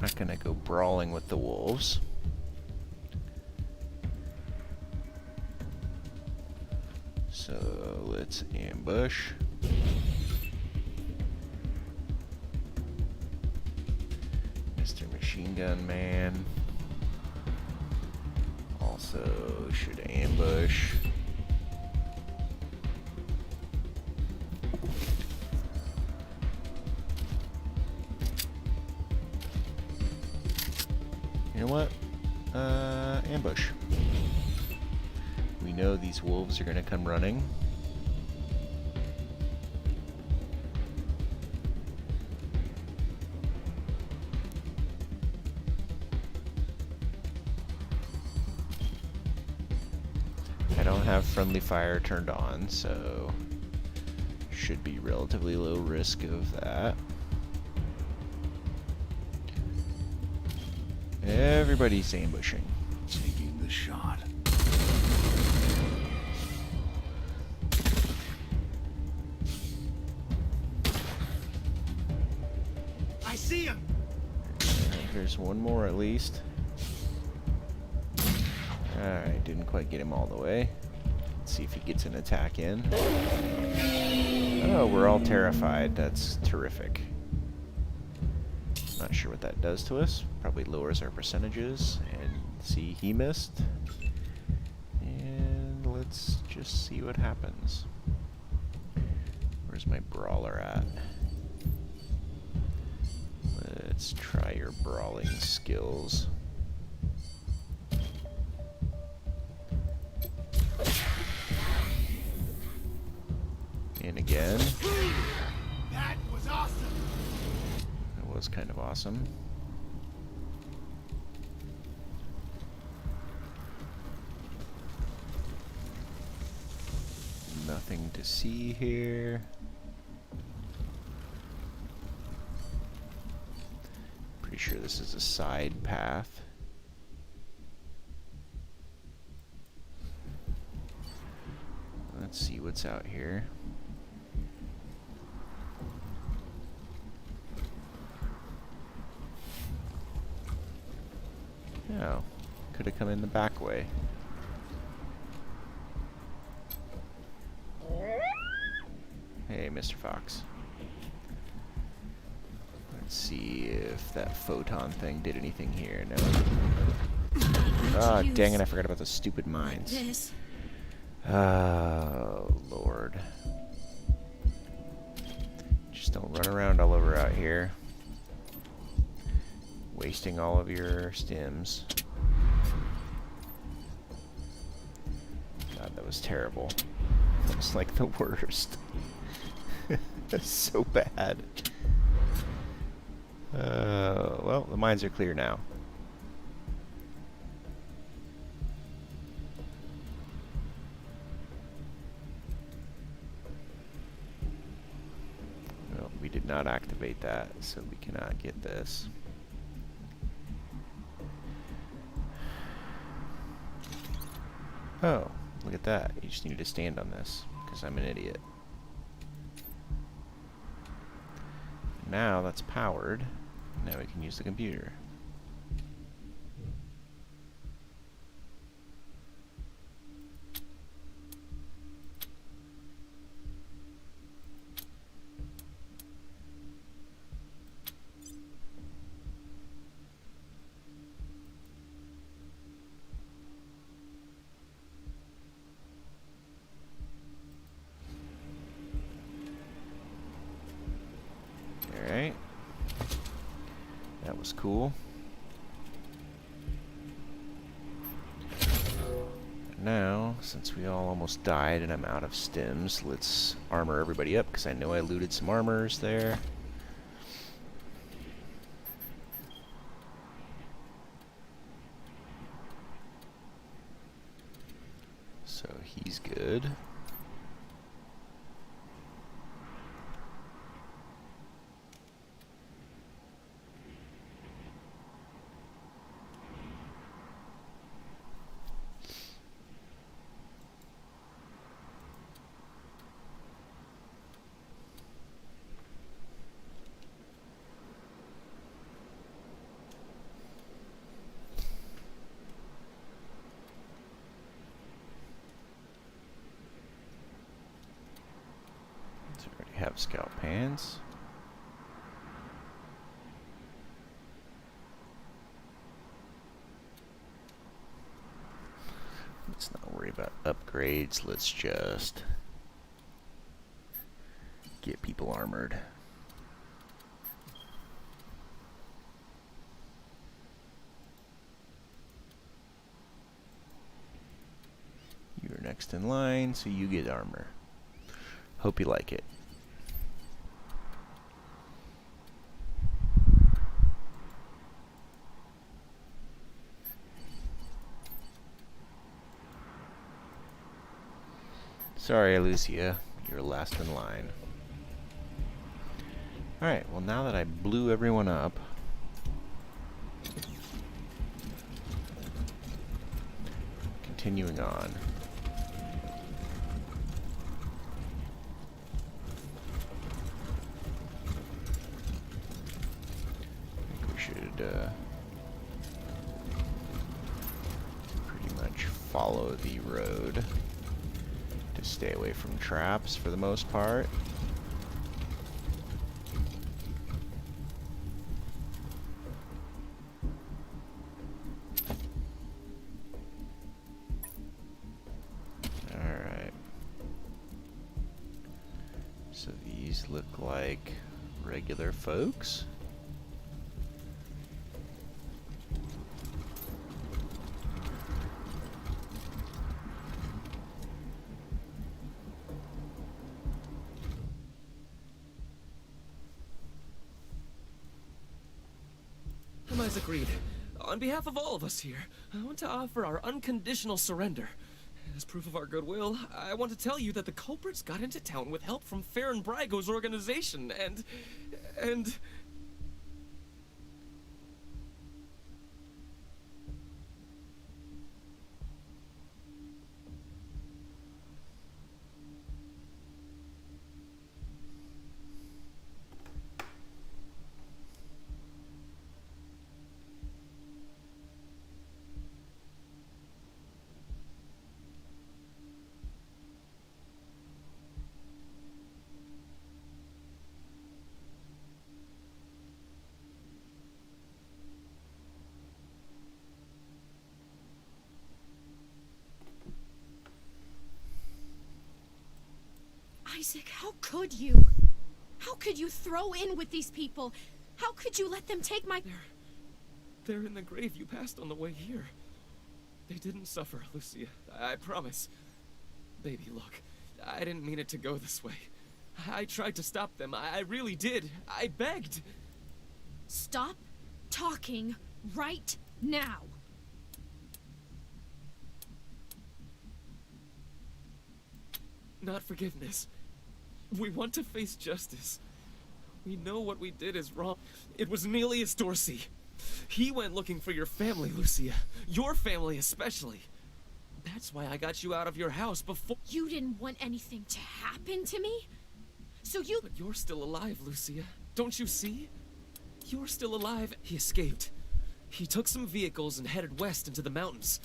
I'm not gonna go brawling with the wolves. So let's ambush. Mr. Machine Gun Man also should ambush. You know what? Ambush. We know these wolves are gonna come running. I don't have friendly fire turned on, so should be relatively low risk of that. Everybody's ambushing. Taking a shot. I see him. There's one more at least. Alright, didn't quite get him all the way. Let's see if he gets an attack in. Oh, we're all terrified. That's terrific. Not sure what that does to us. Probably lowers our percentages. And see, he missed. And let's just see what happens. Where's my brawler at? Let's try your brawling skills. And again. That was awesome. That was kind of awesome. Nothing to see here. Pretty sure this is a side path. Let's see what's out here. Oh, could have come in the back way. Hey, Mr. Fox. Let's see if that photon thing did anything here. No. Ah, dang it, I forgot about the stupid mines. This. Oh, Lord. Just don't run around all over out here. Wasting all of your stims. God, that was terrible. That was like the worst. That's so bad. Well, the mines are clear now. Well, we did not activate that, so we cannot get this. Oh, look at that. You just needed to stand on this, because I'm an idiot. Now that's powered. Now we can use the computer. Alright. That was cool. Now, since we all almost died and I'm out of stims, let's armor everybody up, because I know I looted some armors there. So he's good. Have scalp pants. Let's not worry about upgrades. Let's just get people armored. You're next in line, so you get armor. Hope you like it. Sorry, Alicia, you're last in line. Alright, well now that I blew everyone up, continuing on. I think we should pretty much follow the road to stay away from traps for the most part. Alright. So these look like regular folks. Isaac Reed, on behalf of all of us here, I want to offer our unconditional surrender. As proof of our goodwill, I want to tell you that the culprits got into town with help from Farron Brygo's organization, and... Isaac, how could you? How could you throw in with these people? How could you let them take my... They're in the grave you passed on the way here. They didn't suffer, Lucia. I promise. Baby, look. I didn't mean it to go this way. I tried to stop them. I really did. I begged. Stop talking right now. Not forgiveness. We want to face justice. We know what we did is wrong. It was Nelius Dorsey. He went looking for your family, Lucia. Your family especially. That's why I got you out of your house before— You didn't want anything to happen to me? So you— But you're still alive, Lucia. Don't you see? You're still alive. He escaped. He took some vehicles and headed west into the mountains.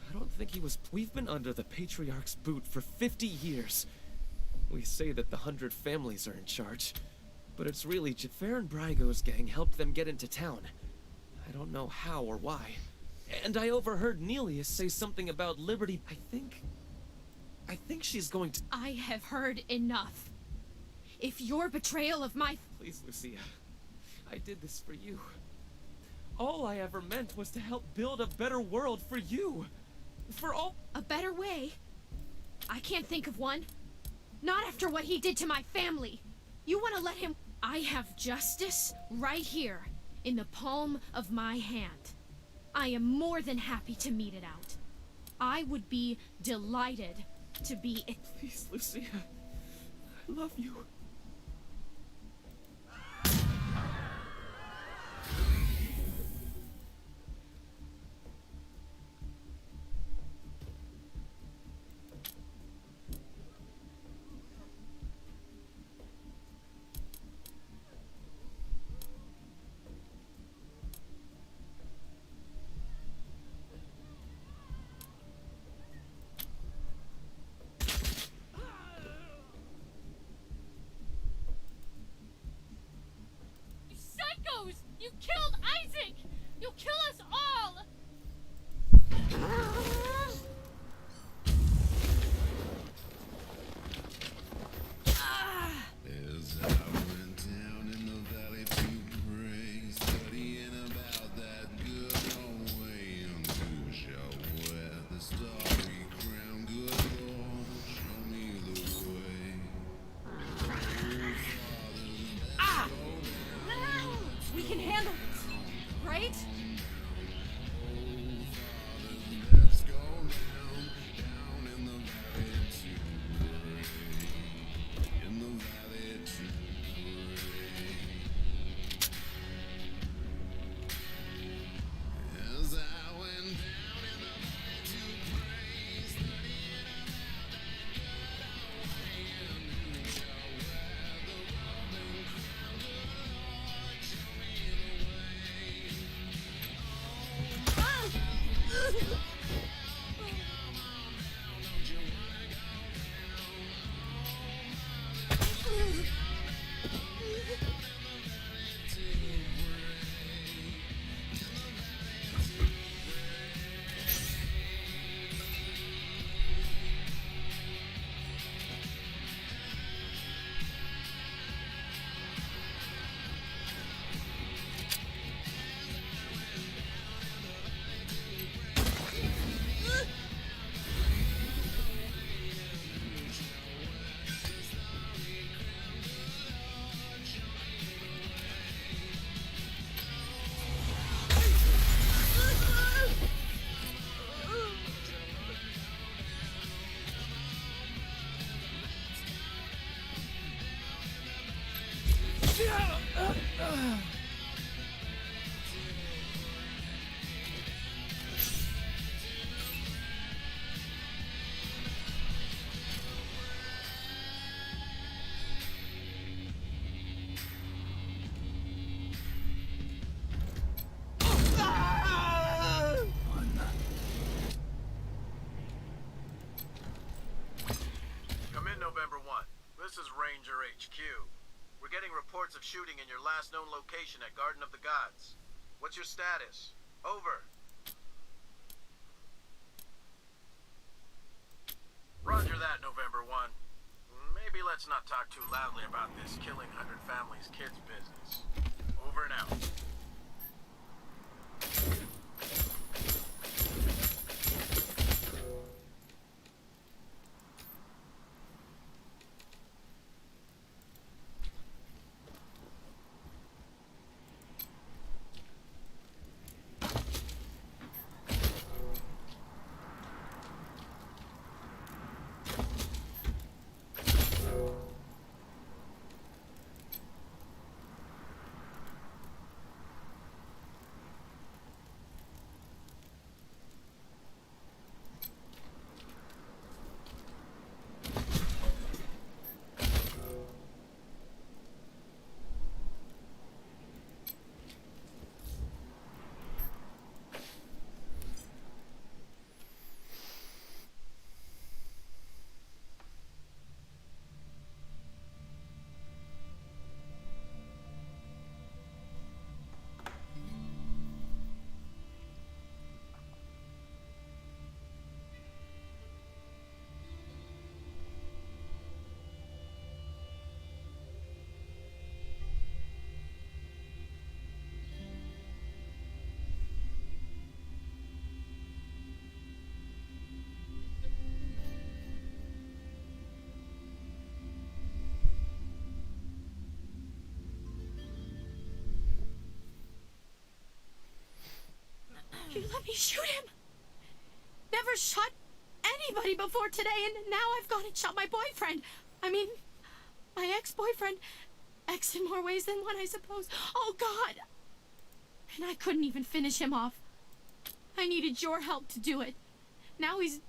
I don't think he was— We've been under the Patriarch's boot for 50 years. We say that the 100 families are in charge, but it's really Farron Brygo's gang helped them get into town. I don't know how or why. And I overheard Nelius say something about Liberty. I think she's going to— I have heard enough. If your betrayal of my— Please, Lucia. I did this for you. All I ever meant was to help build a better world for you. For all— A better way? I can't think of one. Not after what he did to my family. You want to let him— I have justice right here, in the palm of my hand. I am more than happy to mete it out. I would be delighted to be— Please, Lucia. I love you. Come in, November 1. This is Ranger HQ. We're getting reports of shooting in your last known location at Garden of the Gods. What's your status? Over. Roger that, November 1. Maybe let's not talk too loudly about this killing 100 families kids business. Over and out. You let me shoot him! Never shot anybody before today, and now I've gone and shot my boyfriend. I mean, my ex-boyfriend. Ex in more ways than one, I suppose. Oh, God! And I couldn't even finish him off. I needed your help to do it. Now he's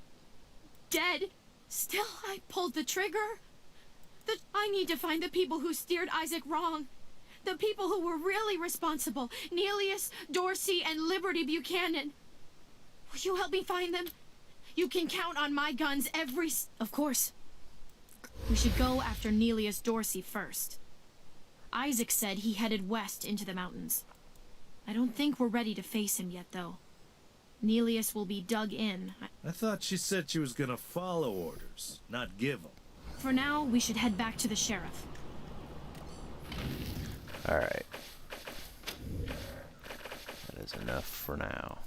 dead. Still, I pulled the trigger. I need to find the people who steered Isaac wrong. The people who were really responsible. Nelius, Dorsey, and Liberty Buchanan. Will you help me find them? You can count on my guns Of course. We should go after Nelius Dorsey first. Isaac said he headed west into the mountains. I don't think we're ready to face him yet, though. Nelius will be dug in. I thought she said she was gonna follow orders, not give them. For now, we should head back to the sheriff. Alright. That is enough for now.